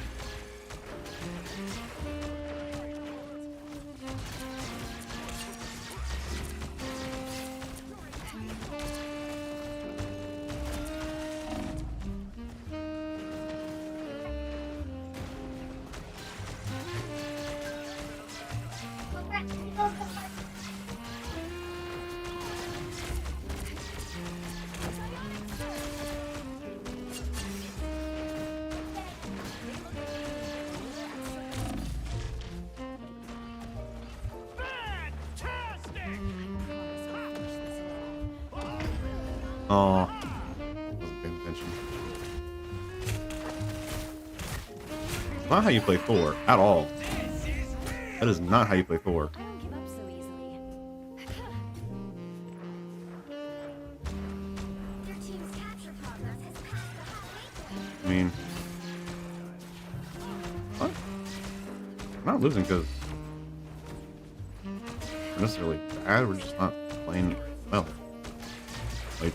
Oh, wasn't paying attention. It's not how you play Thor at all. This is That is not how you play Thor. I don't give up so easily. Your team's capture progress has passed the halfway point. I mean, what? We're not losing because we're necessarily bad. We're just not playing well. Like,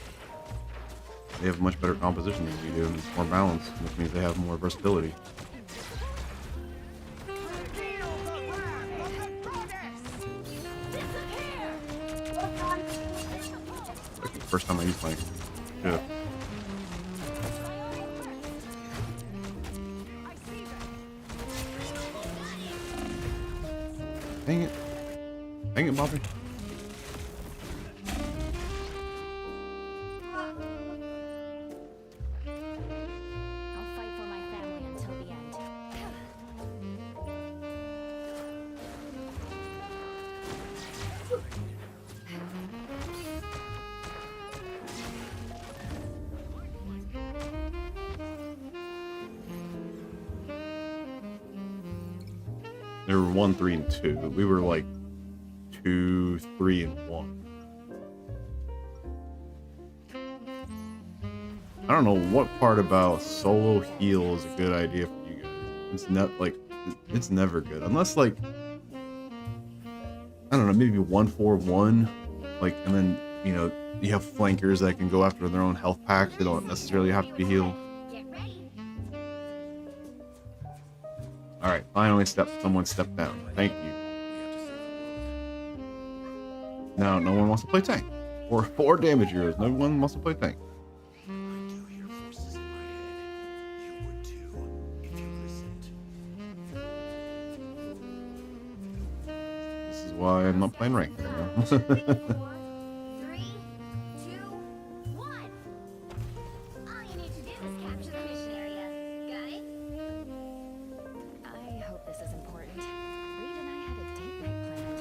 they have much better composition than we do, and more balance, which means they have more versatility. Like the first time I used my ship. Dang it. Dang it, Bobby. I'll fight for my family until the end. They were 1, 3, and 2. We were like 2, 3, and 1. I don't know what part about solo heal is a good idea for you guys. It's not like it's never good unless like I don't know, maybe 1-4-1, like, and then you know you have flankers that can go after their own health packs. They don't necessarily have to be healed. Get ready. All right, finally, someone stepped down. Thank you. Now, no one wants to play tank or 4 damage heroes. No one wants to play tank. This is why I'm not playing ranked anymore. 4, 3, 2, 1. All you need to do is capture the mission area. Got it? I hope this is important. Reed and I had a date night planned.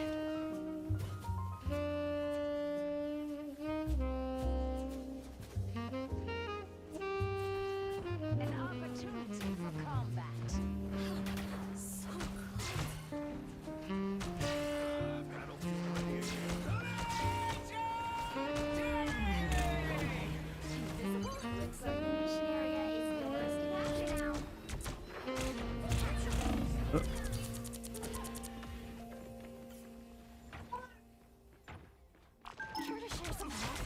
An opportunity for combat. So looks like the mission area is yours to capture now. Care to share some help?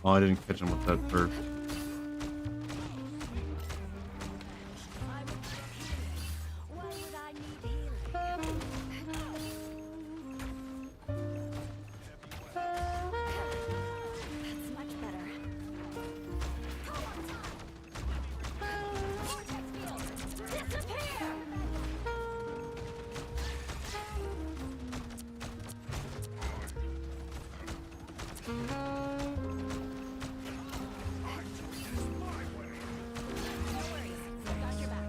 Oh, I didn't catch him with that first. Why would I need healing? That's much better. Vortex field, disappear! No worries, I got your back.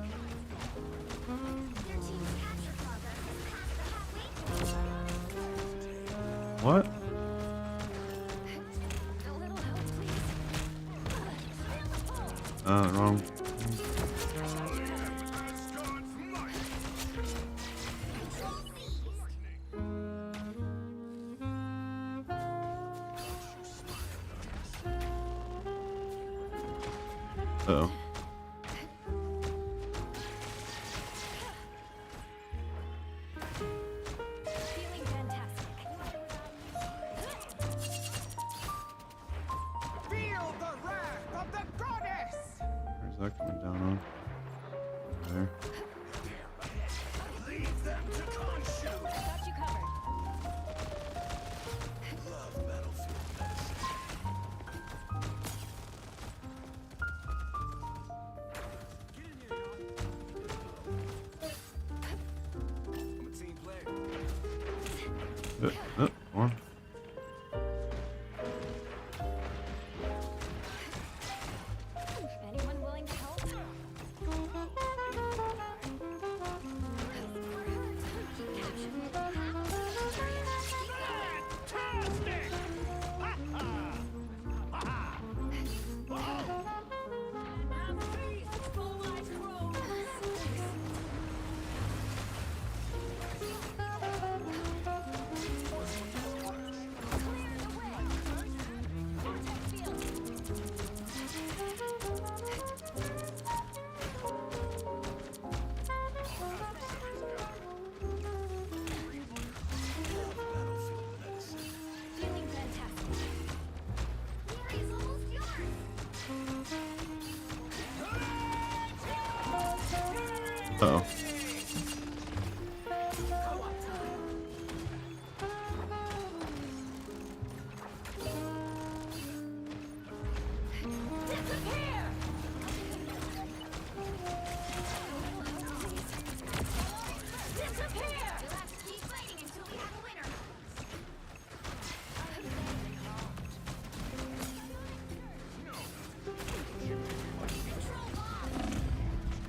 Your team's capture progress has passed the halfway point. What? A little help, please. Wrong. Uh-oh. Feeling fantastic. Feel the wrath of the goddess! Where's that coming down on? There. Leave them to consume! Got you covered. Love battlefield medicine. I'm a team player. Come on. Anyone willing to help? Capture half Oh.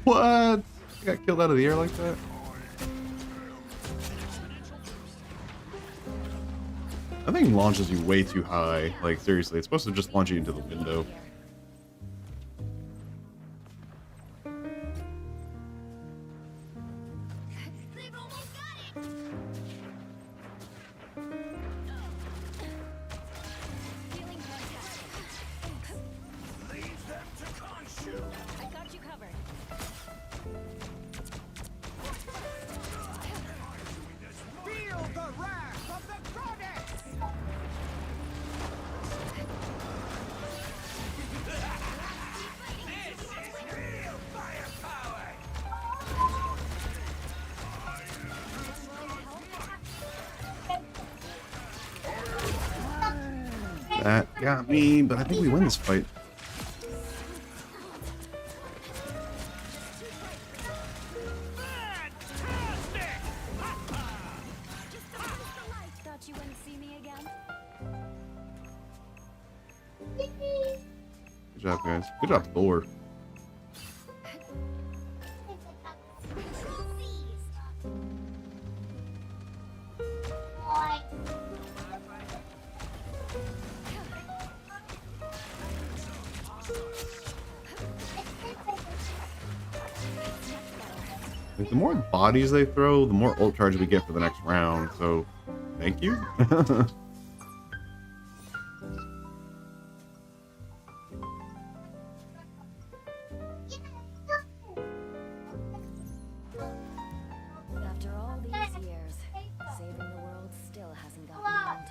What? I got killed out of the air like that? I think launches you way too high. Like, seriously, it's supposed to just launch you into the window. They've almost got it. Feeling fantastic. Leave them to Khonshu. I got you covered. Feel the wrath of the goddess! This is real firepower! That got me, but I think we win this fight. Thought you wouldn't see me again? Good job, guys. Good job, Thor. Control seized. Like, the more bodies they throw, the more ult charge we get for the next round. So, thank you. After all these years, saving the world still hasn't gotten old.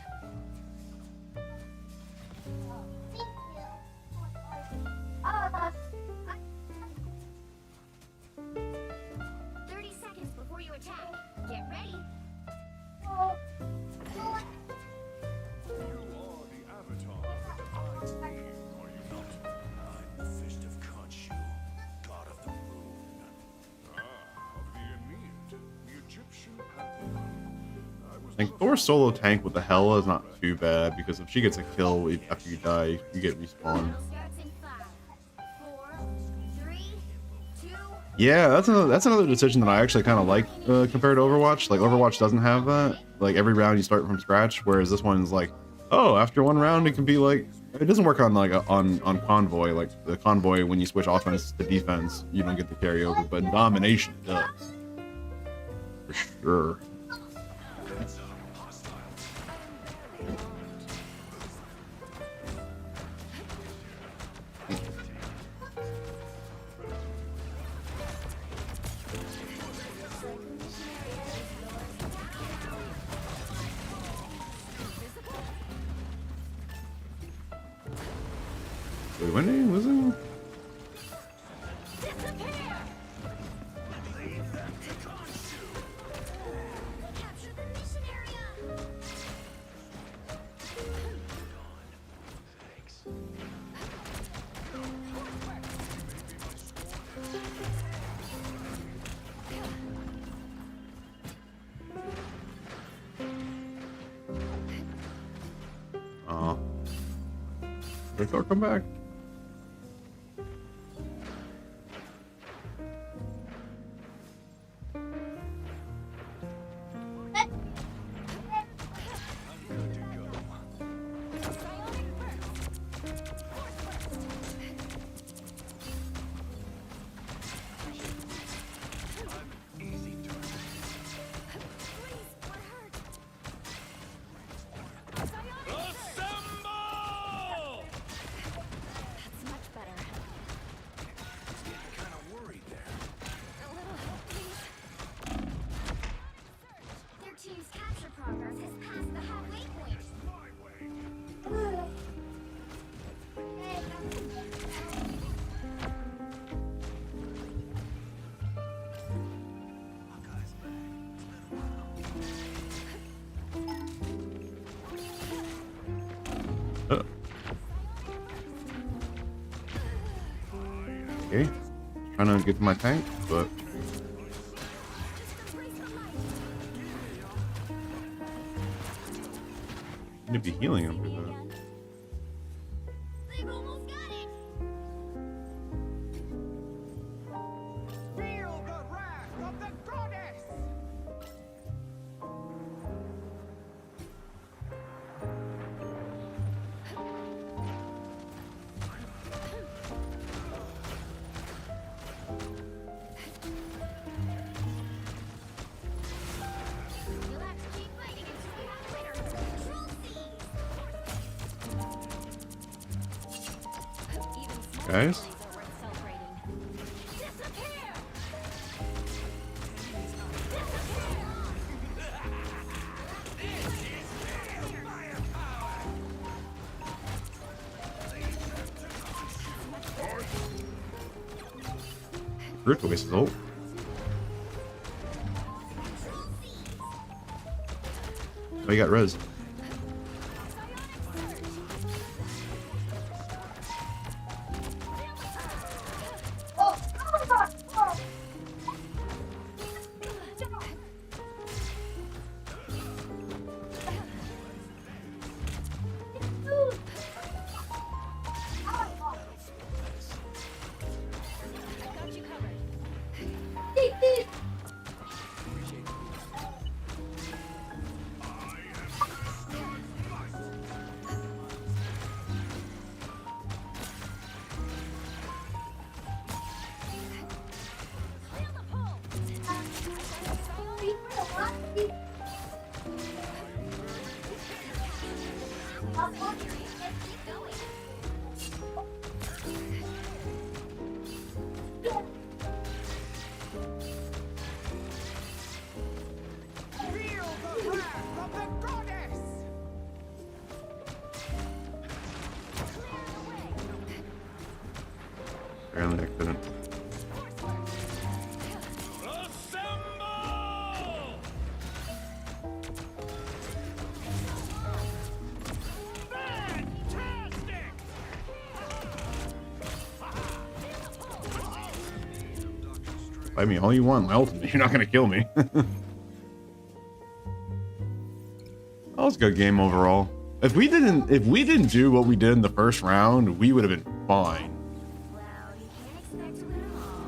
30 seconds before you attack. Get ready. You are the avatar of the divine being, are you not? I'm the Fist of Khonshu, god of the moon. Ah, of the Aeneid, the Egyptian pantheon. I was I think Thor's solo tank with the Hela is not too bad, because if she gets a kill after you die, you get respawned. Battle starts in 5, 4, 3, 2. Yeah, that's another decision that I actually kind of like compared to Overwatch. Like, Overwatch doesn't have that. Like, every round you start from scratch, whereas this one's like, oh, after one round it can be like, it doesn't work on like on Convoy. Like, the Convoy, when you switch offense to defense, you don't get the carryover, but Domination does. For sure. Are we winning? Losing? Capture the mission area. Aw. Did Thor come back? Okay. Trying to get to my tank, but I need to be healing him for that. They've almost got it. Feel the wrath of the goddess! You'll have to keep fighting until we have a winner. Control C. Even small Guys? victories are worth celebrating. Disappear! Brutal waste his ult. Oh, he got res. Got you covered. Feel the pull. Keep going. Feel the wrath of the goddess! Clear the way. Apparently I couldn't. Assemble! Fantastic! I mean, all you want, my ultimate. You're not gonna kill me. That was a good game overall. If we didn't do what we did in the first round, we would have been fine. Well, you can't expect to win them all.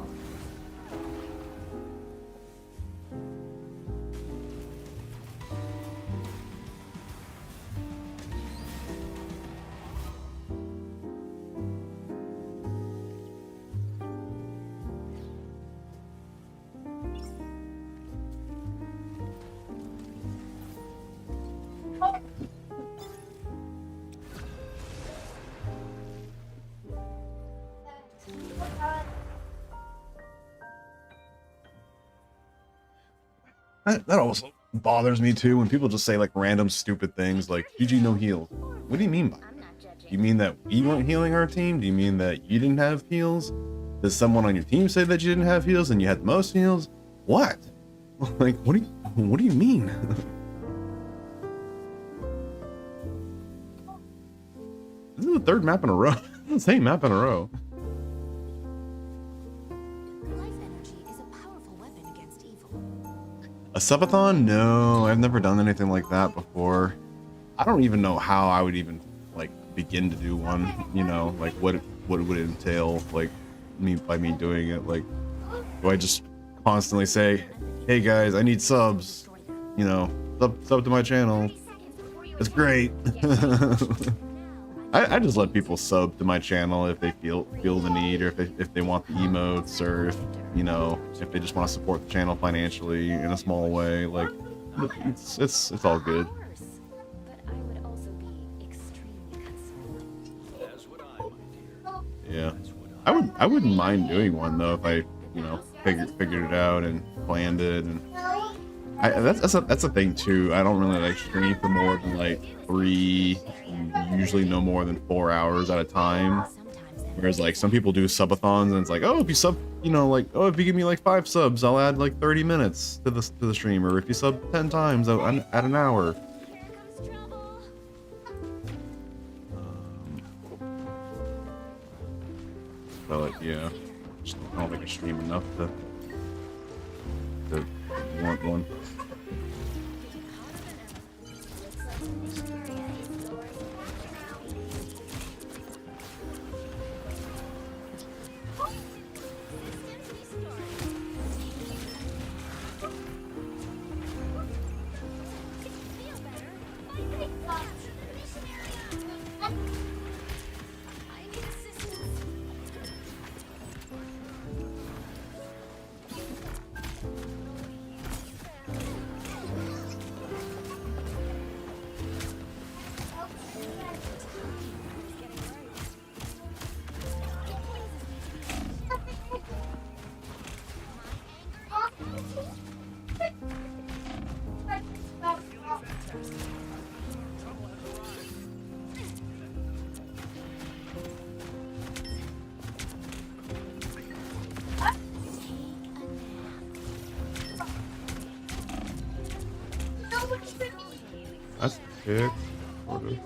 That also bothers me too when people just say like random stupid things like GG no heals. What do you mean by that? I'm not judging. Do you mean that we weren't healing our team? Do you mean that you didn't have heals? Does someone on your team say that you didn't have heals and you had the most heals? What? Like what do you mean? This is the third map in a row. The same map in a row. Life energy is a powerful weapon against evil. A subathon? No, I've never done anything like that before. I don't even know how I would even like begin to do one. You know, like what it would entail, like me doing it. Like, do I just constantly say, "Hey guys, I need subs. You know, sub to my channel. It's great." I just let people sub to my channel if they feel the need, or if they want the emotes, or if, you know, if they just want to support the channel financially in a small way. Like, it's all good. But I would also be extremely concerned. That's what I, my dear. Yeah, I wouldn't mind doing one though if I, you know, figured it out and planned it. And that's a thing too. I don't really like stream for more than like 3, usually no more than 4 hours at a time. Whereas like some people do subathons and it's like, oh, if you sub, you know, like, oh, if you give me like 5 subs, I'll add like 30 minutes to the stream, or if you sub 10 times, I'll add an hour. Here comes trouble. But yeah, I don't think I stream enough to want one. That's sick. Order.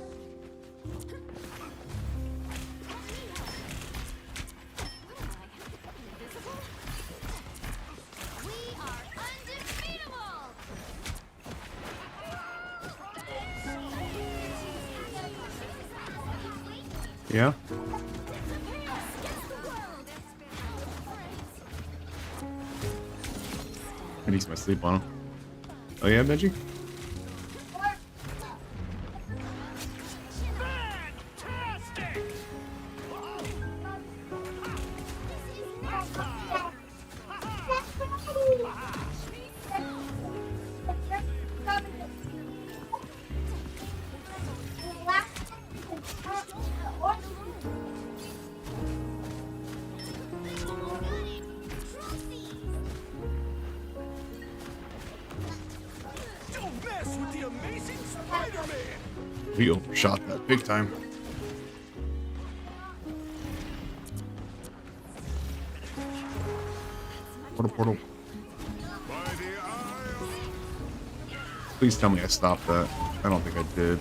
Yeah. I need my sleep on him. Oh yeah, Benji? Don't mess with the amazing Spider-Man! We overshot that big time. Portal. Please tell me I stopped that. I don't think I did.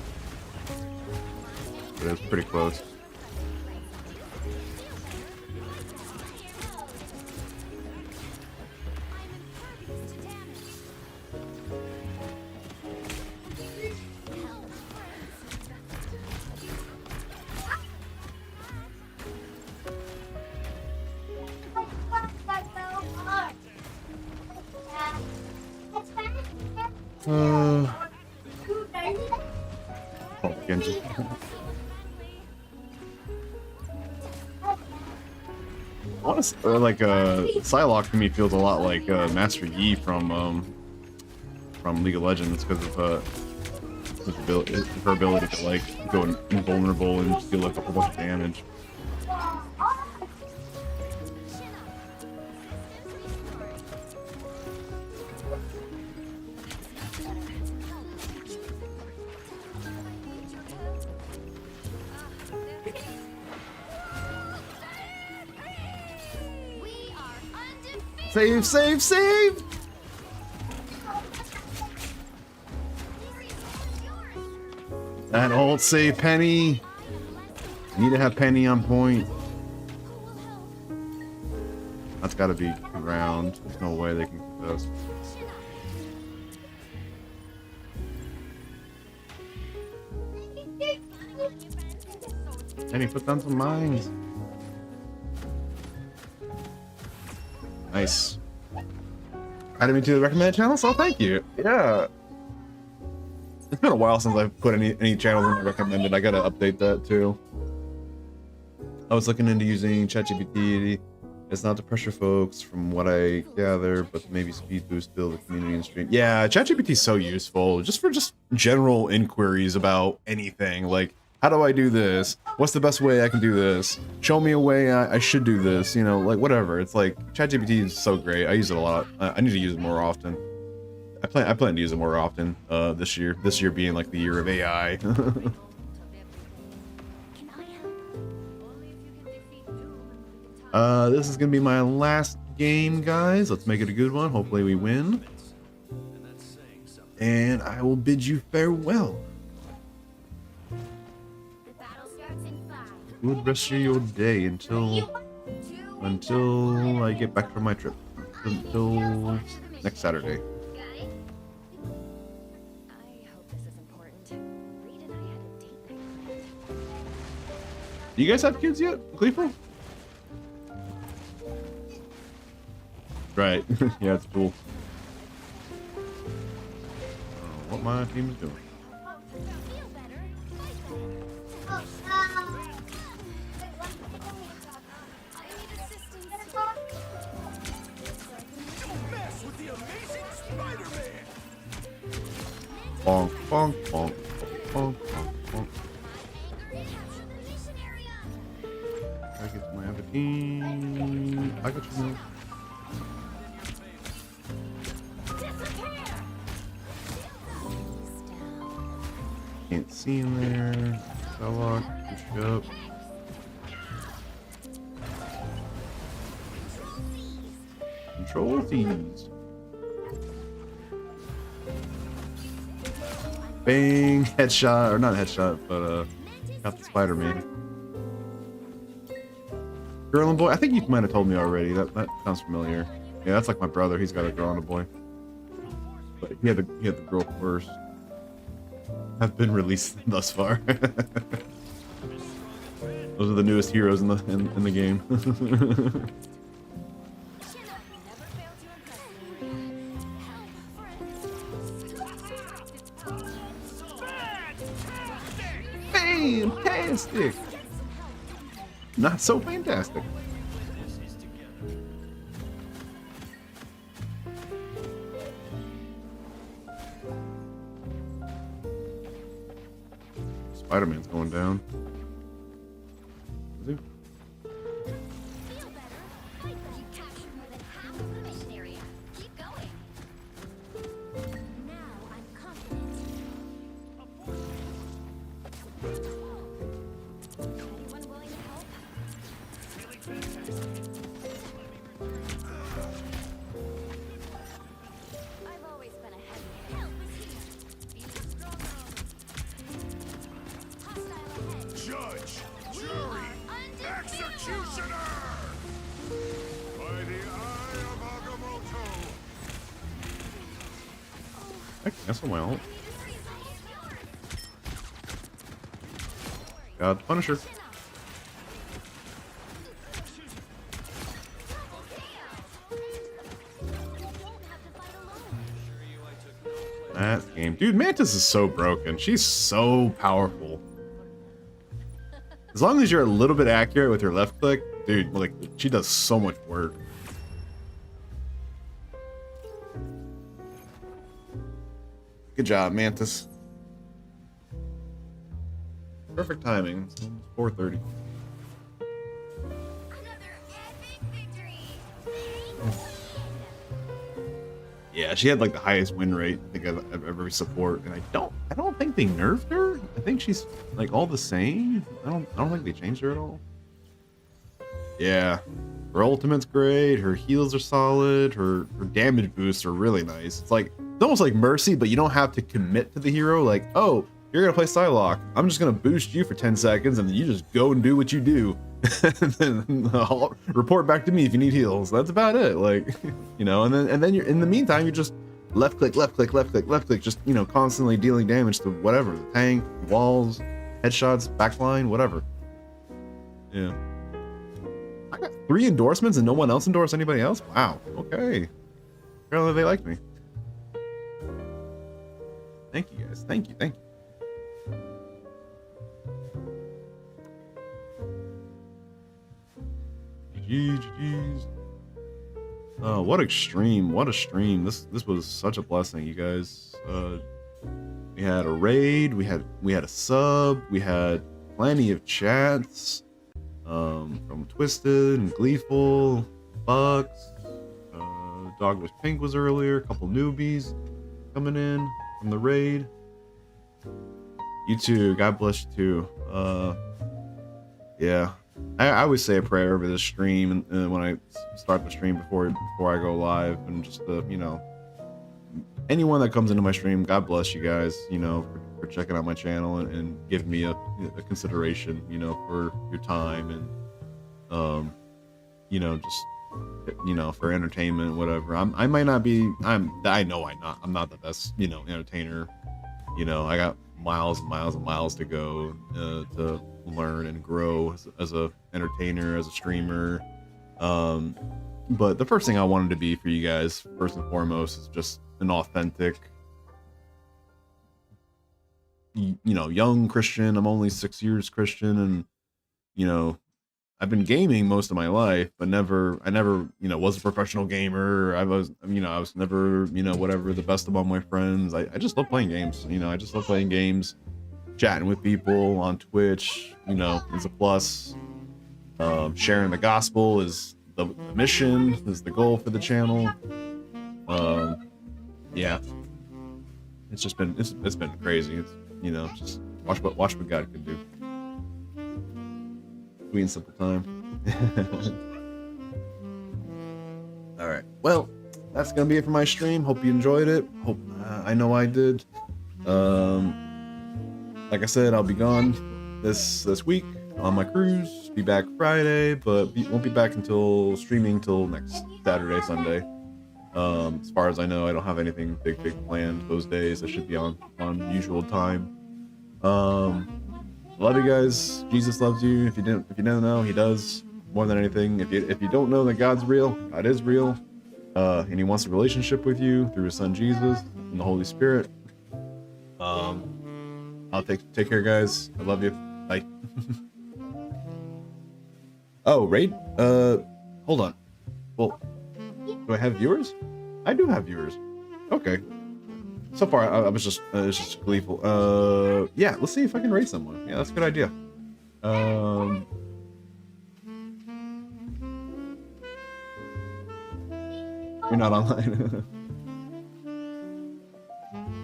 But it was pretty close. Oh, Genji. Honestly, Psylocke to me feels a lot like Master Yi from League of Legends because of her ability to like go invulnerable and deal like a whole bunch of damage. Save! That ult save Penny. Need to have Penny on point. That's gotta be around. There's no way they can keep us. Penny, put down some mines. Nice. Added me to the recommended channel, so thank you. Yeah. It's been a while since I've put any channels in the recommended. I gotta update that too. I was looking into using ChatGPT. It's not to pressure folks from what I gather, but maybe speed boost build the community and stream. Yeah, ChatGPT is so useful just for general inquiries about anything. Like, how do I do this? What's the best way I can do this? Show me a way I should do this, you know, like whatever. It's like ChatGPT is so great. I use it a lot. I need to use it more often. I plan to use it more often this year. This year being like the year of AI. This is gonna be my last game, guys. Let's make it a good one. Hopefully we win. And I will bid you farewell. Good rest of your day until until I get back from my trip. Until next Saturday. Got it? I hope this is important. Reed and I had a date night planned. Do you guys have kids yet, Gleeful? Right. Yeah, it's cool. I don't know what my team is doing. Feel better, fight better. Oh, I need assistance. Mess with the amazing Spider-Man! Bonk, bonk, bonk, bonk, bonk, bonk. Capture the mission area. I get my team. I got you. Disappear. Can't see in there. Belloc, push up. Control these. Bang! Headshot, or not headshot, but got the Spider-Man. Girl and boy. I think you might have told me already. That sounds familiar. Yeah, that's like my brother. He's got a girl and a boy. But he had the girl first. Have been released thus far. Those are the newest heroes in the game. Fantastic! Not so fantastic. Spider-Man's going down. Is he? Feel better. Fight better. You captured more than half of the mission area. Keep going. Now I'm confident. Anyone willing to help? I've always been a heavy hitter. Help is here. Be strong. Hostile ahead. Judge, jury, executioner! By the eye of Agamotto! I can cancel my ult. God, Punisher. That game. Dude, Mantis is so broken. She's so powerful. As long as you're a little bit accurate with your left click, dude, like, she does so much work. Good job, Mantis. Perfect timing. It's almost 4:30. Another epic victory. Yeah, she had like the highest win rate I think of every support, and I don't think they nerfed her. I think she's like all the same. I don't think they changed her at all. Yeah, her ultimate's great. Her heals are solid. Her damage boosts are really nice. It's almost like Mercy, but you don't have to commit to the hero. Like, oh, you're gonna play Psylocke. I'm just gonna boost you for 10 seconds, and then you just go and do what you do. And then I'll report back to me if you need heals. That's about it. Like, you know, and then you're in the meantime, you're just left click, just, you know, constantly dealing damage to whatever, the tank, walls, headshots, backline, whatever. Yeah. I got 3 endorsements and no one else endorsed anybody else? Wow. Okay. Apparently they like me. Thank you guys. Thank you. GG's. Oh, what a stream. This was such a blessing, you guys. We had a raid, we had a sub, we had plenty of chats from Twisted and Gleeful, Bucks, Dog with Pink was earlier, a couple newbies coming in from the raid. You too, God bless you too. Yeah. I always say a prayer over this stream and when I start the stream before I go live, and just you know, anyone that comes into my stream, God bless you guys, you know, for checking out my channel and giving me a consideration, you know, for your time, and just for entertainment, whatever. I might not be. I know I'm not the best entertainer. I got miles and miles and miles to go to learn and grow as a entertainer, as a streamer. But the first thing I wanted to be for you guys, first and foremost, is just an authentic, young Christian. I'm only 6 years Christian, and I've been gaming most of my life, but I never was a professional gamer. I was never, whatever, the best among my friends. I just love playing games. I just love playing games, chatting with people on Twitch, is a plus. Sharing the gospel is the mission, is the goal for the channel. Yeah, it's been crazy. It's, just watch what God can do. Sweet and simple time. All right. Well, that's gonna be it for my stream. Hope you enjoyed it. Hope I know I did. Like I said, I'll be gone this week on my cruise. Be back Friday, but won't be back until streaming till next Saturday, Sunday. As far as I know, I don't have anything big planned those days. I should be on usual time. Love you guys. Jesus loves you. If you don't know, he does more than anything. If you don't know that God's real, God is real, and he wants a relationship with you through his son Jesus and the Holy Spirit. I'll take care, guys. I love you. Bye. Oh, raid? Hold on. Well, do I have viewers? I do have viewers. Okay. So far, I was just gleeful. Yeah, let's see if I can raid someone. Yeah, that's a good idea. You're not online.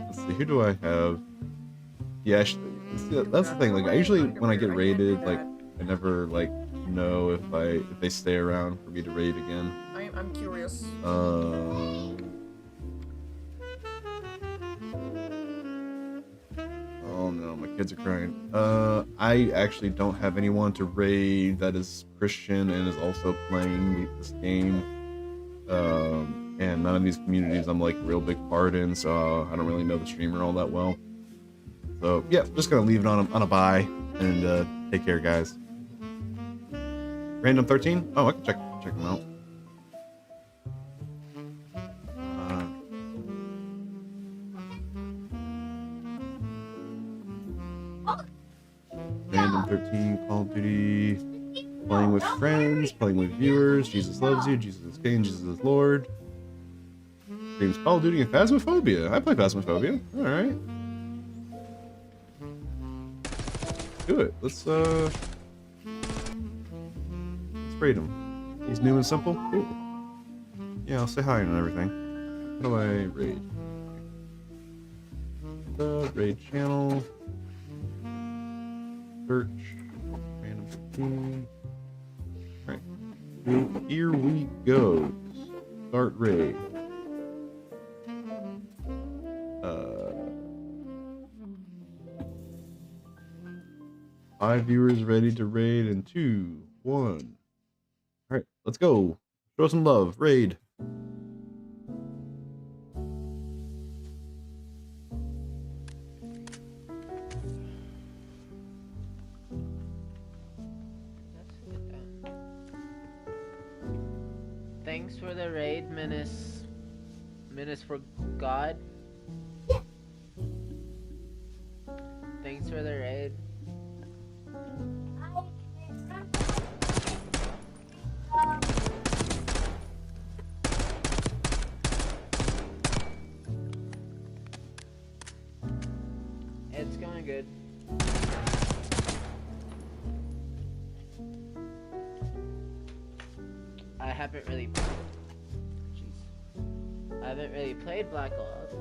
Let's see, who do I have? Yeah, that's the thing. Like, I usually, when I get raided, like, I never, like, know if they stay around for me to raid again. I'm curious. Oh no, my kids are crying. I actually don't have anyone to raid that is Christian and is also playing this game. And none of these communities I'm like a real big part in, so I don't really know the streamer all that well. So yeah, just gonna leave it on a bye and take care, guys. Random 13? Oh, I can check them out. Random 13, Call of Duty, playing with friends, playing with viewers, Jesus loves you, Jesus is King, Jesus is Lord. Streams Call of Duty and Phasmophobia. I play Phasmophobia. Alright. Do it. Let's raid him. He's new and simple? Cool. Yeah, I'll say hi and everything. How do I raid? The raid channel. Search. Random 15. Alright. Here we go. Start raid. 5 viewers ready to raid in 2, 1. Alright, let's go. Show some love. Raid. Thanks for the raid, Menace for God. Thanks for the raid. It's going good. I haven't really played Black Ops.